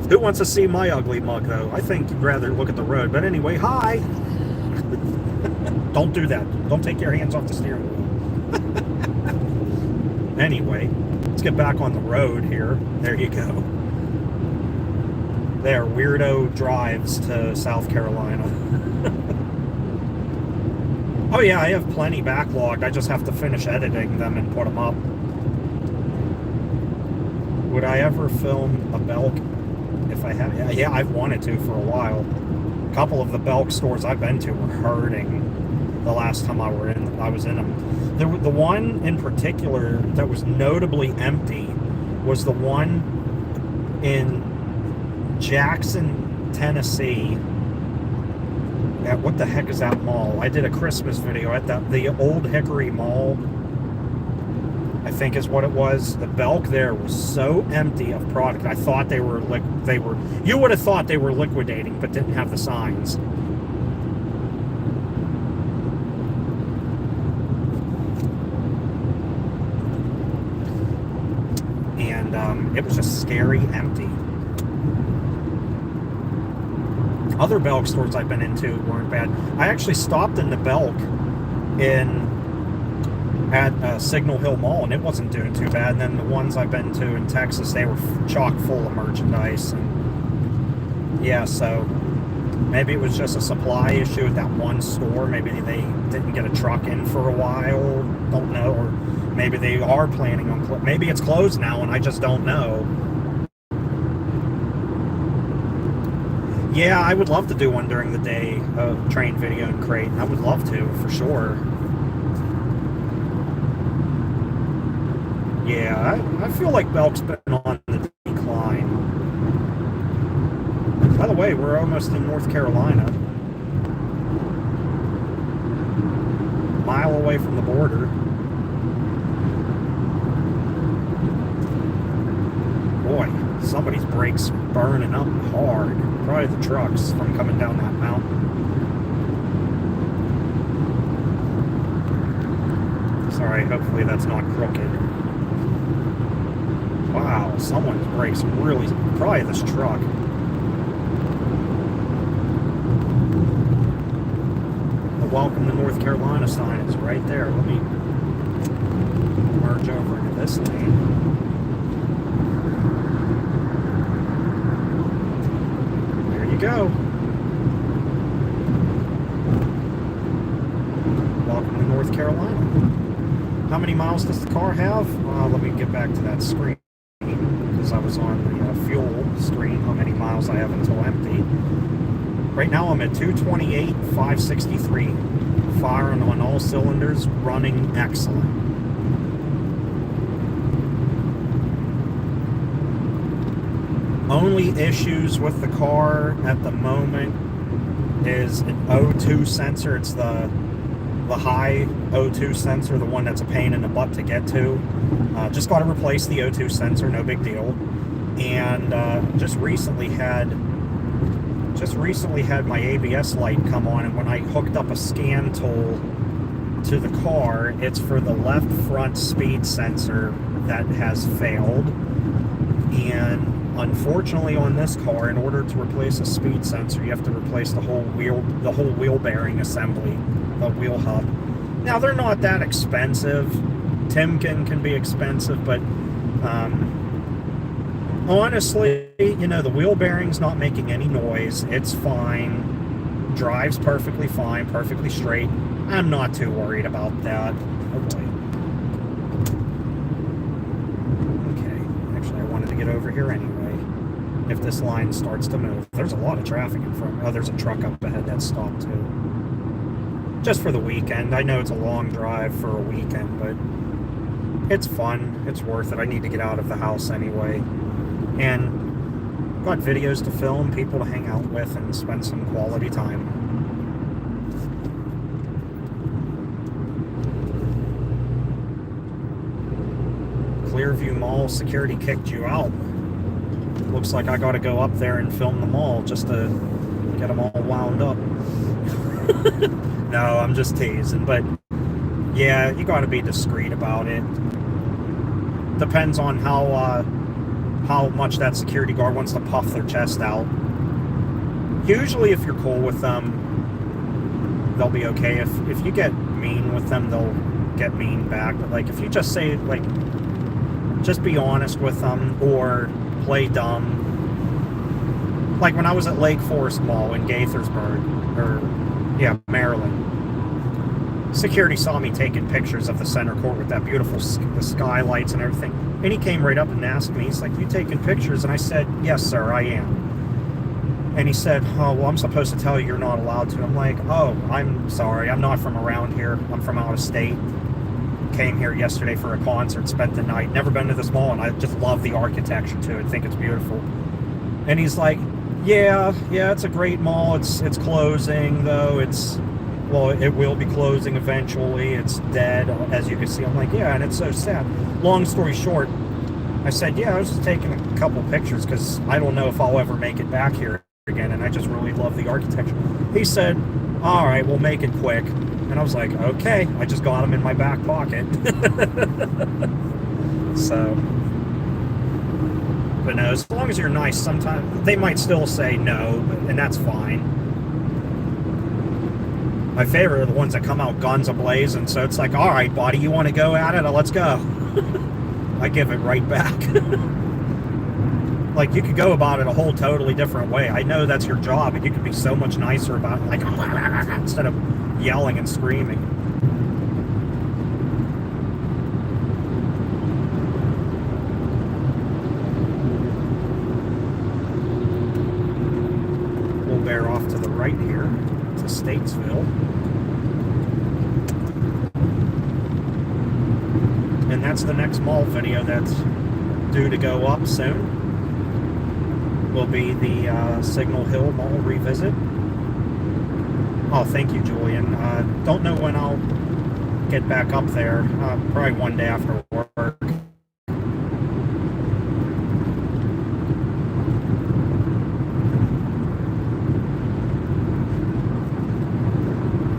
Who wants to see my ugly mug, though? I think you'd rather look at the road. But anyway, hi! Don't do that. Don't take your hands off the steering wheel. Anyway, let's get back on the road here. There you go. There, weirdo drives to South Carolina. Oh yeah, I have plenty backlogged. I just have to finish editing them and put them up. Would I ever film a Belk if I had? Yeah, I've wanted to for a while. A couple of the Belk stores I've been to were hurting the last time I was in them. The one in particular that was notably empty was the one in Jackson, Tennessee. At what the heck is that mall? I did a Christmas video at the Old Hickory Mall, I think is what it was. The Belk there was so empty of product. I thought they were you would have thought they were liquidating, but didn't have the signs. And it was just scary empty. Other Belk stores I've been into weren't bad. I actually stopped in the Belk at Signal Hill Mall, and it wasn't doing too bad. And then the ones I've been to in Texas, they were chock full of merchandise. And yeah, so maybe it was just a supply issue at that one store. Maybe they didn't get a truck in for a while. Don't know. Or maybe they are planning on... Maybe it's closed now, and I just don't know. Yeah, I would love to do one during the day, train video and crate. I would love to, for sure. Yeah, I feel like Belk's been on the decline. By the way, we're almost in North Carolina. A mile away from the border. Boy, somebody's brakes are burning up hard. Probably the trucks from coming down that mountain. Sorry, hopefully that's not crooked. Wow, someone's brakes really... Probably this truck. The Welcome to North Carolina sign is right there. Let me merge over into this lane. Go. Welcome to North Carolina. How many miles does the car have? Let me get back to that screen because I was on the fuel screen. How many miles I have until empty? Right now I'm at 228, 563. Firing on all cylinders, running excellent. Only issues with the car at the moment is an O2 sensor. It's the high O2 sensor, the one that's a pain in the butt to get to. Just got to replace the O2 sensor, no big deal. And just recently had my ABS light come on, and when I hooked up a scan tool to the car. It's for the left front speed sensor that has failed. And unfortunately on this car, in order to replace a speed sensor, you have to replace the whole wheel bearing assembly, the wheel hub. Now, they're not that expensive. Timken can be expensive, but honestly, you know, the wheel bearing's not making any noise. It's fine. Drives perfectly fine, perfectly straight. I'm not too worried about that. Okay. Actually, I wanted to get over here anyway. If this line starts to move. There's a lot of traffic in front. Oh, there's a truck up ahead that stopped too. Just for the weekend. I know it's a long drive for a weekend, but it's fun. It's worth it. I need to get out of the house anyway. And got videos to film, people to hang out with, and spend some quality time. Clearview Mall security kicked you out. Looks like I got to go up there and film the mall just to get them all wound up. No, I'm just teasing, but yeah, you got to be discreet about it. Depends on how much that security guard wants to puff their chest out. Usually, if you're cool with them, they'll be okay. If you get mean with them, they'll get mean back. But like, if you just say, like, just be honest with them or play dumb. Like when I was at Lake Forest Mall in Gaithersburg, Maryland. Security saw me taking pictures of the center court with that beautiful the skylights and everything. And he came right up and asked me, he's like, "You taking pictures?" And I said, "Yes, sir, I am." And he said, "Oh, well, I'm supposed to tell you you're not allowed to." I'm like, "Oh, I'm sorry. I'm not from around here. I'm from out of state. Came here yesterday for a concert, spent the night. Never been to this mall, and I just love the architecture, too. I think it's beautiful." And he's like, yeah, it's a great mall. It's closing, though. Well, it will be closing eventually. It's dead, as you can see. I'm like, yeah, and it's so sad. Long story short, I said, yeah, I was just taking a couple pictures because I don't know if I'll ever make it back here again, and I just really love the architecture. He said, all right, we'll make it quick. And I was like, okay. I just got them in my back pocket. So, but no, as long as you're nice, sometimes they might still say no, and that's fine. My favorite are the ones that come out guns a-blazing, so it's like, all right, buddy, you want to go at it? Let's go. I give it right back. Like, you could go about it a whole totally different way. I know that's your job, and you could be so much nicer about it, like, instead of yelling and screaming. We'll bear off to the right here to Statesville. And that's the next mall video that's due to go up soon. Will be the Signal Hill Mall revisit. Oh, thank you, Julian. Don't know when I'll get back up there. Probably one day after work.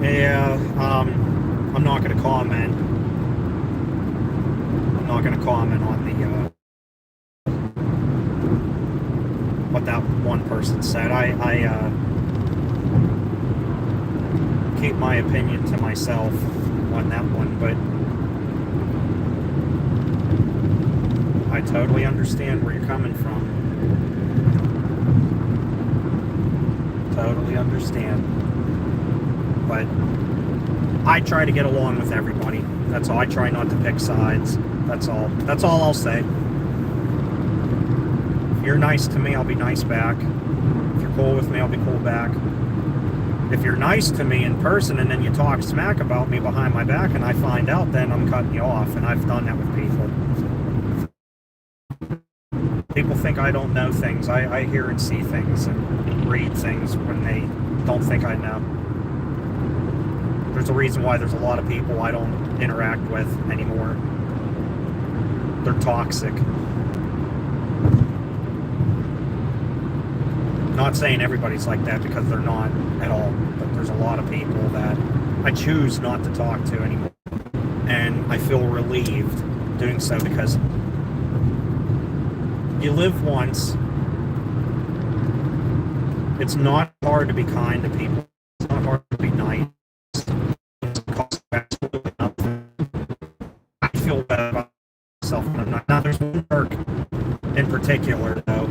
Yeah, I'm not going to comment. I'm not going to comment on the what that one person said. I keep my opinion to myself on that one, but I totally understand where you're coming from. Totally understand. But I try to get along with everybody. That's all. I try not to pick sides. That's all. That's all I'll say. If you're nice to me, I'll be nice back. If you're cool with me, I'll be cool back. If you're nice to me in person and then you talk smack about me behind my back and I find out, then I'm cutting you off. And I've done that with people. People think I don't know things. I hear and see things and read things when they don't think I know. There's a reason why there's a lot of people I don't interact with anymore. They're toxic. Not saying everybody's like that, because they're not at all, but there's a lot of people that I choose not to talk to anymore. And I feel relieved doing so, because you live once. It's not hard to be kind to people. It's not hard to be nice. It costs absolutely nothing. I feel better about myself when I'm not. Now, there's one perk in particular, though,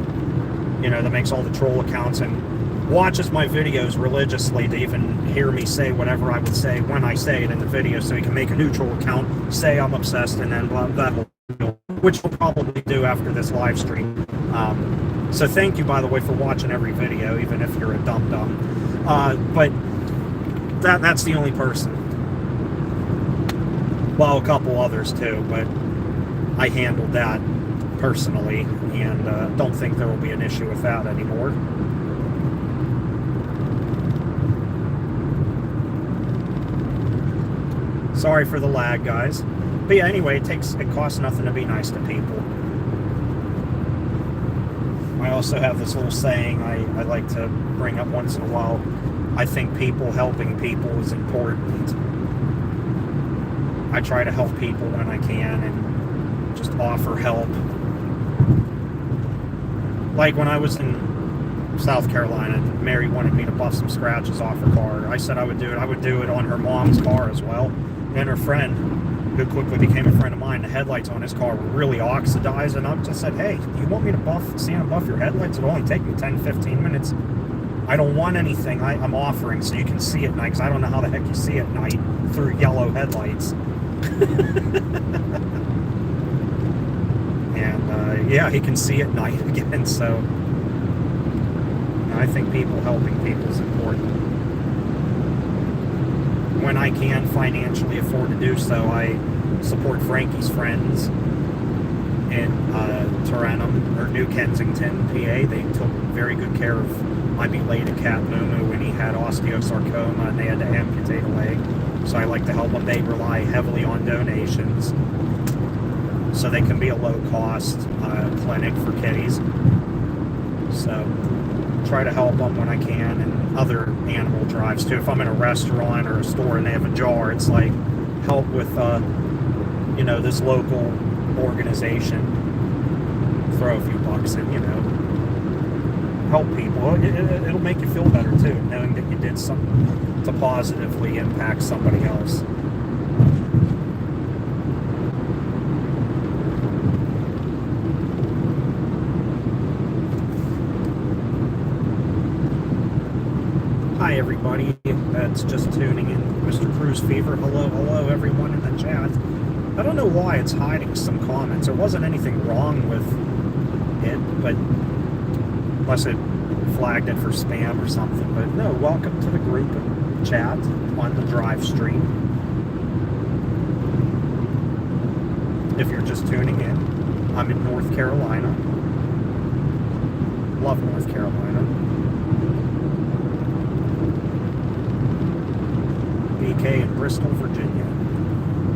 that makes all the troll accounts and watches my videos religiously to even hear me say whatever I would say when I say it in the video, so he can make a new troll account, say I'm obsessed, and then blah, that whole deal, which we'll probably do after this live stream. So thank you, by the way, for watching every video, even if you're a dum-dum. But that's the only person. Well, a couple others too, but I handled that personally, and don't think there will be an issue with that anymore. Sorry for the lag, guys. But yeah, anyway, it costs nothing to be nice to people. I also have this little saying I like to bring up once in a while. I think helping people is important. I try to help people when I can and just offer help. Like when I was in South Carolina, Mary wanted me to buff some scratches off her car. I said I would do it. I would do it on her mom's car as well. And her friend, who quickly became a friend of mine, the headlights on his car were really oxidized, and I just said, hey, do you want me to sand buff your headlights? It'll only take me 10-15 minutes. I don't want anything. I'm offering so you can see at night, because I don't know how the heck you see at night through yellow headlights. And yeah, he can see at night again, so I think helping people is important. When I can financially afford to do so, I support Frankie's friends in Tarentum, or New Kensington, PA. They took very good care of my belated cat Moo when he had osteosarcoma and they had to amputate a leg. So I like to help them. They rely heavily on donations, so they can be a low-cost clinic for kitties. So try to help them when I can, and other animal drives too. If I'm in a restaurant or a store and they have a jar, it's like help with this local organization. Throw a few bucks in, help people. It'll make you feel better too, knowing that you did something to positively impact somebody else. Hi everybody that's just tuning in. Mr. Cruise Fever, hello everyone in the chat. I don't know why it's hiding some comments. There wasn't anything wrong with it, but unless it flagged it for spam or something. But no, welcome to the group chat on the drive stream. If you're just tuning in, I'm in North Carolina. Love North Carolina. BK in Bristol, Virginia.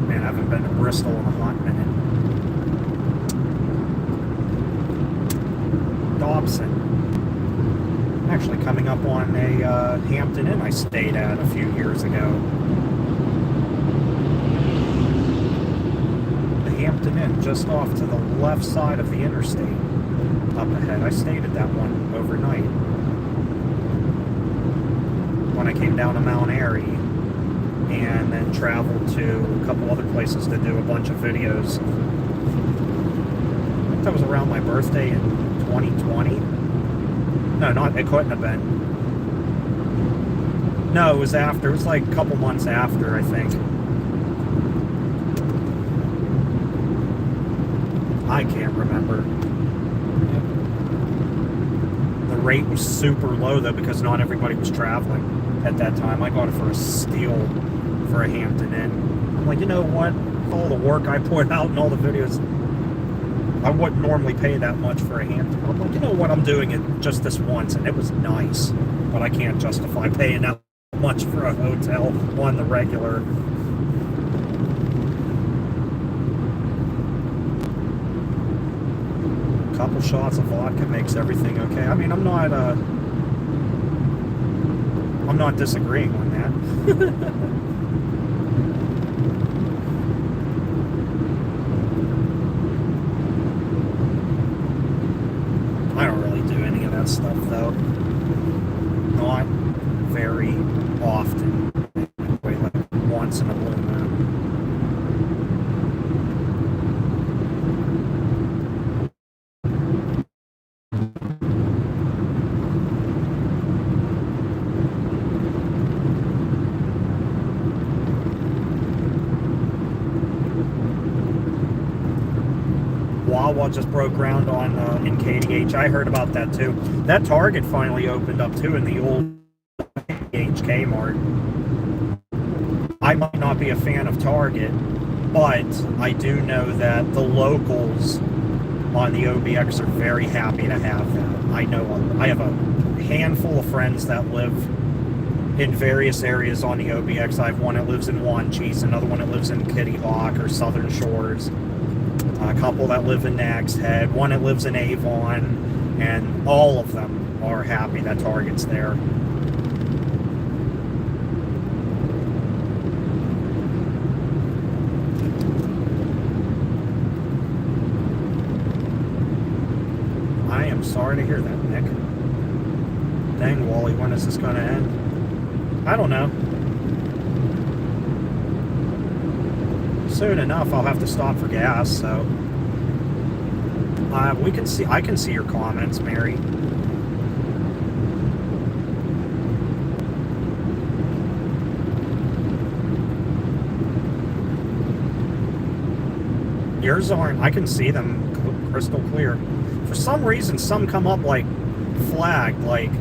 Man, I haven't been to Bristol in a hot minute. Dobson. Actually coming up on a Hampton Inn I stayed at a few years ago. The Hampton Inn, just off to the left side of the interstate up ahead. I stayed at that one overnight when I came down to Mount Airy, and then traveled to a couple other places to do a bunch of videos. I think that was around my birthday in 2020. No, it couldn't have been. No, it was after. It was like a couple months after, I think. I can't remember. The rate was super low, though, because not everybody was traveling at that time. I got it for a steal for a Hampton Inn. I'm like, you know what? All the work I put out and all the videos, I wouldn't normally pay that much for a Hampton. I'm like, you know what? I'm doing it just this once, and it was nice, but I can't justify paying that much for a hotel on the regular. A couple shots of vodka makes everything okay. I mean, I'm not disagreeing on that. that stuff, though. Not very often. Anyway, like once in a blue moon. Wawa just broke ground on in KDH. I heard about that too. That Target finally opened up too in the old KDH Kmart. I might not be a fan of Target, but I do know that the locals on the OBX are very happy to have that. I have a handful of friends that live in various areas on the OBX. I have one that lives in Wanchese, another one that lives in Kitty Hawk or Southern Shores, a couple that live in Nag's Head, one that lives in Avon, and all of them are happy that Target's there. I am sorry to hear that, Nick. Dang, Wally, when is this going to end? I don't know. Soon enough, I'll have to stop for gas, so we can see. I can see your comments, Mary. Yours aren't. I can see them crystal clear. For some reason, some come up like flagged, like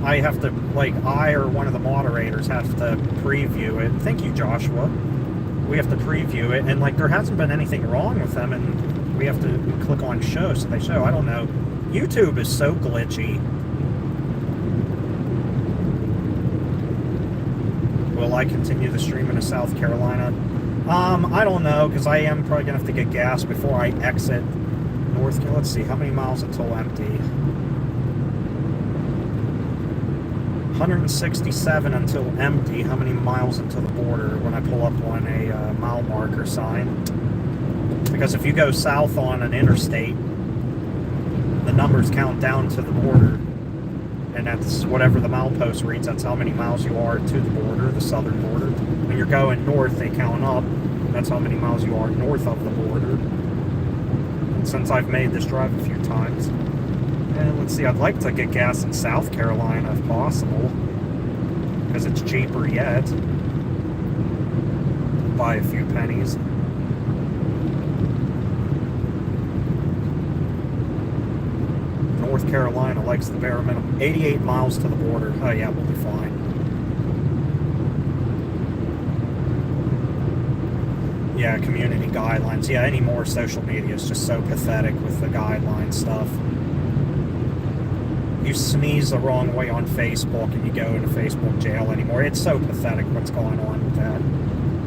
I have to, like, I or one of the moderators have to preview it. Thank you, Joshua. We have to preview it, and, like, there hasn't been anything wrong with them, and we have to click on show, so they show. I don't know. YouTube is so glitchy. Will I continue the stream into South Carolina? I don't know, because I am probably going to have to get gas before I exit North Carolina. Let's see, how many miles until empty? 167 until empty. How many miles until the border when I pull up on a mile marker sign? Because if you go south on an interstate, the numbers count down to the border, and that's whatever the milepost reads. That's how many miles you are to the border, the southern border. When you're going north, they count up. That's how many miles you are north of the border. And since I've made this drive a few times. And let's see, I'd like to get gas in South Carolina if possible, because it's cheaper yet, by a few pennies. North Carolina likes the bare minimum. 88 miles to the border. Oh yeah, we'll be fine. Yeah, community guidelines. Yeah, any more social media is just so pathetic with the guideline stuff. You sneeze the wrong way on Facebook and you go into Facebook jail anymore. It's so pathetic what's going on with that.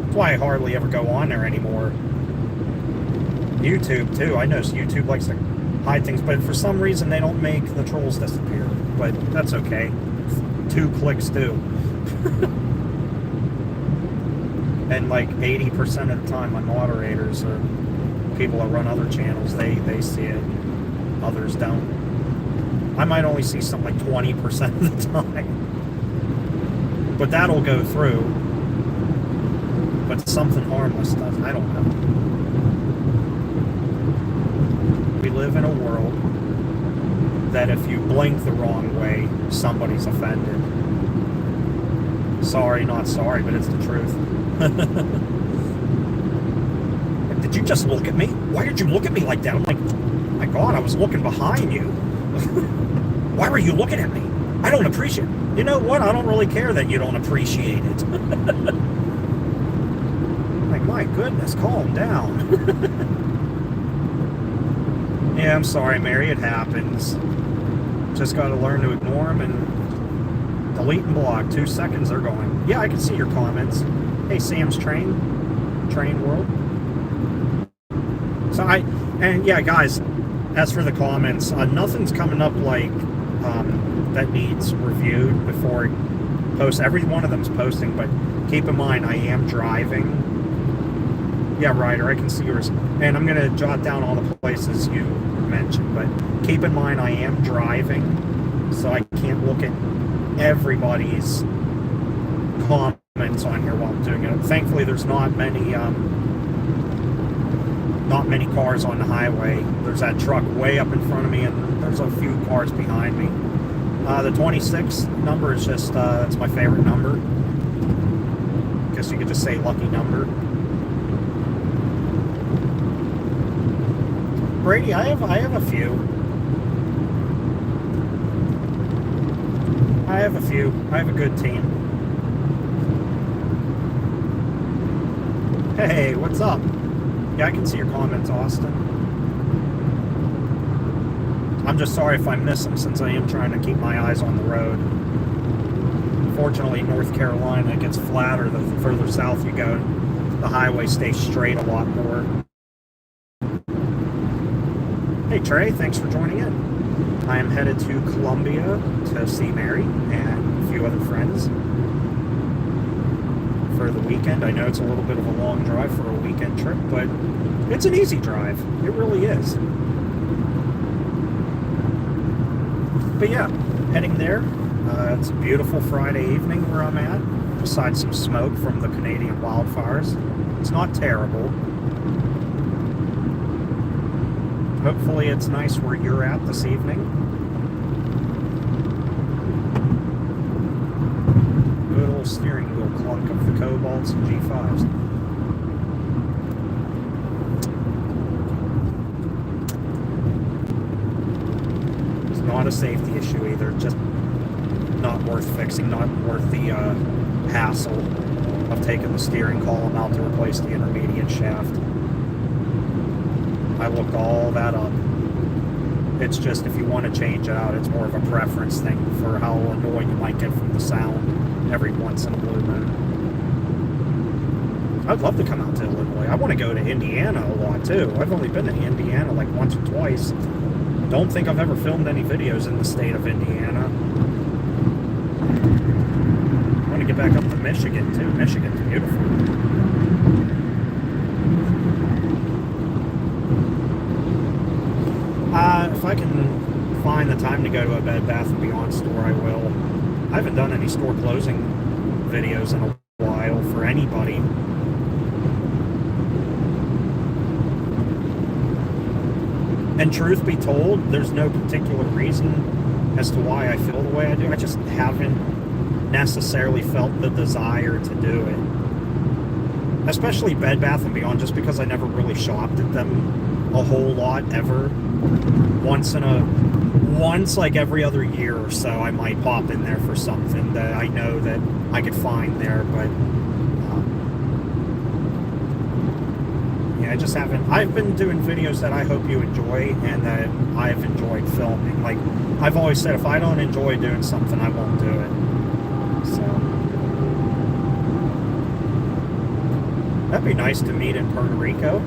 That's why I hardly ever go on there anymore. YouTube too. I notice YouTube likes to hide things, but for some reason they don't make the trolls disappear. But that's okay. 2 clicks do. And like 80% of the time my moderators or people that run other channels, they see it. Others don't. I might only see something like 20% of the time. But that'll go through. But something harmless stuff, I don't know. We live in a world that if you blink the wrong way, somebody's offended. Sorry, not sorry, but it's the truth. Did you just look at me? Why did you look at me like that? I'm like, my God, I was looking behind you. Why were you looking at me? I don't appreciate it. You know what? I don't really care that you don't appreciate it. Like, my goodness, calm down. Yeah, I'm sorry, Mary. It happens. Just got to learn to ignore them and delete and block. 2 seconds, they're going. Yeah, I can see your comments. Hey, Sam's Train World. So yeah, guys, as for the comments, nothing's coming up like that needs reviewed before it posts. Every one of them's posting, but keep in mind I am driving, Yeah, Ryder, I can see yours. And I'm going to jot down all the places you mentioned, but keep in mind I am driving, so I can't look at everybody's comments on here while I'm doing it. Thankfully, there's not many cars on the highway. There's that truck way up in front of me, and there's a few cars behind me. The 26 number is just, it's my favorite number. Guess you could just say lucky number. Brady, I have a few. I have a good team. Hey, what's up? Yeah, I can see your comments, Austin. I'm just sorry if I miss them, since I am trying to keep my eyes on the road. Fortunately, North Carolina, it gets flatter the further south you go. The highway stays straight a lot more. Hey Trey, thanks for joining in. I am headed to Columbia to see Mary and a few other friends for the weekend. I know it's a little bit of a long drive for a weekend trip, but it's an easy drive. It really is. But yeah, heading there. It's a beautiful Friday evening where I'm at, besides some smoke from the Canadian wildfires. It's not terrible. Hopefully it's nice where you're at this evening. Good old steering wheel clunk of the Cobalts and G5s. It's not a safety issue either, just not worth fixing, not worth the hassle of taking the steering column out to replace the intermediate shaft. I looked all that up. It's just, if you want to change it out, it's more of a preference thing for how annoyed you might get from the sound every once in a blue moon. I'd love to come out to Illinois. I want to go to Indiana a lot too. I've only been to Indiana like once or twice. Don't think I've ever filmed any videos in the state of Indiana. I want to get back up to Michigan too. Michigan's beautiful. If I can find the time to go to a Bed Bath & Beyond store, I will. I haven't done any store closing videos in a while for anybody. And truth be told, there's no particular reason as to why I feel the way I do. I just haven't necessarily felt the desire to do it. Especially Bed Bath & Beyond, just because I never really shopped at them a whole lot ever. Once like every other year or so, I might pop in there for something that I know that I could find there, but yeah, I just haven't. I've been doing videos that I hope you enjoy and that I've enjoyed filming. Like, I've always said, if I don't enjoy doing something, I won't do it. So that'd be nice to meet in Puerto Rico.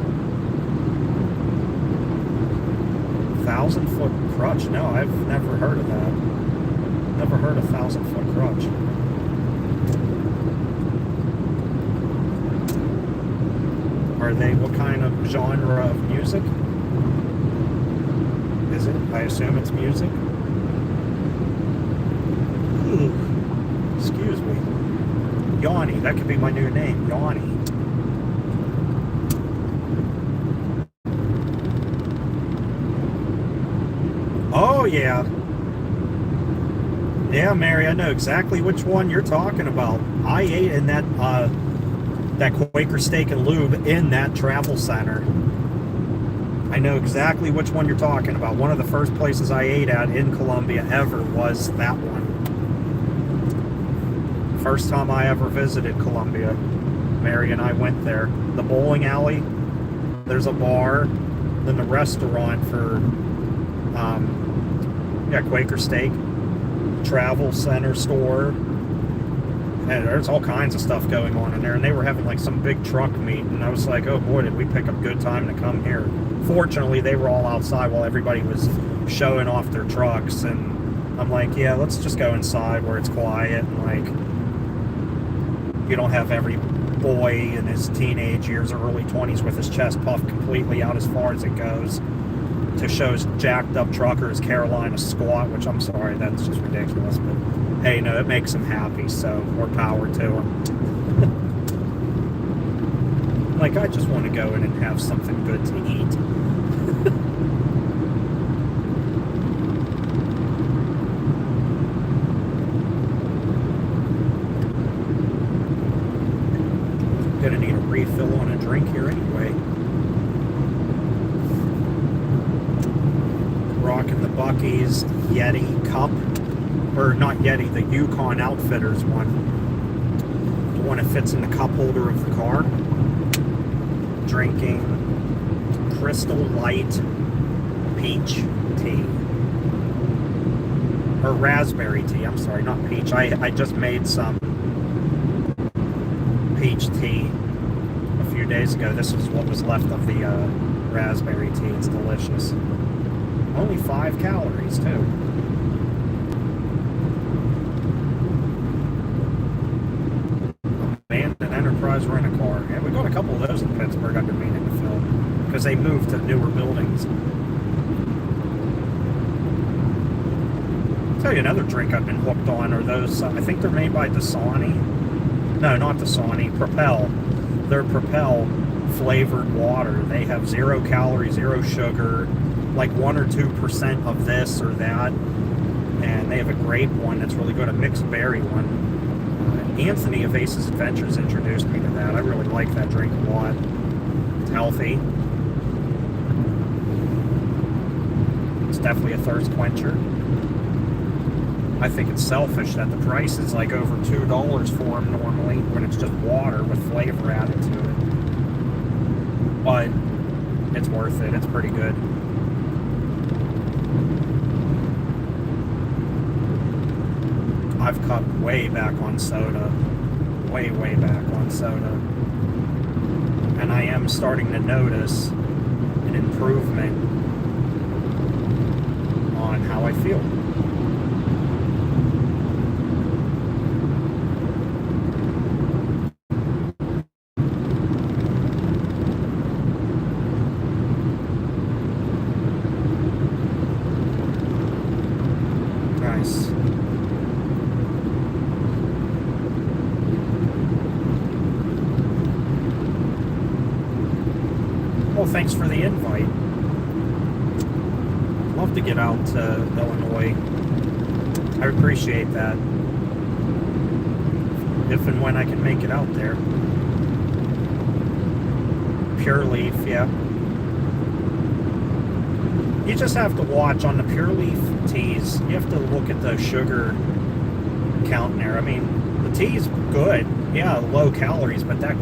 1,000-foot crutch? No, I've never heard of that. Never heard of 1,000-foot crutch. Are they, what kind of genre of music? Is it? I assume it's music. Ooh, excuse me. Yanni, that could be my new name, Yanni. Oh, yeah. Yeah, Mary, I know exactly which one you're talking about. I ate in that Quaker Steak and Lube in that travel center. I know exactly which one you're talking about. One of the first places I ate at in Columbia ever was that one. First time I ever visited Columbia, Mary and I went there. The bowling alley, there's a bar, then the restaurant for Quaker Steak, travel center store, and there's all kinds of stuff going on in there, and they were having like some big truck meet, and I was like, oh boy, did we pick a good time to come here. Fortunately, they were all outside while everybody was showing off their trucks, and I'm like, yeah, let's just go inside where it's quiet, and like, you don't have boy in his teenage years or early 20s with his chest puffed completely out as far as it goes, to show jacked up truckers Carolina squat, which I'm sorry, that's just ridiculous, but hey, no, it makes him happy, so more power to him. Like, I just want to go in and have something good to eat. Gonna need a refill on a drink here anyway. Rocking the Buc-ee's Yeti cup, or not Yeti, the Yukon Outfitters one. The one that fits in the cup holder of the car. Drinking Crystal Light peach tea. Or raspberry tea, I'm sorry, not peach. I just made some peach tea a few days ago. This was what was left of the raspberry tea. It's delicious. Only 5 calories, too. Abandoned Enterprise Rent-A-Car. Yeah, we got a couple of those in Pittsburgh I've been meaning to film, because they moved to newer buildings. I'll tell you another drink I've been hooked on are those, I think they're made by Dasani. No, not Dasani, Propel. They're Propel flavored water. They have 0 calories, 0 sugar, like 1 or 2% of this or that, and they have a grape one that's really good, a mixed berry one. Anthony of Ace's Adventures introduced me to that. I really like that drink a lot. It's healthy. It's definitely a thirst quencher. I think it's selfish that the price is like over $2 for them normally when it's just water with flavor added to it. But it's worth it. It's pretty good. I've cut way back on soda. Way back on soda. And I am starting to notice an improvement on how I feel. Nice. Well, thanks for the invite. Love to get out to Illinois. I appreciate that. If and when I can make it out there. Pure Leaf, yeah. You just have to watch on the Pure Leaf teas. You have to look at the sugar count in there. I mean, the tea's good. Yeah, low calories, but that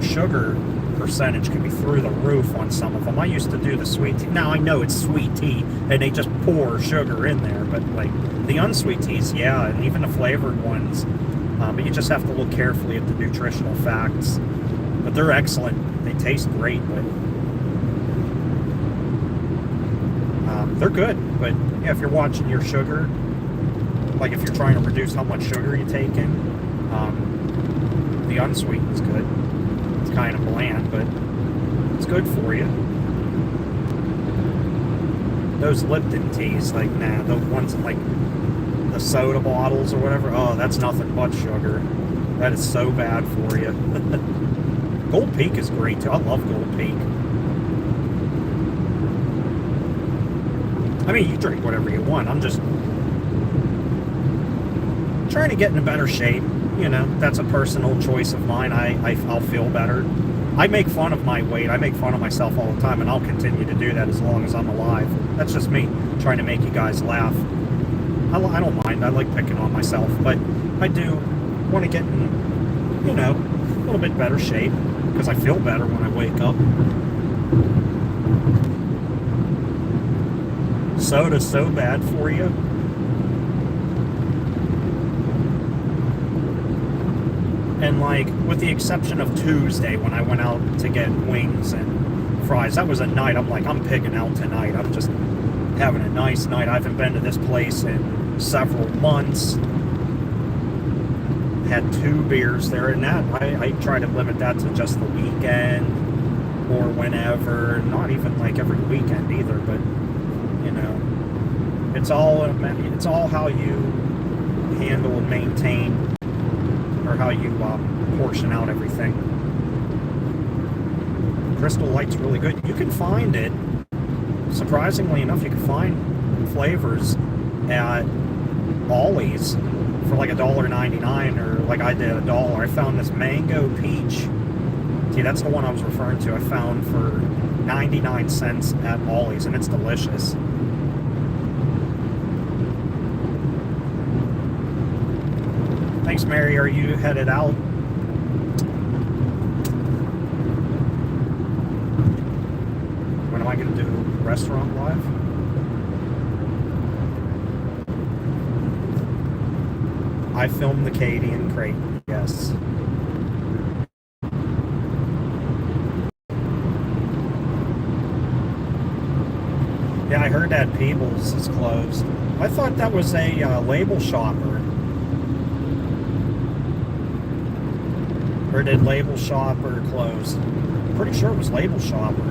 sugar percentage can be through the roof on some of them. I used to do the sweet tea. Now I know it's sweet tea and they just pour sugar in there, but like the unsweet teas, yeah, and even the flavored ones. But you just have to look carefully at the nutritional facts. But they're excellent. They taste great, but they're good. But yeah, if you're watching your sugar, like if you're trying to reduce how much sugar you take in, the unsweetened is good. It's kind of bland, but it's good for you. Those Lipton teas, like, nah, those ones like the soda bottles or whatever, oh, that's nothing but sugar. That is so bad for you. Gold Peak is great too. I love Gold Peak. I mean, you drink whatever you want. I'm just trying to get in a better shape. You know, that's a personal choice of mine. I'll feel better. I make fun of my weight. I make fun of myself all the time, and I'll continue to do that as long as I'm alive. That's just me trying to make you guys laugh. I don't mind. I like picking on myself, but I do want to get in, you know, a little bit better shape because I feel better when I wake up. Soda's so bad for you. And like, with the exception of Tuesday when I went out to get wings and fries, that was a night I'm like, I'm pigging out tonight. I'm just having a nice night. I haven't been to this place in several months. had 2 beers there, and that I try to limit that to just the weekend or whenever, not even like every weekend either, but you know, it's all how you handle and maintain, or how you portion out everything. Crystal Light's really good. You can find it, surprisingly enough, you can find flavors at Ollie's for like $1.99, or like I did $1. I found this mango peach. See, that's the one I was referring to. I found for 99 cents at Ollie's, and it's delicious. Thanks, Mary. Are you headed out? When am I going to do Restaurant Live? I filmed the Katie and Crate, yes. Yeah, I heard that Peebles is closed. I thought that was a Label Shopper. Or did Label Shopper close? I'm pretty sure it was Label Shopper.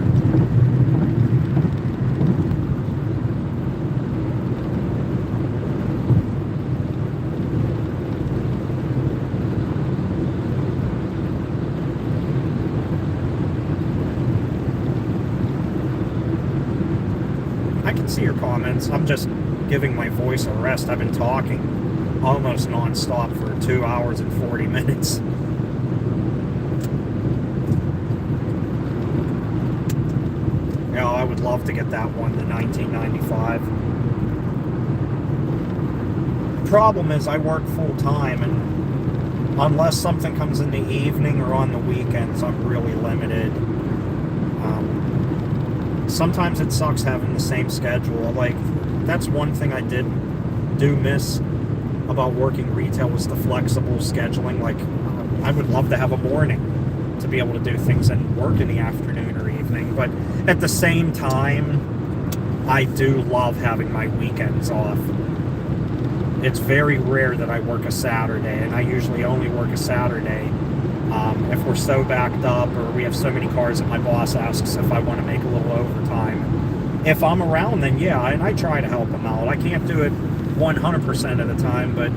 I can see your comments. I'm just giving my voice a rest. I've been talking almost non-stop for 2 hours and 40 minutes. You know, I would love to get that one, the 1995. The problem is I work full-time, and unless something comes in the evening or on the weekends, I'm really limited. Sometimes it sucks having the same schedule. Like, that's one thing I do miss about working retail, was the flexible scheduling. Like, I would love to have a morning to be able to do things and work in the afternoon or evening. But at the same time, I do love having my weekends off. It's very rare that I work a Saturday, and I usually only work a Saturday if we're so backed up, or we have so many cars that my boss asks if I want to make a little overtime. If I'm around, then yeah, and I try to help them out. I can't do it 100% of the time, but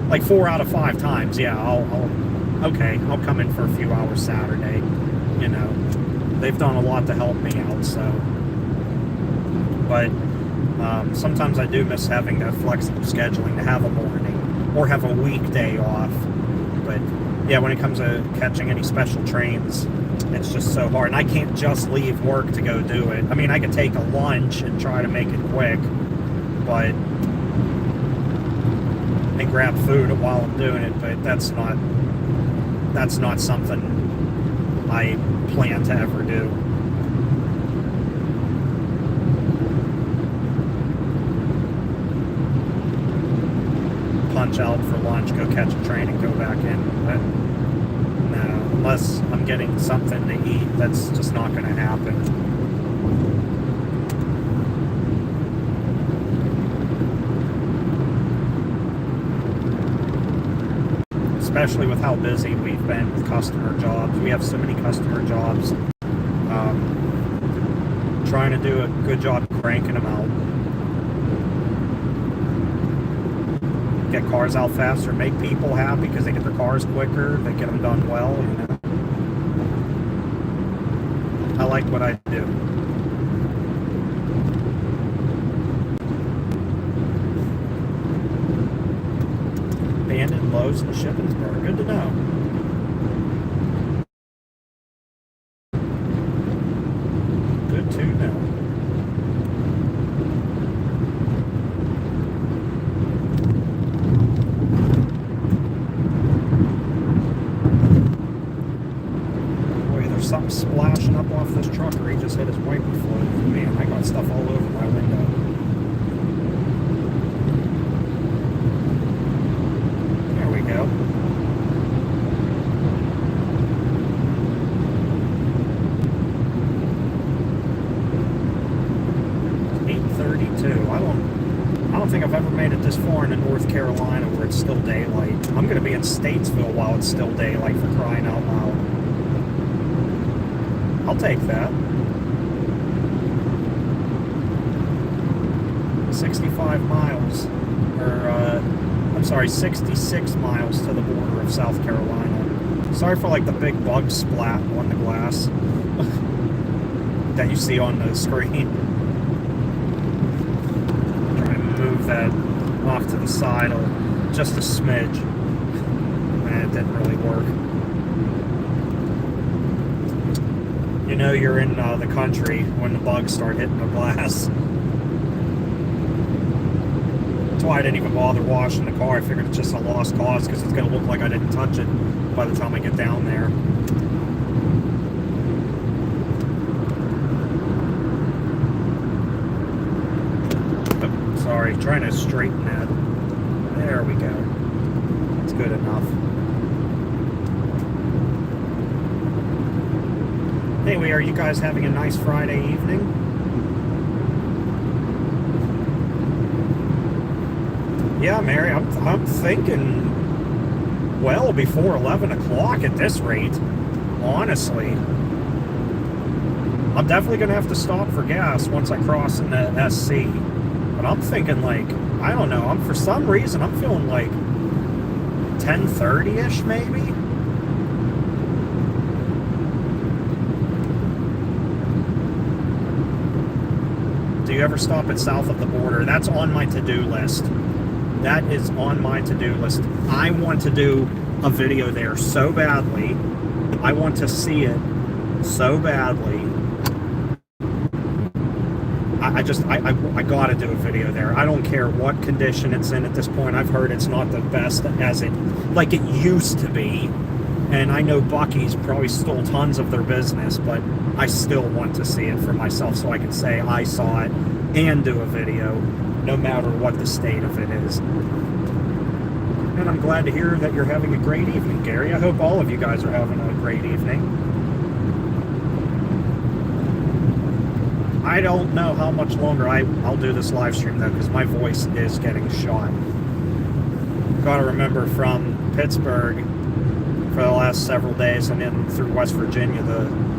like 4 out of 5 times, yeah, I'll come in for a few hours Saturday. You know, they've done a lot to help me out, so. But sometimes I do miss having that flexible scheduling, to have a morning or have a weekday off. But yeah, when it comes to catching any special trains, it's just so hard. And I can't just leave work to go do it. I mean, I could take a lunch and try to make it quick, but and grab food while I'm doing it, but that's not something I plan to ever do. Punch out for lunch, go catch a train, and go back in. But no, unless I'm getting something to eat, that's just not going to happen. Especially with how busy we've been with customer jobs. We have so many customer jobs. Trying to do a good job cranking them out. Get cars out faster, make people happy because they get their cars quicker, they get them done well, you know. I like what I do. Abandoned Lowe's in Shippensburg, good to know. Good to know. Something splashing up off this truck, or he just hit his wiper fluid. Man, I got stuff all over my window. There we go. It's 8:32. I don't don't think I've ever made it this far into North Carolina where it's still daylight. I'm going to be in Statesville while it's still daylight, for crying out loud. I'll take that. 65 miles, or, I'm sorry, 66 miles to the border of South Carolina. Sorry for, like, the big bug splat on the glass that you see on the screen. Try and move that off to the side just a smidge. And it didn't really work. You know you're in the country when the bugs start hitting the glass. That's why I didn't even bother washing the car. I figured it's just a lost cause because it's going to look like I didn't touch it by the time I get down there. Oh, sorry, trying to straighten that. There we go. It's good enough. Anyway, are you guys having a nice Friday evening? Yeah, Mary, I'm thinking well before 11 o'clock at this rate, honestly. I'm definitely going to have to stop for gas once I cross into SC. But I'm thinking, like, I don't know, for some reason, I'm feeling like 10:30-ish, maybe? Do you ever stop at south of the border? That's on my to-do list. That is on my to-do list. I want to do a video there so badly. I want to see it so badly. I gotta do a video there. I don't care what condition it's in at this point. I've heard it's not the best as it used to be. And I know Buc-ee's probably stole tons of their business, but I still want to see it for myself so I can say I saw it and do a video, no matter what the state of it is. And I'm glad to hear that you're having a great evening, Gary. I hope all of you guys are having a great evening. I don't know how much longer I'll do this live stream, though, because my voice is getting shot. Gotta remember, from Pittsburgh for the last several days and then through West Virginia,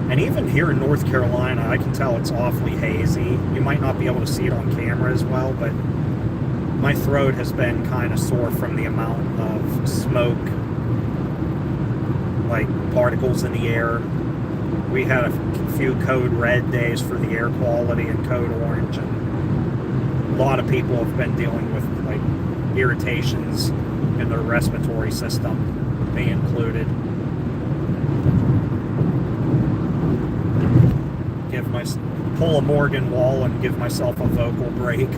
and even here in North Carolina, I can tell it's awfully hazy. You might not be able to see it on camera as well, but my throat has been kind of sore from the amount of smoke, like particles in the air. We had a few code red days for the air quality and code orange, and a lot of people have been dealing with like irritations in their respiratory system, me included. Pull a Morgan Wall and give myself a vocal break.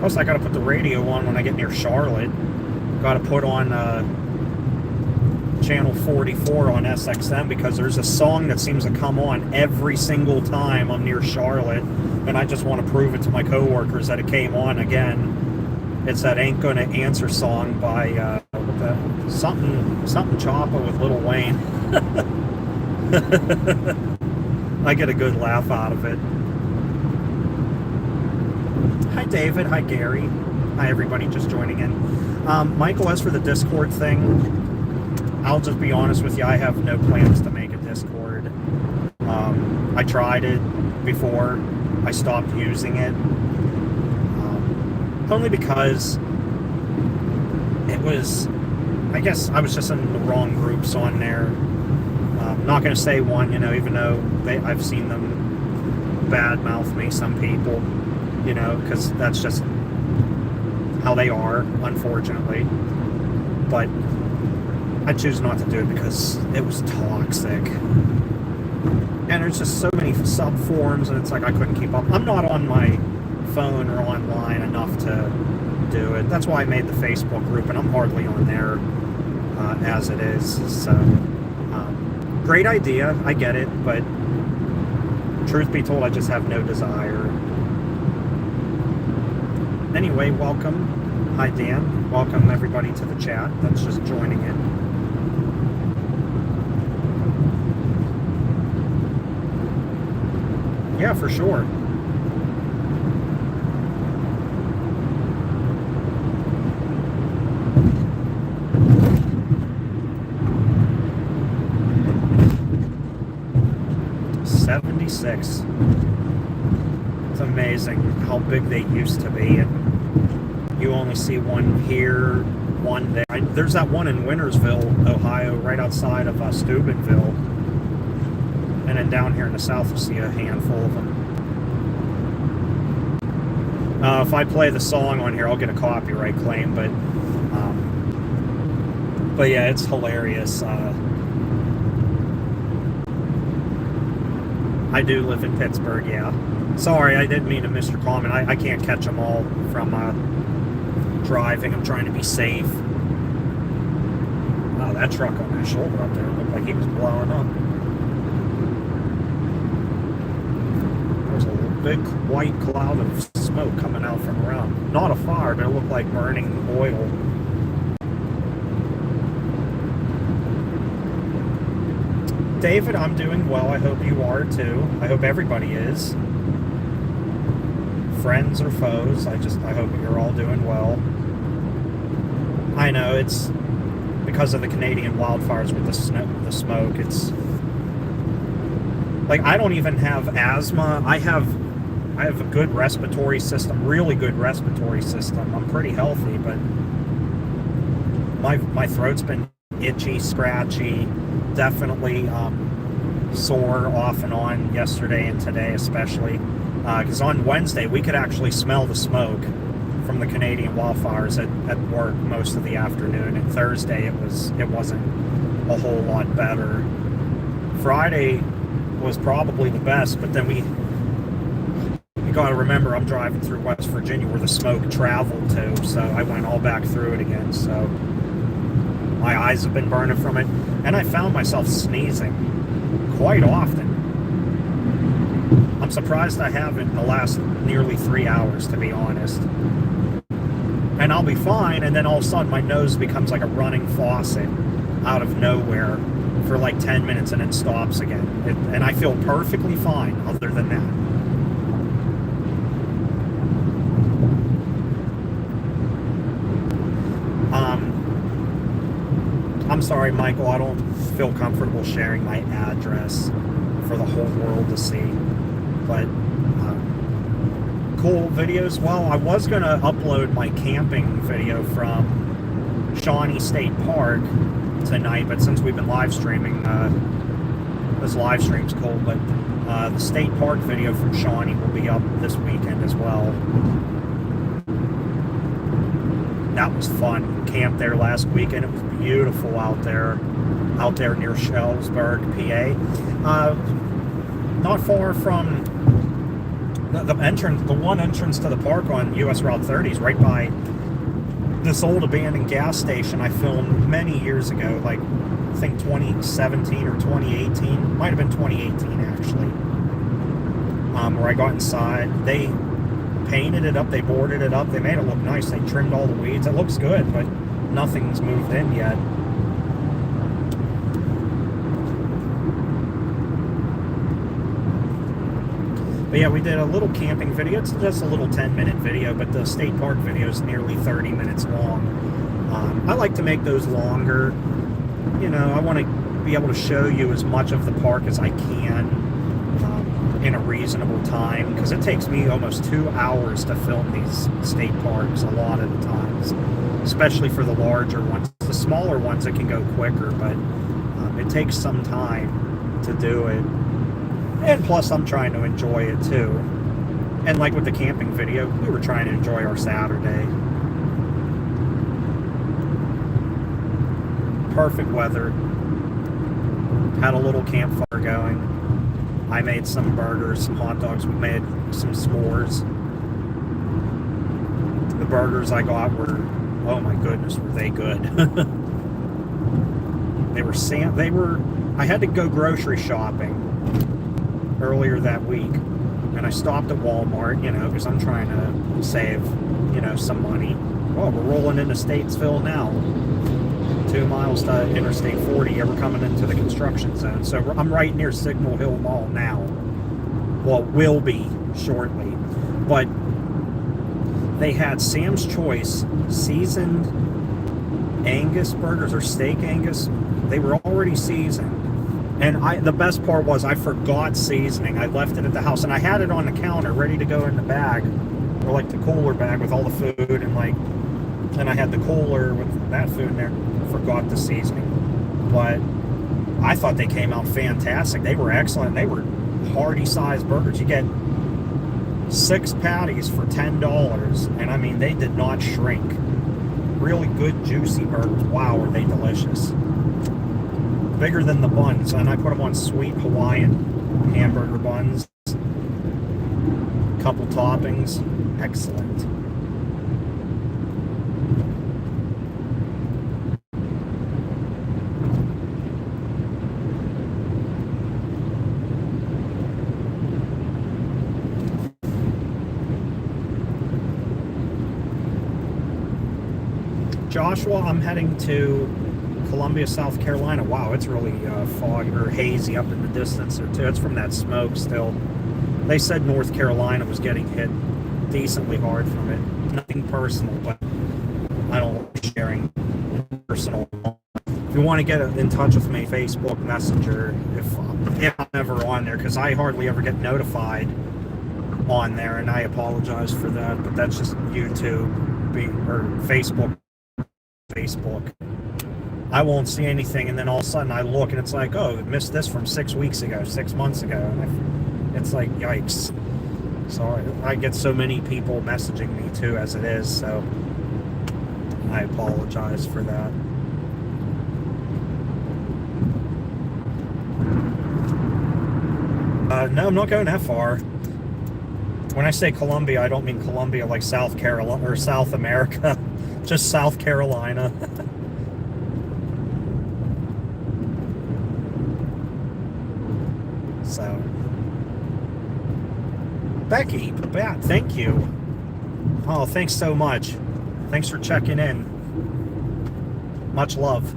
Plus, I gotta put the radio on when I get near Charlotte. Gotta put on channel 44 on SXM because there's a song that seems to come on every single time I'm near Charlotte, and I just want to prove it to my coworkers that it came on again. It's that Ain't Gonna Answer song by something Choppa with Lil Wayne. I get a good laugh out of it. Hi David, hi Gary, hi everybody just joining in. Michael, as for the Discord thing, I'll just be honest with you, I have no plans to make a Discord. I tried it before, I stopped using it. Only because it was, I guess I was just in the wrong groups on there. I'm not going to say one, you know, even though I've seen them badmouth me, some people, you know, because that's just how they are, unfortunately. But I choose not to do it because it was toxic. And there's just so many sub-forums, and it's like I couldn't keep up. I'm not on my phone or online enough to do it. That's why I made the Facebook group, and I'm hardly on there as it is. So, great idea, I get it, but truth be told, I just have no desire. Anyway, welcome. Hi, Dan. Welcome, everybody, to the chat that's just joining in. Yeah, for sure. '76. It's amazing how big they used to be, and you only see one here, one there. There's that one in Wintersville, Ohio, right outside of Steubenville, and then down here in the south you see a handful of them. If I play the song on here, I'll get a copyright claim, but yeah, it's hilarious. I do live in Pittsburgh, yeah. Sorry, I didn't mean to miss your comment. I can't catch them all from driving. I'm trying to be safe. Oh, that truck on that shoulder up there looked like he was blowing up. There's a big white cloud of smoke coming out from around. Not a fire, but it looked like burning oil. David, I'm doing well. I hope you are too. I hope everybody is. Friends or foes, I hope you're all doing well. I know it's because of the Canadian wildfires with the smoke. It's like I don't even have asthma. I have a good respiratory system, really good respiratory system. I'm pretty healthy, but my throat's been itchy, scratchy, definitely sore off and on yesterday and today especially, because on Wednesday we could actually smell the smoke from the Canadian wildfires at work most of the afternoon, and Thursday it wasn't a whole lot better. Friday was probably the best, but then you got to remember I'm driving through West Virginia where the smoke traveled to, so I went all back through it again. So my eyes have been burning from it, and I found myself sneezing quite often. I'm surprised I haven't in the last nearly 3 hours, to be honest. And I'll be fine, and then all of a sudden my nose becomes like a running faucet out of nowhere for like 10 minutes and it stops again. And I feel perfectly fine other than that. I'm sorry, Michael, I don't feel comfortable sharing my address for the whole world to see. But cool videos. Well, I was going to upload my camping video from Shawnee State Park tonight, but since we've been live streaming, this live stream's cool, but the state park video from Shawnee will be up this weekend as well. That was fun. Camped there last weekend. It was beautiful out there near Shellsburg, PA. Not far from the entrance, the one entrance to the park on US Route 30 is right by this old abandoned gas station I filmed many years ago, like I think 2017 or 2018, might have been 2018 actually, where I got inside. They painted it up, they boarded it up, they made it look nice, they trimmed all the weeds. It looks good, but nothing's moved in yet. But yeah, we did a little camping video. It's just a little 10-minute video, but the state park video is nearly 30 minutes long. I like to make those longer. You know, I want to be able to show you as much of the park as I can in a reasonable time, because it takes me almost 2 hours to film these state parks a lot of the times, especially for the larger ones. The smaller ones, it can go quicker, but it takes some time to do it. And plus, I'm trying to enjoy it too. And like with the camping video, we were trying to enjoy our Saturday. Perfect weather. Had a little campfire going. I made some burgers, some hot dogs. We made some s'mores. The burgers I got were, oh my goodness, were they good. They were, I had to go grocery shopping earlier that week, and I stopped at Walmart, you know, because I'm trying to save, you know, some money. Well, we're rolling into Statesville now. 2 miles to Interstate 40, we're coming into the construction zone. So I'm right near Signal Hill Mall now. Well, will be shortly. But they had Sam's Choice seasoned Angus burgers, or steak Angus. They were already seasoned. And the best part was I forgot seasoning. I left it at the house, and I had it on the counter ready to go in the bag, or like the cooler bag with all the food, and like, and I had the cooler with that food in there. Forgot the seasoning. But I thought they came out fantastic. They were excellent. They were hearty sized burgers. You get 6 patties for $10, and I mean, they did not shrink. Really good, juicy burgers. Wow, were they delicious. Bigger than the buns, and I put them on sweet Hawaiian hamburger buns. Couple toppings. Excellent. Joshua, I'm heading to Columbia, South Carolina. Wow, it's really foggy or hazy up in the distance there too. It's from that smoke still. They said North Carolina was getting hit decently hard from it. Nothing personal, but I don't like sharing personal. If you want to get in touch with me, Facebook Messenger, if I'm ever on there, because I hardly ever get notified on there, and I apologize for that, but that's just YouTube or Facebook. I won't see anything, and then all of a sudden I look and it's like, oh, I missed this from 6 weeks ago, 6 months ago, and it's like, yikes. So I get so many people messaging me too as it is, so I apologize for that. No, I'm not going that far. When I say Columbia, I don't mean Columbia like South Carolina or South America, just South Carolina. So, Becky, thank you. Oh, thanks so much. Thanks for checking in. Much love.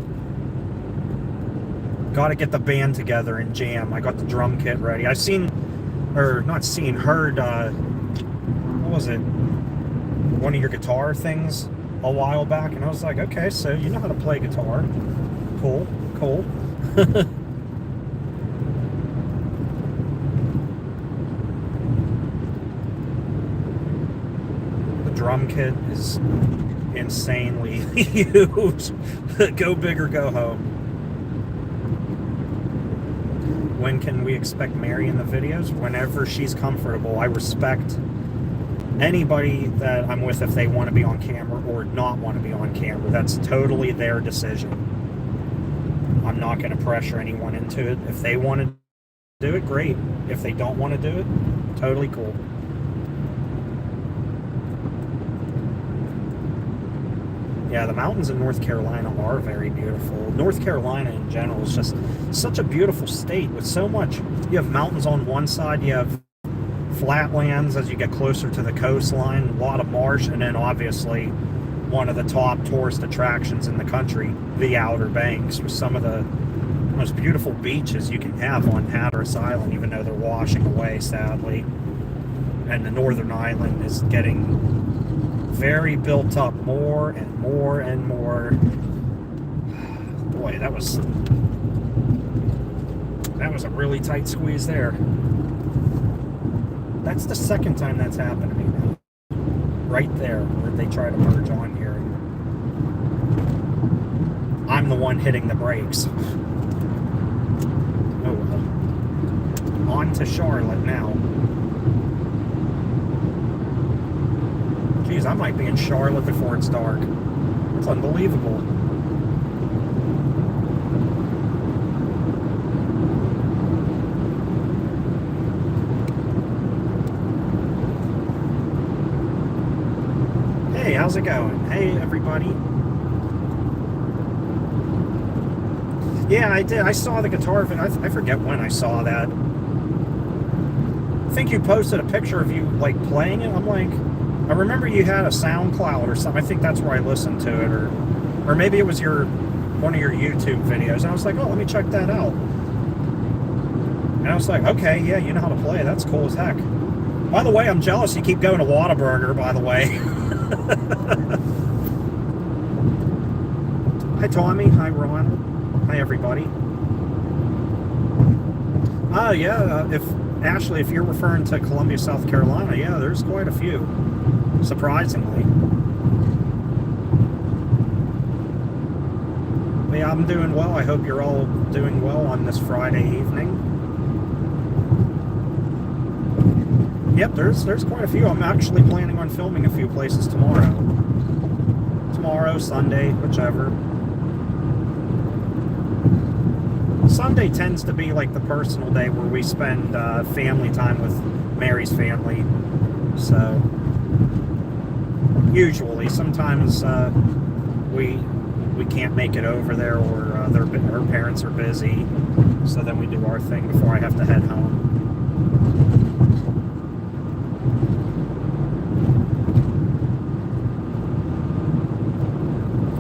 Got to get the band together and jam. I got the drum kit ready. I've seen, or not seen, heard, what was it? One of your guitar things a while back, and I was like, okay, so you know how to play guitar. Cool, cool. Drum kit is insanely huge. Go big or go home. When can we expect Mary in the videos? Whenever she's comfortable. I respect anybody that I'm with if they want to be on camera or not want to be on camera. That's totally their decision. I'm not going to pressure anyone into it. If they want to do it, great. If they don't want to do it, totally cool. Yeah, the mountains in North Carolina are very beautiful. North Carolina in general is just such a beautiful state with so much. You have mountains on one side, you have flatlands as you get closer to the coastline, a lot of marsh, and then obviously one of the top tourist attractions in the country, the Outer Banks, with some of the most beautiful beaches you can have on Hatteras Island, even though they're washing away, sadly. And the Northern Island is getting very built up, more and more and more. Boy, that was a really tight squeeze there. That's the second time that's happened to me now. Right there, where they try to merge on here. I'm the one hitting the brakes. Oh well. On to Charlotte now. Geez, I might be in Charlotte before it's dark. It's unbelievable. Hey, how's it going? Hey, everybody. Yeah, I did. I saw the guitar. I forget when I saw that. I think you posted a picture of you, like, playing it. I'm like, I remember you had a SoundCloud or something. I think that's where I listened to it, or maybe it was one of your YouTube videos. And I was like, oh, let me check that out. And I was like, okay, yeah, you know how to play. That's cool as heck. By the way, I'm jealous you keep going to Whataburger, by the way. Hi, Tommy. Hi, Ron. Hi, everybody. Oh, yeah, if Ashley, if you're referring to Columbia, South Carolina, yeah, there's quite a few, surprisingly. But yeah, I'm doing well. I hope you're all doing well on this Friday evening. Yep, there's quite a few. I'm actually planning on filming a few places tomorrow. Tomorrow, Sunday, whichever. Sunday tends to be like the personal day where we spend family time with Mary's family. So, usually, sometimes we can't make it over there, or her parents are busy. So then we do our thing before I have to head home.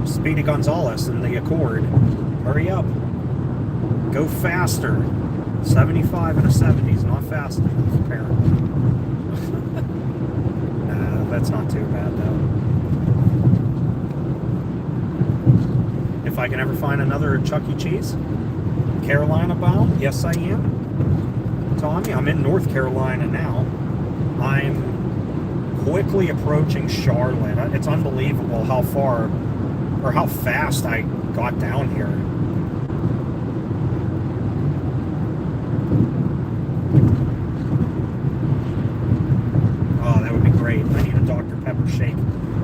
Speedy Gonzalez in the Accord. Hurry up. Go faster. 75 and a 70 is not fast enough, apparently. Nah, that's not too bad, though. If I can ever find another Chuck E. Cheese. Carolina bound? Yes, I am. Tommy, I'm in North Carolina now. I'm quickly approaching Charlotte. It's unbelievable how far, or how fast I got down here. I need a Dr. Pepper shake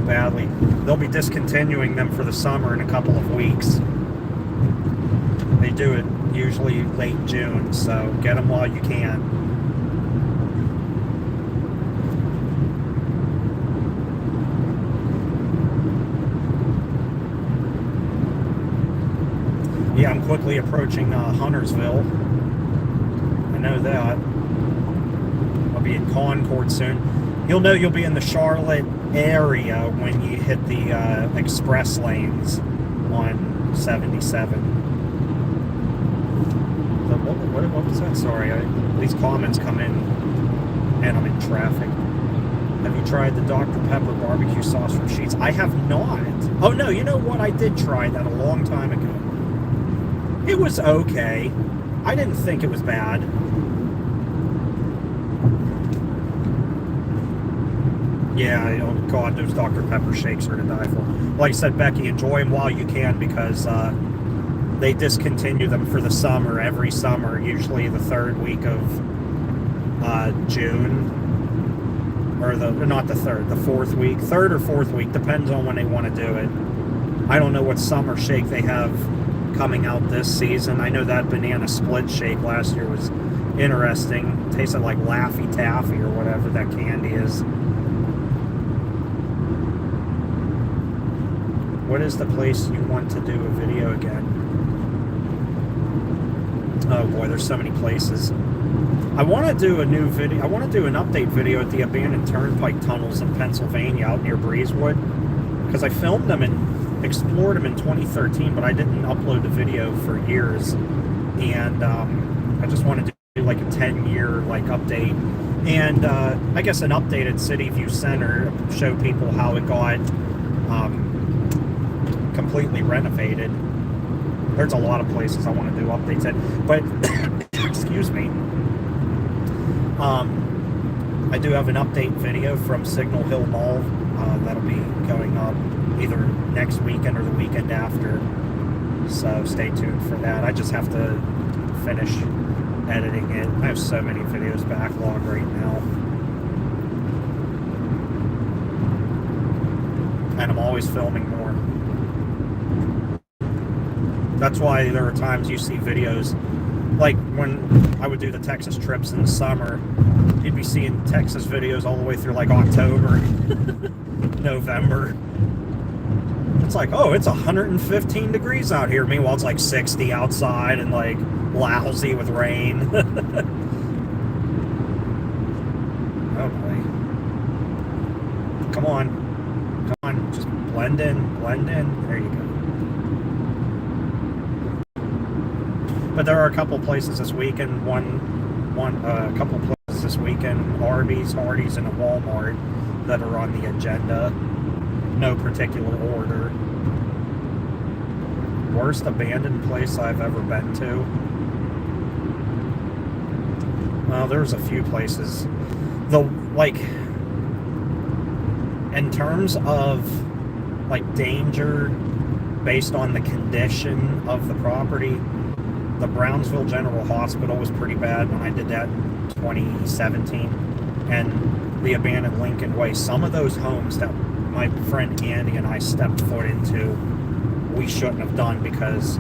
badly. They'll be discontinuing them for the summer in a couple of weeks. They do it usually late June, so get them while you can. Yeah, I'm quickly approaching Huntersville. I know that. I'll be in Concord soon. You'll know you'll be in the Charlotte area when you hit the express lanes on 77. What was that? Sorry, these comments come in and I'm in traffic. Have you tried the Dr. Pepper barbecue sauce from Sheetz? I have not. Oh no, you know what? I did try that a long time ago. It was okay. I didn't think it was bad. Yeah, oh God, those Dr. Pepper shakes are to die for. Like I said, Becky, enjoy them while you can, because they discontinue them for the summer, every summer, usually the third week of June. Or not the third, the third or fourth week, depends on when they want to do it. I don't know what summer shake they have coming out this season. I know that banana split shake last year was interesting. It tasted like Laffy Taffy or whatever that candy is. What is the place you want to do a video again? Oh boy, there's so many places. I want to do a new video. I want to do an update video at the abandoned turnpike tunnels in Pennsylvania out near Breezewood, because I filmed them and explored them in 2013, but I didn't upload the video for years. And I just wanted to do like a 10-year like update, and I guess an updated City View Center, show people how it got completely renovated. There's a lot of places I want to do updates at, but excuse me. I do have an update video from Signal Hill Mall that'll be going up either next weekend or the weekend after, so stay tuned for that. I just have to finish editing it. I have so many videos backlog right now, and I'm always filming more. That's why there are times you see videos, like when I would do the Texas trips in the summer, you'd be seeing Texas videos all the way through like October, November. It's like, oh, it's 115 degrees out here. Meanwhile, it's like 60 outside and like lousy with rain. Oh boy. Come on. Come on. Just blend in. Blend in. There you go. But there are a couple places this weekend. One a couple places this weekend, Arby's, Hardee's, and a Walmart that are on the agenda. No particular order. Worst abandoned place I've ever been to. Well, there's a few places. In terms of like danger based on the condition of the property, the Brownsville General Hospital was pretty bad when I did that in 2017. And the abandoned Lincoln Way, some of those homes that my friend Andy and I stepped foot into, we shouldn't have done, because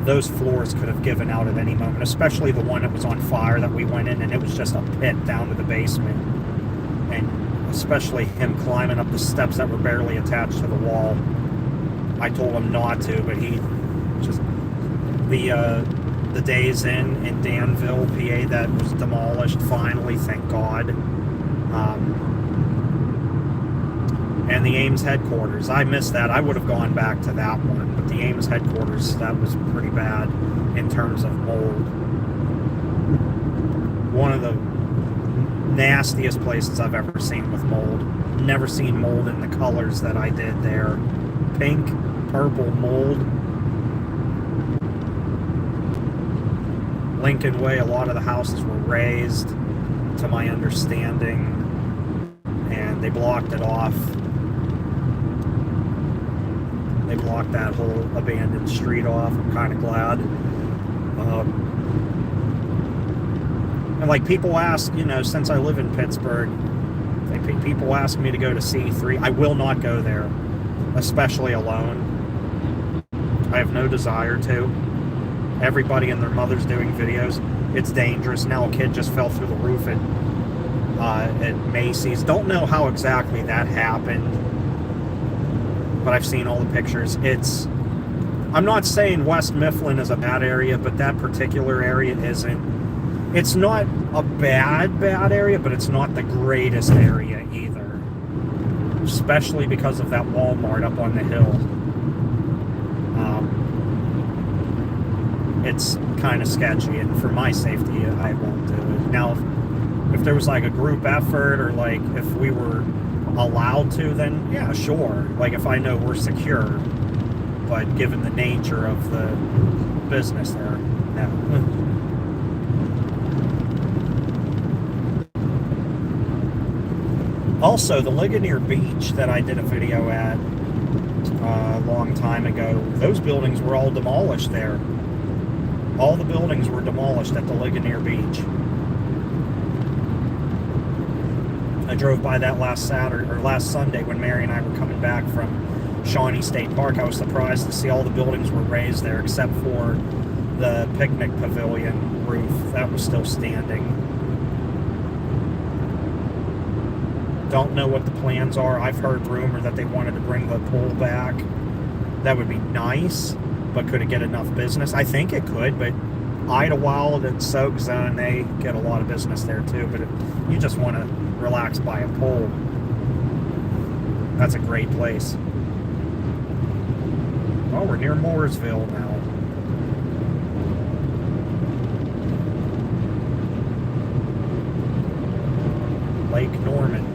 those floors could have given out at any moment, especially the one that was on fire that we went in, and it was just a pit down to the basement. And especially him climbing up the steps that were barely attached to the wall. I told him not to, but he just... The Days Inn in Danville, PA, that was demolished finally, thank God. And the Ames headquarters, I missed that. I would have gone back to that one, but the Ames headquarters, that was pretty bad in terms of mold. One of the nastiest places I've ever seen with mold. Never seen mold in the colors that I did there. Pink, purple mold. Lincoln Way, a lot of the houses were raised, to my understanding, and they blocked it off. They blocked that whole abandoned street off. I'm kind of glad. And like, people ask, since I live in Pittsburgh, people ask me to go to C3. I will not go there, especially alone. I have no desire to. Everybody and their mother's doing videos. It's dangerous. Now a kid just fell through the roof at Macy's. Don't know how exactly that happened, but I've seen all the pictures. I'm not saying West Mifflin is a bad area, but that particular area isn't. It's not a bad area, but it's not the greatest area either. Especially because of that Walmart up on the hill. It's kind of sketchy, and for my safety, I won't do it. Now, if there was like a group effort, or like if we were allowed to, then yeah, sure. Like if I know we're secure, but given the nature of the business there, no. Also, the Ligonier Beach that I did a video at a long time ago, those buildings were all demolished there. All the buildings were demolished at the Ligonier Beach. I drove by that last Sunday when Mary and I were coming back from Shawnee State Park. I was surprised to see all the buildings were raised there, except for the picnic pavilion roof. That was still standing. Don't know what the plans are. I've heard rumor that they wanted to bring the pool back. That would be nice. But could it get enough business? I think it could, but Idlewild and Soak Zone, they get a lot of business there too. But if you just want to relax by a pool, that's a great place. Oh, we're near Mooresville now. Lake Norman.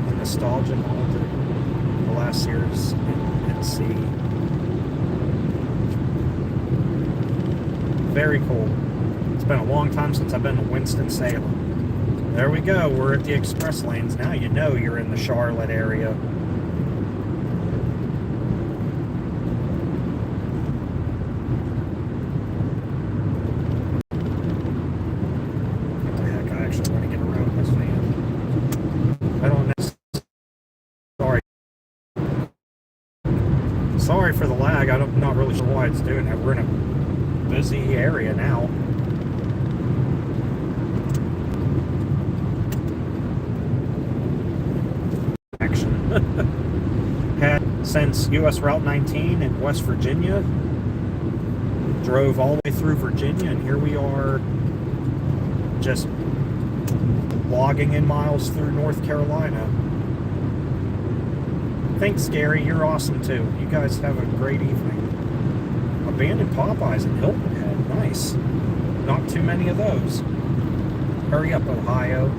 The nostalgia haunted. Last year's NC. Very cool. It's been a long time since I've been to Winston-Salem. There we go. We're at the express lanes. Now you know you're in the Charlotte area. What the heck? I actually want to get around this van. I don't know. Sorry for the lag. I'm not really sure why it's doing that. We're in a busy area now. Action. Had since US Route 19 in West Virginia. Drove all the way through Virginia, and here we are just logging in miles through North Carolina. Thanks, Gary. You're awesome, too. You guys have a great evening. Abandoned Popeyes in Hilton Head. Nice. Not too many of those. Hurry up, Ohio.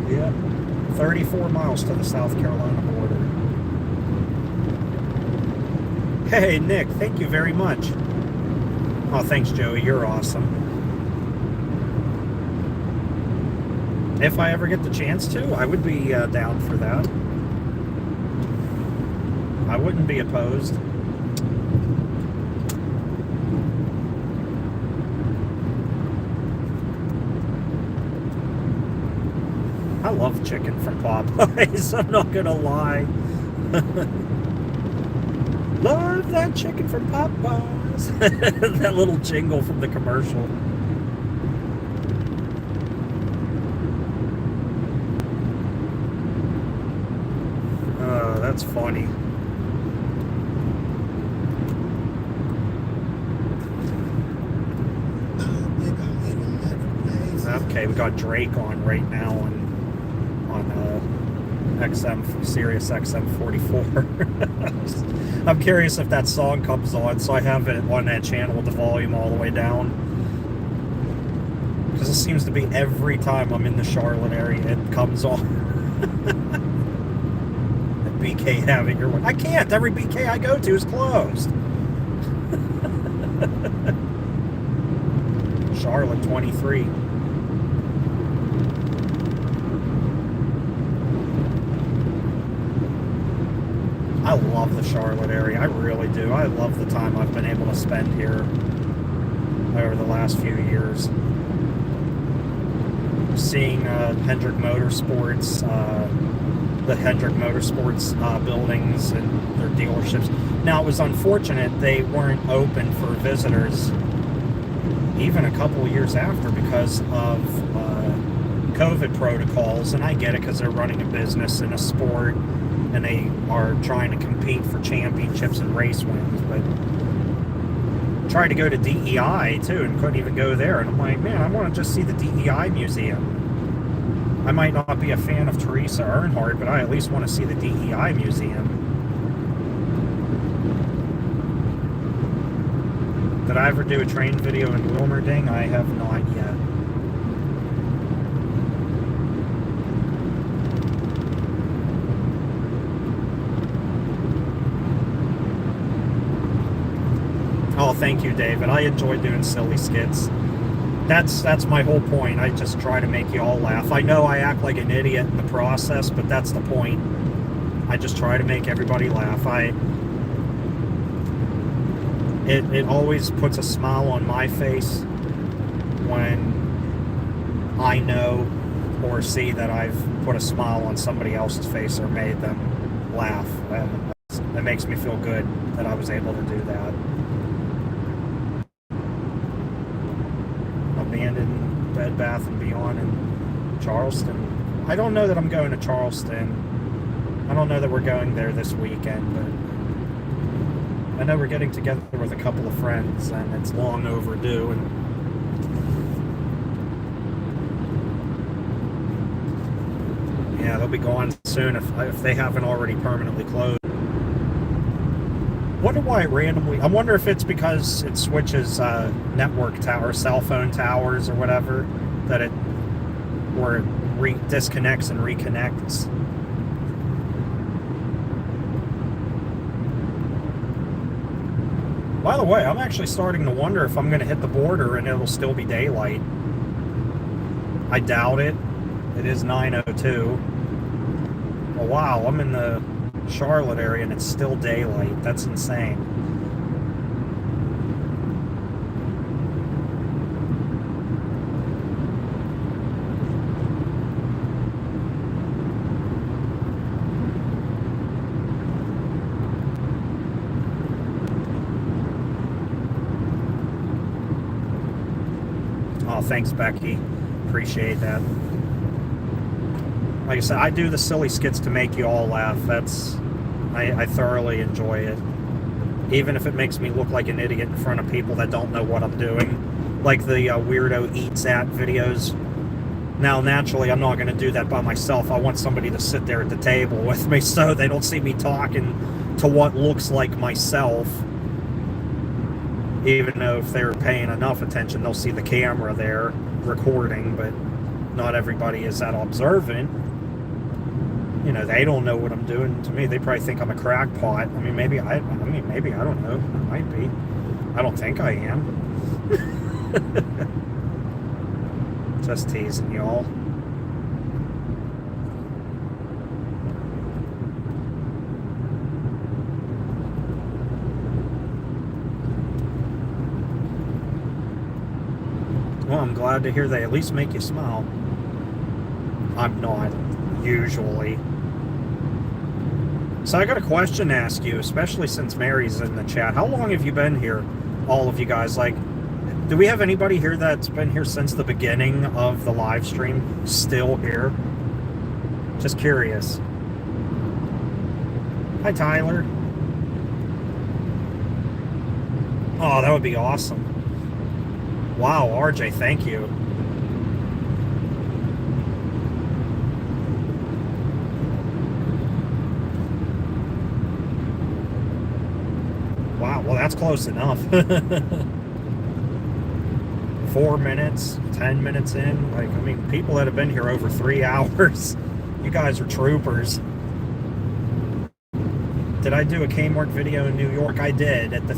Yep. 34 miles to the South Carolina border. Hey, Nick, thank you very much. Oh, thanks, Joey. You're awesome. If I ever get the chance to, I would be down for that. I wouldn't be opposed. I love chicken from Popeyes, I'm not gonna lie. Love that chicken from Popeyes. That little jingle from the commercial. Oh, that's funny. Okay, we got Drake on right now on XM Sirius XM 44. I'm curious if that song comes on, so I have it on that channel with the volume all the way down. Because it seems to be every time I'm in the Charlotte area, it comes on. BK having your way. I can't. Every BK I go to is closed. Charlotte 23. I love the Charlotte area. I really do. I love the time I've been able to spend here over the last few years. Seeing Hendrick Motorsports, the Hendrick Motorsports buildings and their dealerships. Now, it was unfortunate they weren't open for visitors even a couple of years after because of COVID protocols, and I get it because they're running a business and a sport and they are trying to compete for championships and race wins, but tried to go to DEI too and couldn't even go there, and I'm like, man, I want to just see the DEI museum. I might not be a fan of Teresa Earnhardt, but I at least want to see the DEI museum. Did I ever do a train video in Wilmerding? I have not yet. Oh, thank you, David. I enjoy doing silly skits. That's my whole point. I just try to make you all laugh. I know I act like an idiot in the process, but that's the point. I just try to make everybody laugh. It always puts a smile on my face when I know or see that I've put a smile on somebody else's face or made them laugh. That makes me feel good that I was able to do that. Abandoned Bed Bath & Beyond in Charleston. I don't know that I'm going to Charleston. I don't know that we're going there this weekend, but I know we're getting together with a couple of friends, and it's long overdue. And yeah, they'll be gone soon if they haven't already permanently closed. Wonder why it randomly. I wonder if it's because it switches network towers, cell phone towers, or whatever, that it disconnects and reconnects. By the way, I'm actually starting to wonder if I'm going to hit the border and it'll still be daylight. I doubt it. It is 9:02. Oh wow, I'm in the Charlotte area and it's still daylight. That's insane. Oh, thanks, Becky. Appreciate that. Like I said, I do the silly skits to make you all laugh. I thoroughly enjoy it. Even if it makes me look like an idiot in front of people that don't know what I'm doing. Like the Weirdo Eats At videos Now, naturally, I'm not going to do that by myself. I want somebody to sit there at the table with me so they don't see me talking to what looks like myself. Even though if they're paying enough attention, they'll see the camera there recording, but not everybody is that observant. You know, they don't know what I'm doing to me. They probably think I'm a crackpot. I mean, maybe I don't know. I might be. I don't think I am. Just teasing y'all. Well, I'm glad to hear they at least make you smile. I'm not, usually. So I got a question to ask you, especially since Mary's in the chat. How long have you been here, all of you guys? Like, do we have anybody here that's been here since the beginning of the live stream still here? Just curious. Hi, Tyler. Oh, that would be awesome. Wow, RJ, thank you. Wow, well, that's close enough. 4 minutes, 10 minutes in. Like, I mean, people that have been here over 3 hours. You guys are troopers. Did I do a Kmart video in New York? I did at the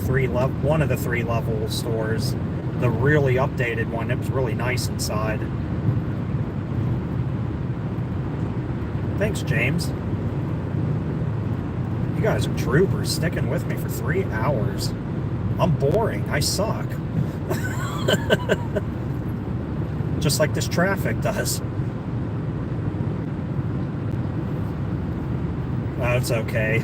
one of the 3 level stores. The really updated one. It was really nice inside. Thanks, James. You guys are troopers, sticking with me for 3 hours. I'm boring. I suck. Just like this traffic does. Oh, it's okay.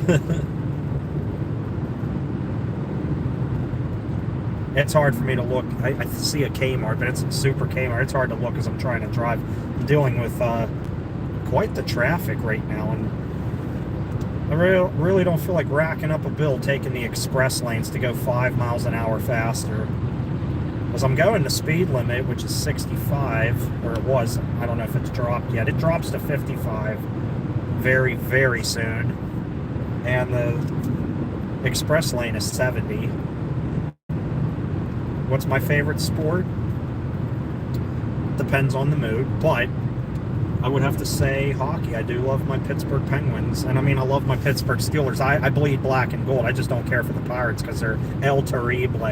It's hard for me to look. I see a Kmart, but it's a super Kmart. It's hard to look as I'm trying to drive. I'm dealing with quite the traffic right now, and I really don't feel like racking up a bill taking the express lanes to go 5 miles an hour faster. Because I'm going the speed limit, which is 65, or it was. I don't know if it's dropped yet. It drops to 55 very, very soon. And the express lane is 70. What's my favorite sport? Depends on the mood, but I would have to say hockey. I do love my Pittsburgh Penguins, and I mean, I love my Pittsburgh Steelers. I bleed black and gold. I just don't care for the Pirates because they're El Terrible,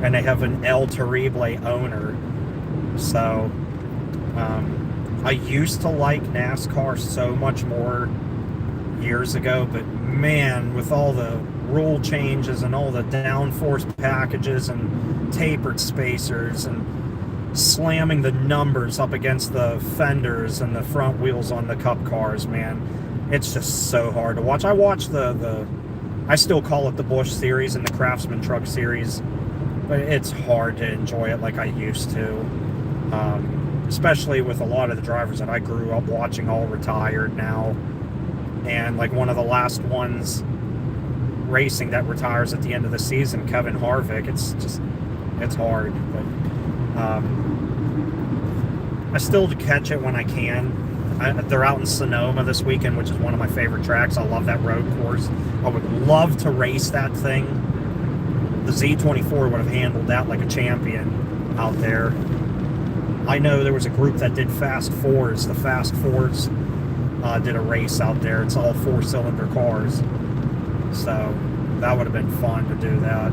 and they have an El Terrible owner. So, I used to like NASCAR so much more years ago, but man, with all the rule changes and all the downforce packages and tapered spacers and slamming the numbers up against the fenders and the front wheels on the cup cars, man, it's just so hard to watch. I watch I still call it the Busch series and the Craftsman Truck series, but it's hard to enjoy it like I used to, especially with a lot of the drivers that I grew up watching all retired now. And like one of the last ones racing that retires at the end of the season, Kevin Harvick, it's hard, but I still catch it when I can. They're out in Sonoma this weekend, which is one of my favorite tracks. I love that road course. I would love to race that thing. The Z24 would have handled that like a champion out there. I know there was a group that did Fast Fours. The Fast Fours did a race out there. It's all 4-cylinder cars. So that would have been fun to do that.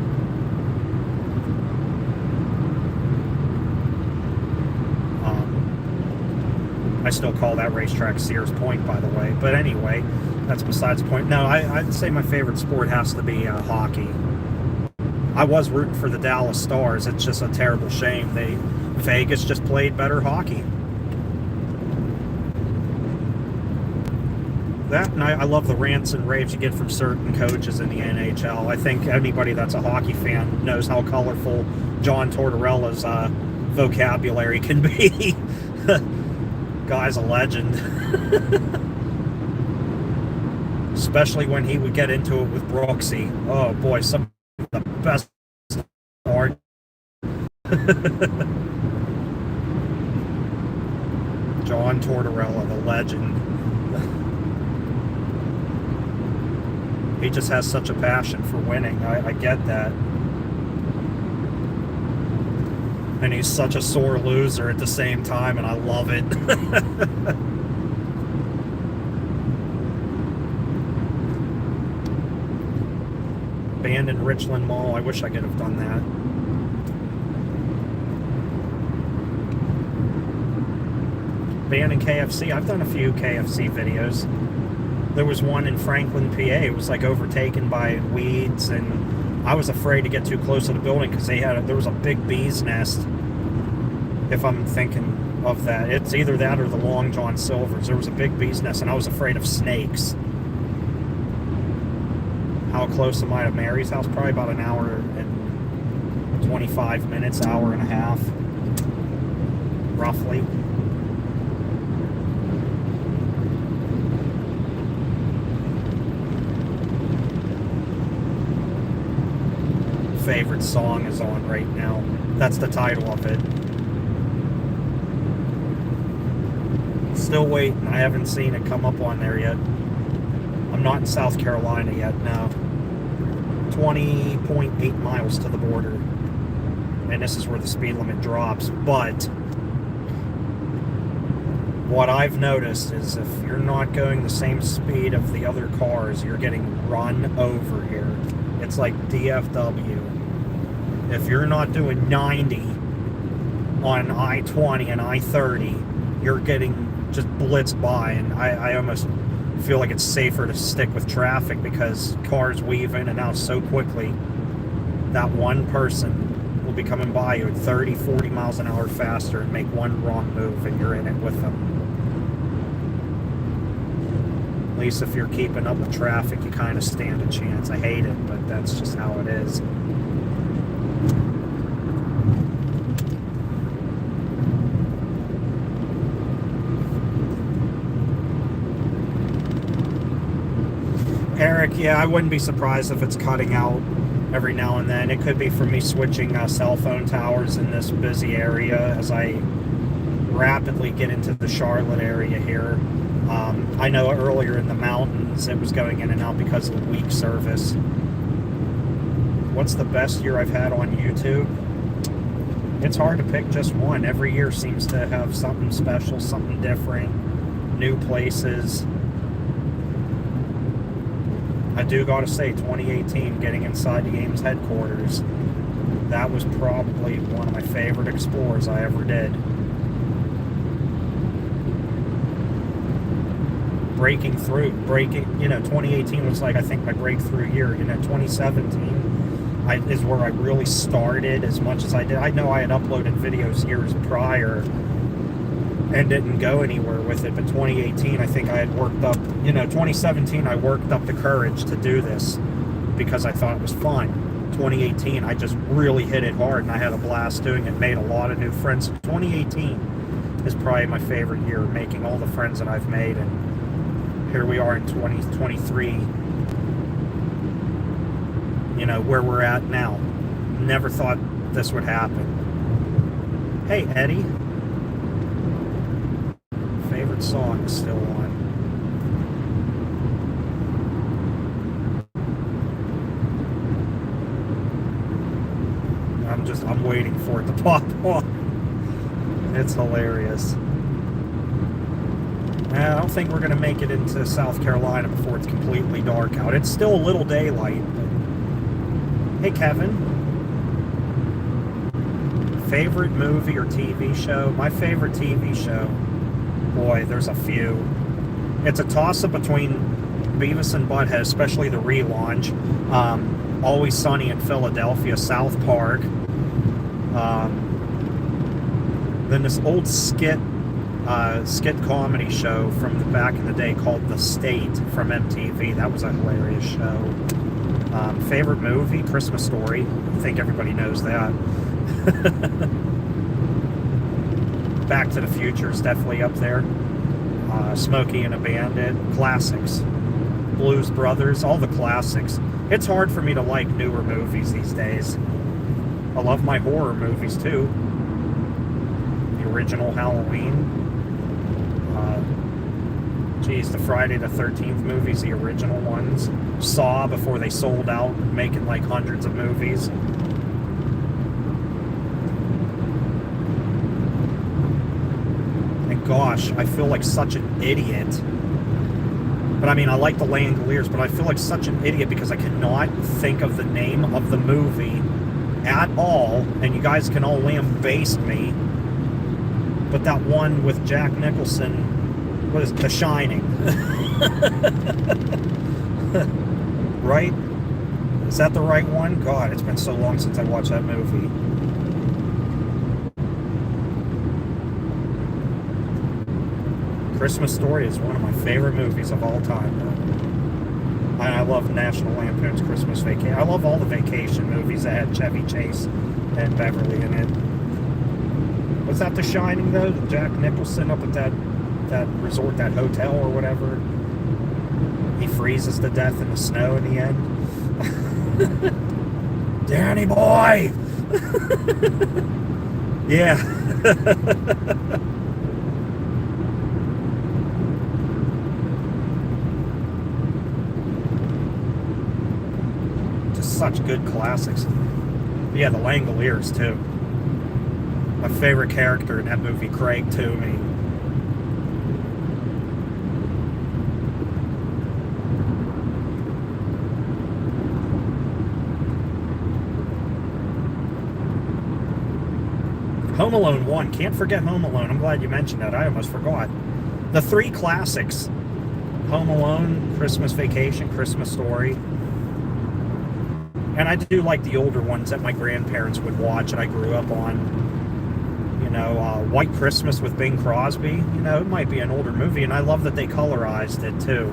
I still call that racetrack Sears Point, by the way. But anyway, that's besides the point. No, I'd say my favorite sport has to be hockey. I was rooting for the Dallas Stars. It's just a terrible shame. Vegas just played better hockey. That, and I love the rants and raves you get from certain coaches in the NHL. I think anybody that's a hockey fan knows how colorful John Tortorella's vocabulary can be. Guy's a legend. Especially when he would get into it with Brooksy. Oh boy, some of the best art. John Tortorella, the legend. He just has such a passion for winning. I get that. And he's such a sore loser at the same time, and I love it. Abandoned Richland Mall. I wish I could have done that. Abandoned KFC. I've done a few KFC videos. There was one in Franklin, PA. It was like overtaken by weeds, and I was afraid to get too close to the building because there was a big bee's nest. If I'm thinking of that, it's either that or the Long John Silver's. There was a big bee's nest, and I was afraid of snakes. How close am I to Mary's house? Probably about an hour and 25 minutes, hour and a half, roughly. Favorite song is on right now. That's the title of it. Still waiting. I haven't seen it come up on there yet. I'm not in South Carolina yet, no. 20.8 miles to the border. And this is where the speed limit drops. But what I've noticed is if you're not going the same speed of the other cars, you're getting run over here. It's like DFW. If you're not doing 90 on I-20 and I-30, you're getting just blitzed by, and I almost feel like it's safer to stick with traffic because cars weave in and out so quickly that one person will be coming by you at 30, 40 miles an hour faster and make one wrong move and you're in it with them. At least if you're keeping up with traffic, you kind of stand a chance. I hate it, but that's just how it is. Eric, yeah, I wouldn't be surprised if it's cutting out every now and then. It could be from me switching cell phone towers in this busy area as I rapidly get into the Charlotte area here. I know earlier in the mountains it was going in and out because of the weak service. What's the best year I've had on YouTube? It's hard to pick just one. Every year seems to have something special, something different, new places. I do gotta say, 2018, getting inside the Ames headquarters, that was probably one of my favorite explores I ever did. Breaking through, 2018 was like, I think, my breakthrough year. 2017 is where I really started as much as I did. I know I had uploaded videos years prior and didn't go anywhere with it, but 2018, I think I had worked up, 2017, I worked up the courage to do this because I thought it was fun. 2018, I just really hit it hard, and I had a blast doing it, made a lot of new friends. 2018 is probably my favorite year, making all the friends that I've made, and here we are in 2023, where we're at now. Never thought this would happen. Hey, Eddie. Favorite song is still on. I'm waiting for it to pop on. It's hilarious. I don't think we're going to make it into South Carolina before it's completely dark out. It's still a little daylight. Hey, Kevin. Favorite movie or TV show? My favorite TV show, boy, there's a few. It's a toss-up between Beavis and Butthead, especially the relaunch. Always Sunny in Philadelphia, South Park. Then this old skit comedy show from the back in the day called The State from MTV. That was a hilarious show. Favorite movie? Christmas Story. I think everybody knows that. Back to the Future is definitely up there. Smokey and a Bandit. Classics. Blues Brothers. All the classics. It's hard for me to like newer movies these days. I love my horror movies too. The original Halloween. Geez, the Friday the 13th movies, the original ones. Saw before they sold out, making like hundreds of movies. And gosh, I feel like such an idiot. But I mean, I like the Langoliers, but I feel like such an idiot because I cannot think of the name of the movie at all, and you guys can all lambaste me. But that one with Jack Nicholson, what is it? The Shining? Right? Is that the right one? God, it's been so long since I watched that movie. Christmas Story is one of my favorite movies of all time. And I love National Lampoon's Christmas Vacation. I love all the vacation movies that had Chevy Chase and Beverly in it. Was that The Shining, though? Jack Nicholson up at that resort, that hotel or whatever. He freezes to death in the snow in the end. Danny boy! Yeah. Just such good classics. But yeah, the Langoliers, too. My favorite character in that movie, Craig Toomey. Home Alone 1. Can't forget Home Alone. I'm glad you mentioned that. I almost forgot. The three classics. Home Alone, Christmas Vacation, Christmas Story. And I do like the older ones that my grandparents would watch and I grew up on. You know, White Christmas with Bing Crosby. You know, it might be an older movie, and I love that they colorized it, too.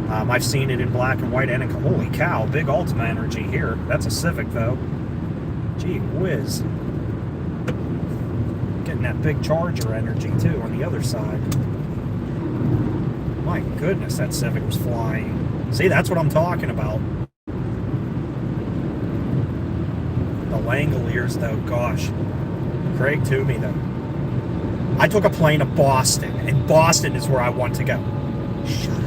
I've seen it in black and white, and holy cow, big Ultima energy here. That's a Civic, though. Gee whiz. Getting that big Charger energy, too, on the other side. My goodness, that Civic was flying. See, that's what I'm talking about. The Langoliers, though, gosh. Craig Toomey, though. I took a plane to Boston, and Boston is where I want to go. Shut up.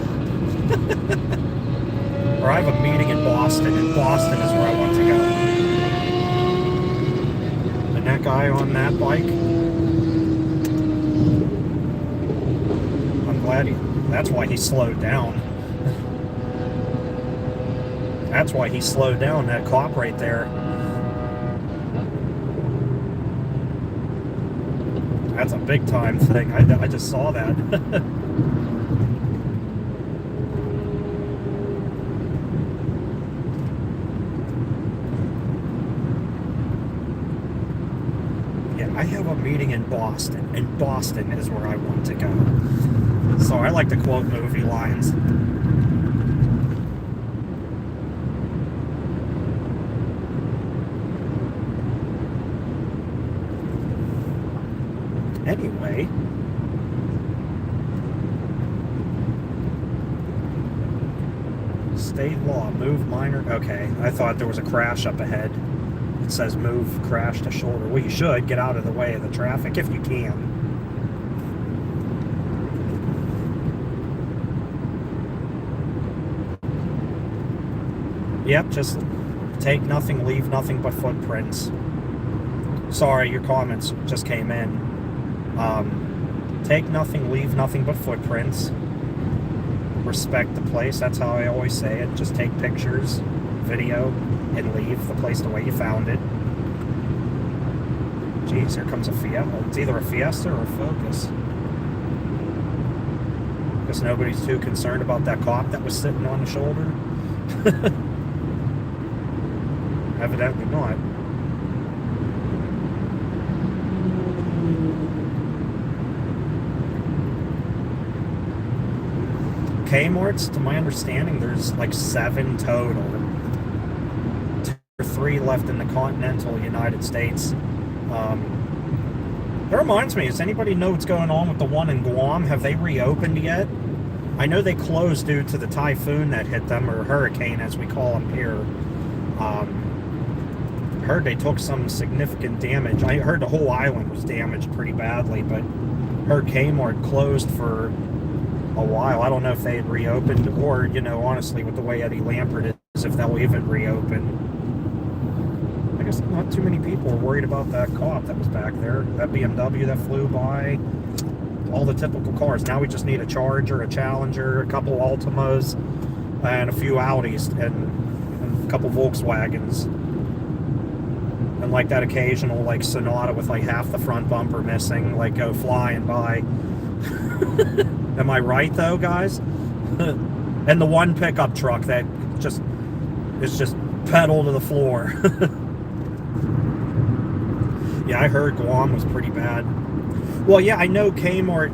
Or I have a meeting in Boston, and Boston is where I want to go. And that guy on that bike, I'm glad that's why he slowed down. That's why he slowed down, that cop right there. That's a big time thing. I just saw that. Yeah, I have a meeting in Boston, and Boston is where I want to go. So I like to quote movie lines. Anyway, state law, move minor. Okay, I thought there was a crash up ahead. It says move crash to shoulder. Well, you should get out of the way of the traffic if you can. Yep, just take nothing, leave nothing but footprints. Sorry, your comments just came in. Take nothing, leave nothing but footprints. Respect the place. That's how I always say it. Just take pictures, video, and leave the place the way you found it. Jeez, here comes a Fiesta. It's either a Fiesta or a Focus. Guess nobody's too concerned about that cop that was sitting on the shoulder. Evidently not. Kmart's, to my understanding, there's like 7 total. 2 or 3 left in the continental United States. That reminds me, does anybody know what's going on with the one in Guam? Have they reopened yet? I know they closed due to the typhoon that hit them, or hurricane as we call them here. Heard they took some significant damage. I heard the whole island was damaged pretty badly, but heard Kmart closed for a while. I don't know if they had reopened or, honestly, with the way Eddie Lampert is, if they'll even reopen. I guess not too many people were worried about that cop that was back there. That BMW that flew by. All the typical cars. Now we just need a Charger, a Challenger, a couple Altimas, and a few Audis, and a couple Volkswagens. And like that occasional like Sonata with like half the front bumper missing, like go flying by. Am I right though, guys? And the one pickup truck that is just pedal to the floor. Yeah, I heard Guam was pretty bad. Well, yeah, I know Kmart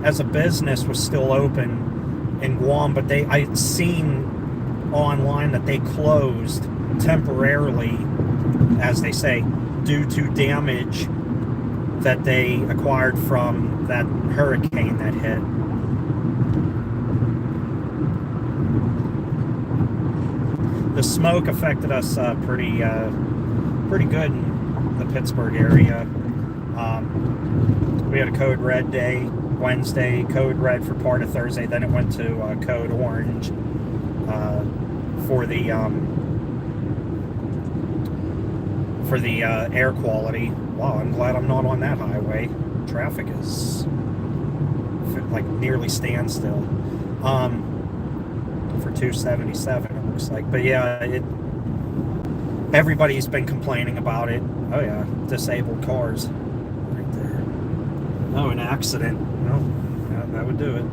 as a business was still open in Guam, but I'd seen online that they closed temporarily, as they say, due to damage that they acquired from that hurricane that hit. The smoke affected us pretty good in the Pittsburgh area. We had a code red day Wednesday, code red for part of Thursday, then it went to code orange for the air quality. Wow, I'm glad I'm not on that highway. Traffic is like nearly standstill for 277, it looks like. But yeah, everybody's been complaining about it. Oh yeah, disabled cars right there. Oh, an accident. Well, yeah, that would do it.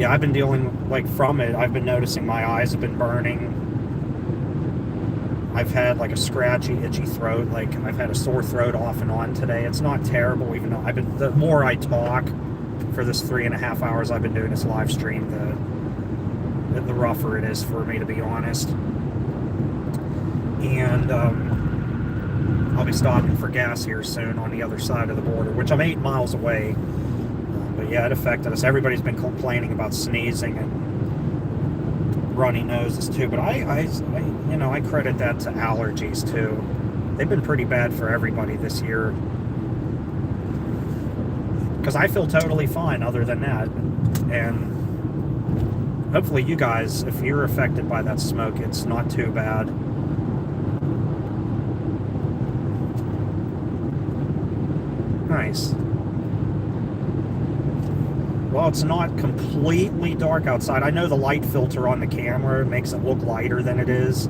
Yeah, I've been dealing, like, from it. I've been noticing my eyes have been burning. I've had like a scratchy, itchy throat. Like, I've had a sore throat off and on today. It's not terrible, even though the more I talk for this 3.5 hours I've been doing this live stream, the rougher it is for me, to be honest. And I'll be stopping for gas here soon on the other side of the border, which I'm 8 miles away. But yeah, it affected us. Everybody's been complaining about sneezing and runny noses too, but I credit that to allergies too. They've been pretty bad for everybody this year. Because I feel totally fine other than that. And hopefully you guys, if you're affected by that smoke, it's not too bad. Nice. Well, it's not completely dark outside. I know the light filter on the camera makes it look lighter than it is.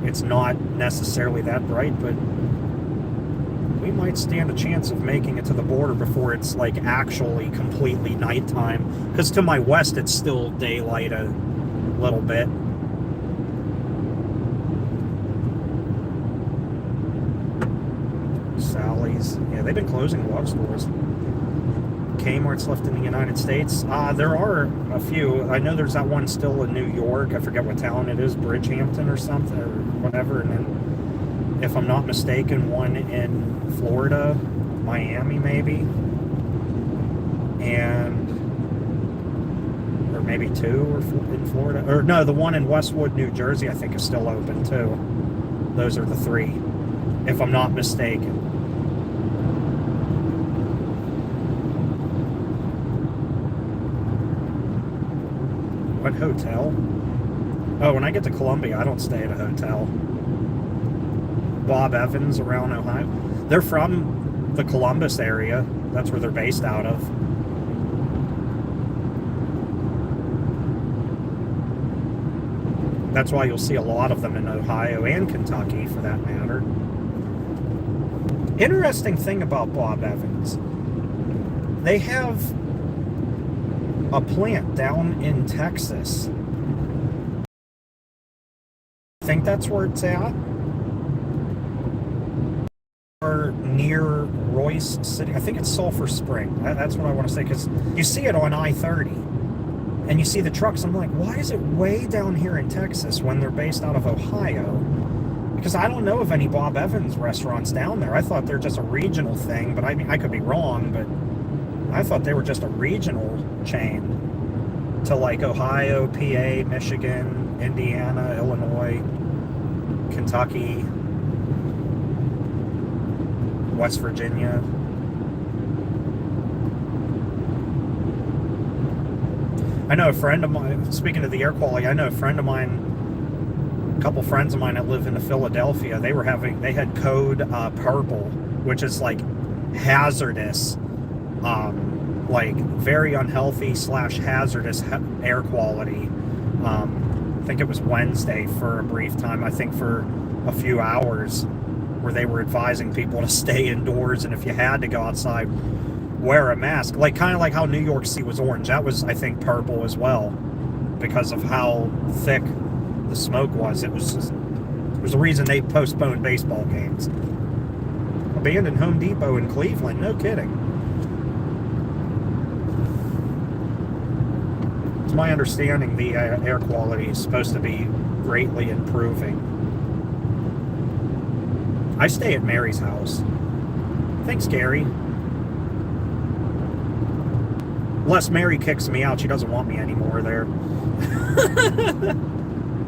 It's not necessarily that bright, but we might stand a chance of making it to the border before it's like actually completely nighttime. Because to my west, it's still daylight a little bit. Sally's. Yeah, they've been closing a lot of stores. Kmart's left in the United States. There are a few. I know there's that one still in New York. I forget what town it is, Bridgehampton or something, or whatever. And then, if I'm not mistaken, one in Florida, Miami maybe, and or maybe two in Florida. Or no, the one in Westwood, New Jersey, I think is still open too. Those are the three, if I'm not mistaken. What hotel? Oh, when I get to Columbia, I don't stay at a hotel. Bob Evans around Ohio. They're from the Columbus area. That's where they're based out of. That's why you'll see a lot of them in Ohio and Kentucky, for that matter. Interesting thing about Bob Evans. They have a plant down in Texas. I think that's where it's at. Or near Royce City. I think it's Sulphur Spring. That's what I want to say, because you see it on I-30. And you see the trucks. I'm like, why is it way down here in Texas when they're based out of Ohio? Because I don't know of any Bob Evans restaurants down there. I thought they're just a regional thing, but I mean, I could be wrong, but I thought they were just a regional chain to like Ohio, PA, Michigan, Indiana, Illinois, Kentucky, West Virginia. I know a friend of mine, speaking of the air quality, I know a friend of mine, a couple friends of mine that live in Philadelphia, they had code purple, which is like hazardous, like very unhealthy slash hazardous air quality. I think it was Wednesday for a brief time, I think for a few hours, where they were advising people to stay indoors, and if you had to go outside, wear a mask. Like kind of like how New York City was orange. That was, I think, purple as well, because of how thick the smoke was. It was the reason they postponed baseball games. Abandoned Home Depot in Cleveland. No kidding. It's my understanding the air quality is supposed to be greatly improving. I stay at Mary's house. Thanks, Gary. Unless Mary kicks me out, she doesn't want me anymore there.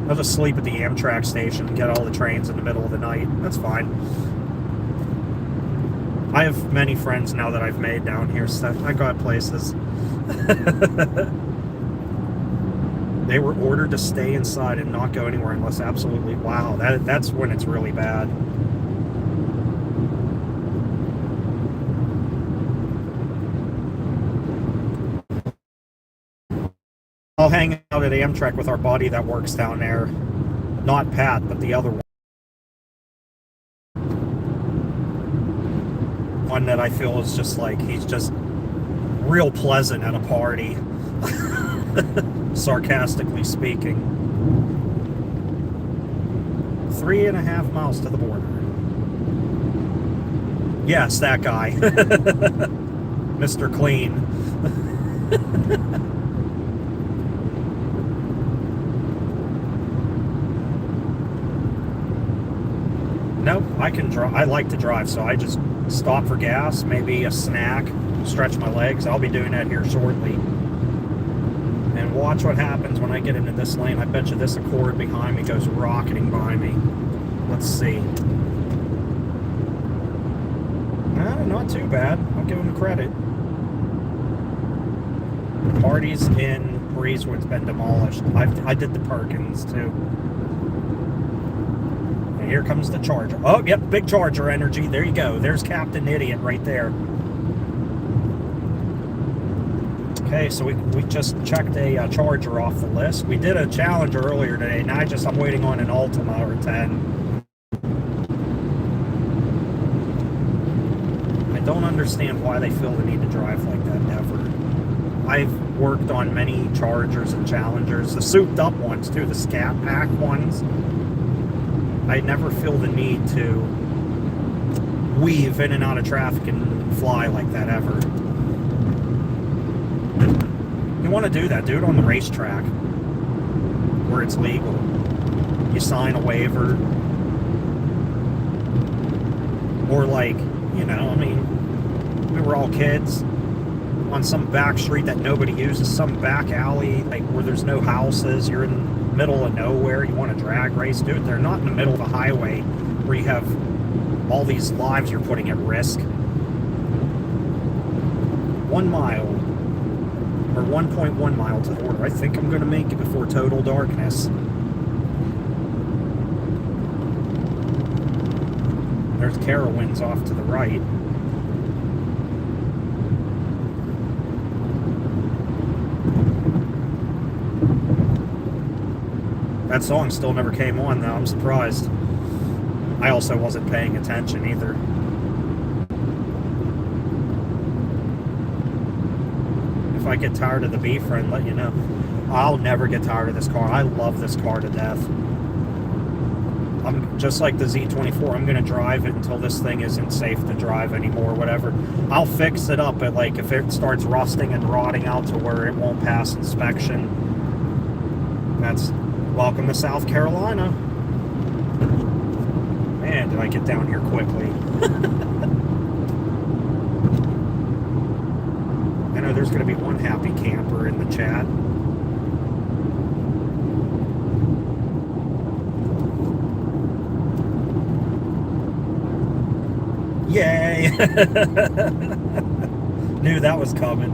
I'll just sleep at the Amtrak station and get all the trains in the middle of the night. That's fine. I have many friends now that I've made down here, so I got places. They were ordered to stay inside and not go anywhere unless absolutely, wow, that's when it's really bad. I'll hang out at Amtrak with our buddy that works down there. Not Pat, but the other one. One that I feel is just like, he's just real pleasant at a party. Sarcastically speaking. 3.5 miles to the border. Yes, that guy. Mr. Clean. Nope, I can drive. I like to drive, so I just stop for gas, maybe a snack, stretch my legs. I'll be doing that here shortly. And watch what happens when I get into this lane. I bet you this Accord behind me goes rocketing by me. Let's see. Not too bad. I'll give him credit. Parties in Breezewood's been demolished. I did the Perkins too. And here comes the Charger. Oh, yep, big Charger energy. There you go. There's Captain Idiot right there. Okay, so we just checked a Charger off the list. We did a Challenger earlier today. Now I'm waiting on an Altima or 10. I don't understand why they feel the need to drive like that ever. I've worked on many Chargers and Challengers, the souped up ones too, the Scat Pack ones. I never feel the need to weave in and out of traffic and fly like that ever. You want to do that, do it on the racetrack where it's legal. You sign a waiver. Or like, you know, I mean, we were all kids on some back street that nobody uses, some back alley, like where there's no houses, you're in the middle of nowhere, you want to drag race, dude, they're not in the middle of the highway where you have all these lives you're putting at risk. 1 mile, or 1.1 mile to the border. I think I'm going to make it before total darkness. There's Carowinds off to the right. That song still never came on, though. I'm surprised. I also wasn't paying attention either. If I get tired of the B-Friend, let you know. I'll never get tired of this car. I love this car to death. I'm just like the Z24. I'm going to drive it until this thing isn't safe to drive anymore, whatever. I'll fix it up, but like if it starts rusting and rotting out to where it won't pass inspection, that's welcome to South Carolina. Man, did I get down here quickly. I know there's going to be one happy camper in the chat. Yay! Knew that was coming.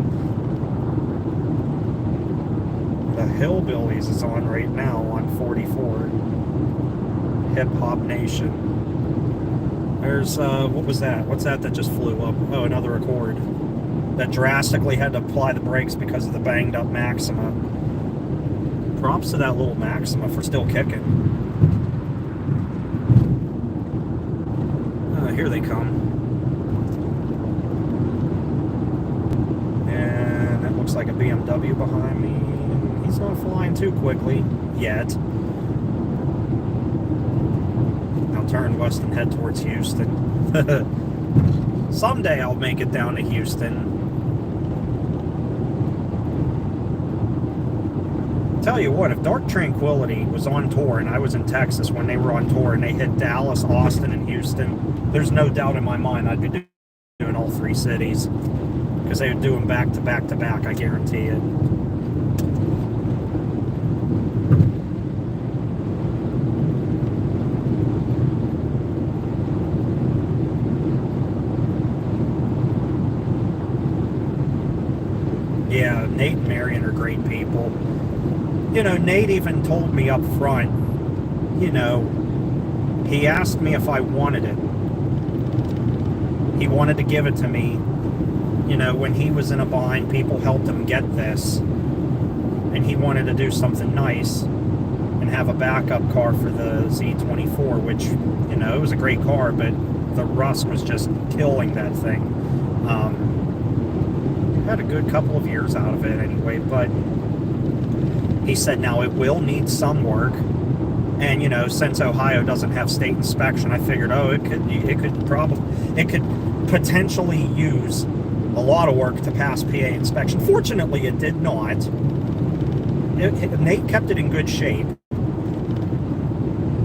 Hillbillies is on right now on 44. Hip Hop Nation. There's, what was that? What's that just flew up? Oh, another Accord. That drastically had to apply the brakes because of the banged up Maxima. Props to that little Maxima for still kicking. Here they come. And that looks like a BMW behind me. He's not flying too quickly yet. I'll turn west and head towards Houston. Someday I'll make it down to Houston. Tell you what, if Dark Tranquility was on tour and I was in Texas when they were on tour and they hit Dallas, Austin, and Houston, there's no doubt in my mind I'd be doing all three cities. Because they would do them back to back to back, I guarantee it. Yeah, Nate and Marion are great people. You know, Nate even told me up front, you know, he asked me if I wanted it. He wanted to give it to me. You know, when he was in a bind, people helped him get this. And he wanted to do something nice and have a backup car for the Z24, which, you know, it was a great car, but the rust was just killing that thing. Had a good couple of years out of it anyway, but he said now it will need some work, and you know, since Ohio doesn't have state inspection, I figured, oh, it could potentially use a lot of work to pass PA inspection. Fortunately, it did not. Nate kept it in good shape.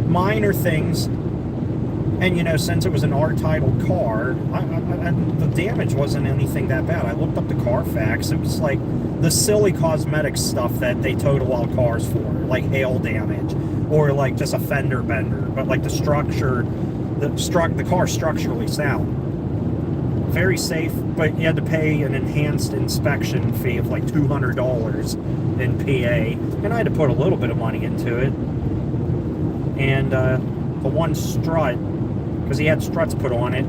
Minor things, and you know, since it was an R-titled car, the damage wasn't anything that bad. I looked up the Carfax. It was like the silly cosmetic stuff that they total all cars for, like hail damage or like just a fender bender. But like the car's structurally sound, very safe. But you had to pay an enhanced inspection fee of like $200 in PA, and I had to put a little bit of money into it. And the one strut, because he had struts put on it,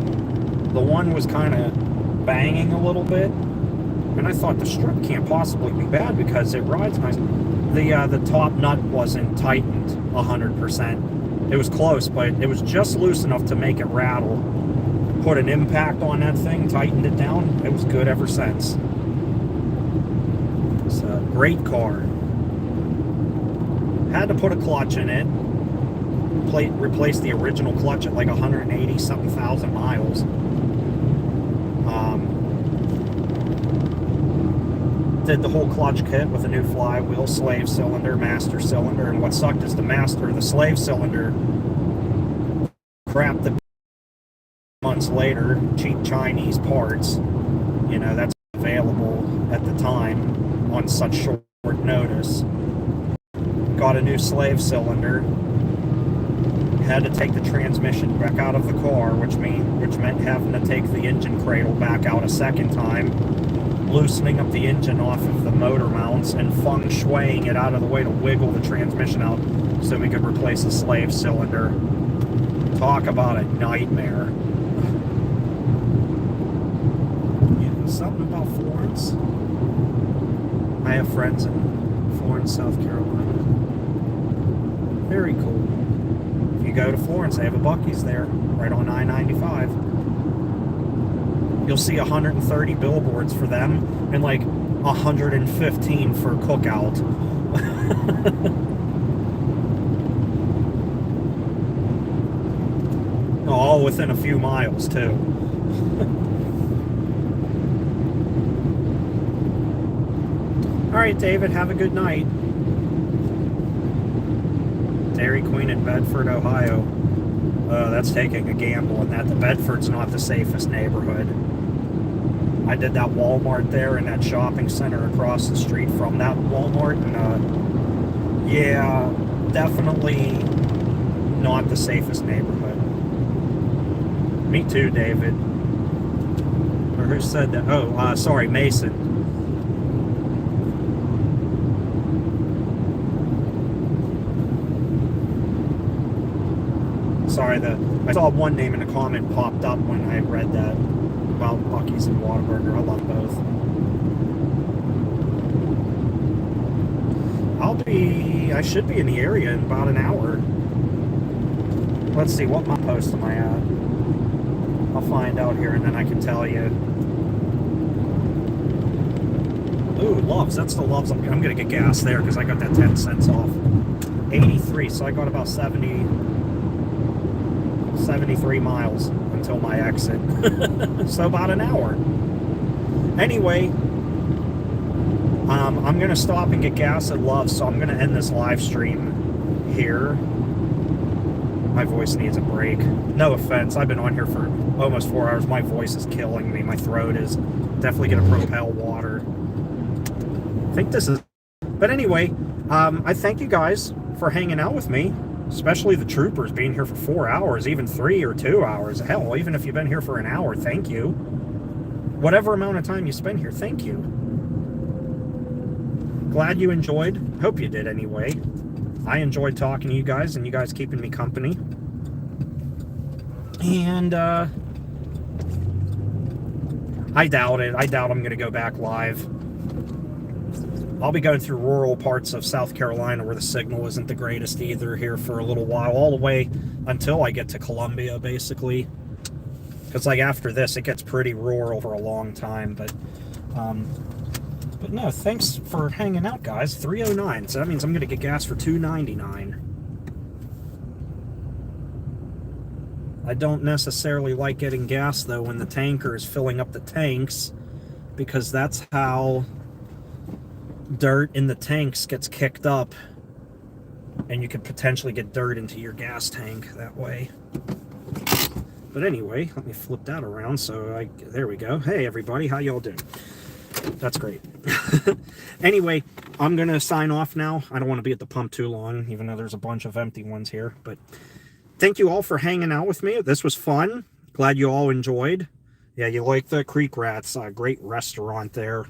the one was kind of banging a little bit, and I thought the strut can't possibly be bad because it rides nice. The top nut wasn't tightened 100%. It was close, but it was just loose enough to make it rattle. Put an impact on that thing, tightened it down. It was good ever since. It's a great car. Had to put a clutch in it. Replaced the original clutch at like 180-something thousand miles. Did the whole clutch kit with a new flywheel, slave cylinder, master cylinder, and what sucked is the slave cylinder crapped the months later, cheap Chinese parts. You know, that's available at the time on such short notice. Got a new slave cylinder. Had to take the transmission back out of the car, which meant having to take the engine cradle back out a second time, loosening up the engine off of the motor mounts and feng shuiing it out of the way to wiggle the transmission out so we could replace the slave cylinder. Talk about a nightmare. Yeah, something about Florence. I have friends in Florence, South Carolina. Very cool. If you go to Florence, they have a Buc-ee's there, right on I-95. You'll see 130 billboards for them, and like 115 for Cookout. All within a few miles, too. Alright, David, have a good night. Dairy Queen in Bedford, Ohio. That's taking a gamble, and that the Bedford's not the safest neighborhood. I did that Walmart there in that shopping center across the street from that Walmart, and yeah, definitely not the safest neighborhood. Me too, David. Or who said that? Oh, sorry, Mason. sorry, I saw one name in a comment popped up when I read that about Buc-ee's and Whataburger. I love both. I should be in the area in about an hour. Let's see, what post am I at? I'll find out here and then I can tell you. Ooh, Loves. That's the Loves. I'm going to get gas there because I got that 10 cents off. 83, so I got about 73 miles until my exit. So about an hour. Anyway, I'm going to stop and get gas at Loves, so I'm going to end this live stream here. My voice needs a break. No offense, I've been on here for almost 4 hours. My voice is killing me. My throat is definitely going to propel water. I think this is... But anyway, I thank you guys for hanging out with me, especially the troopers being here for 4 hours, even 3 or 2 hours. Hell, even if you've been here for an hour, thank you. Whatever amount of time you spend here, thank you. Glad you enjoyed. Hope you did anyway. I enjoyed talking to you guys and you guys keeping me company. And I doubt it. I doubt I'm going to go back live. I'll be going through rural parts of South Carolina where the signal isn't the greatest either here for a little while, all the way until I get to Columbia, basically. Because like after this, it gets pretty rural for a long time. But no, thanks for hanging out, guys. 309, so that means I'm going to get gas for $2.99. I don't necessarily like getting gas, though, when the tanker is filling up the tanks, because that's how dirt in the tanks gets kicked up, and you could potentially get dirt into your gas tank that way. But anyway, let me flip that around. So there we go. Hey, everybody, how y'all doing? That's great. Anyway, I'm going to sign off now. I don't want to be at the pump too long, even though there's a bunch of empty ones here. But thank you all for hanging out with me. This was fun. Glad you all enjoyed. Yeah, you like the Creek Rats. Great restaurant there.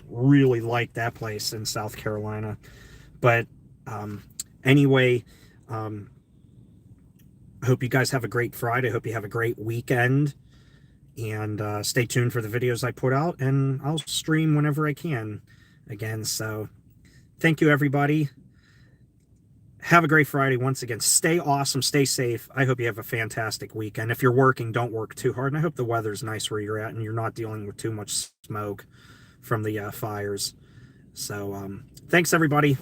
Really like that place in South Carolina. But anyway, hope you guys have a great Friday. Hope you have a great weekend. And stay tuned for the videos I put out, and I'll stream whenever I can again. So thank you, everybody. Have a great Friday once again. Stay awesome. Stay safe. I hope you have a fantastic weekend. If you're working, don't work too hard. And I hope the weather's nice where you're at and you're not dealing with too much smoke from the fires. So thanks, everybody.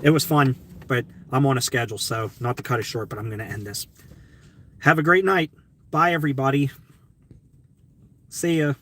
It was fun, but I'm on a schedule, so not to cut it short, but I'm going to end this. Have a great night. Bye, everybody. See ya.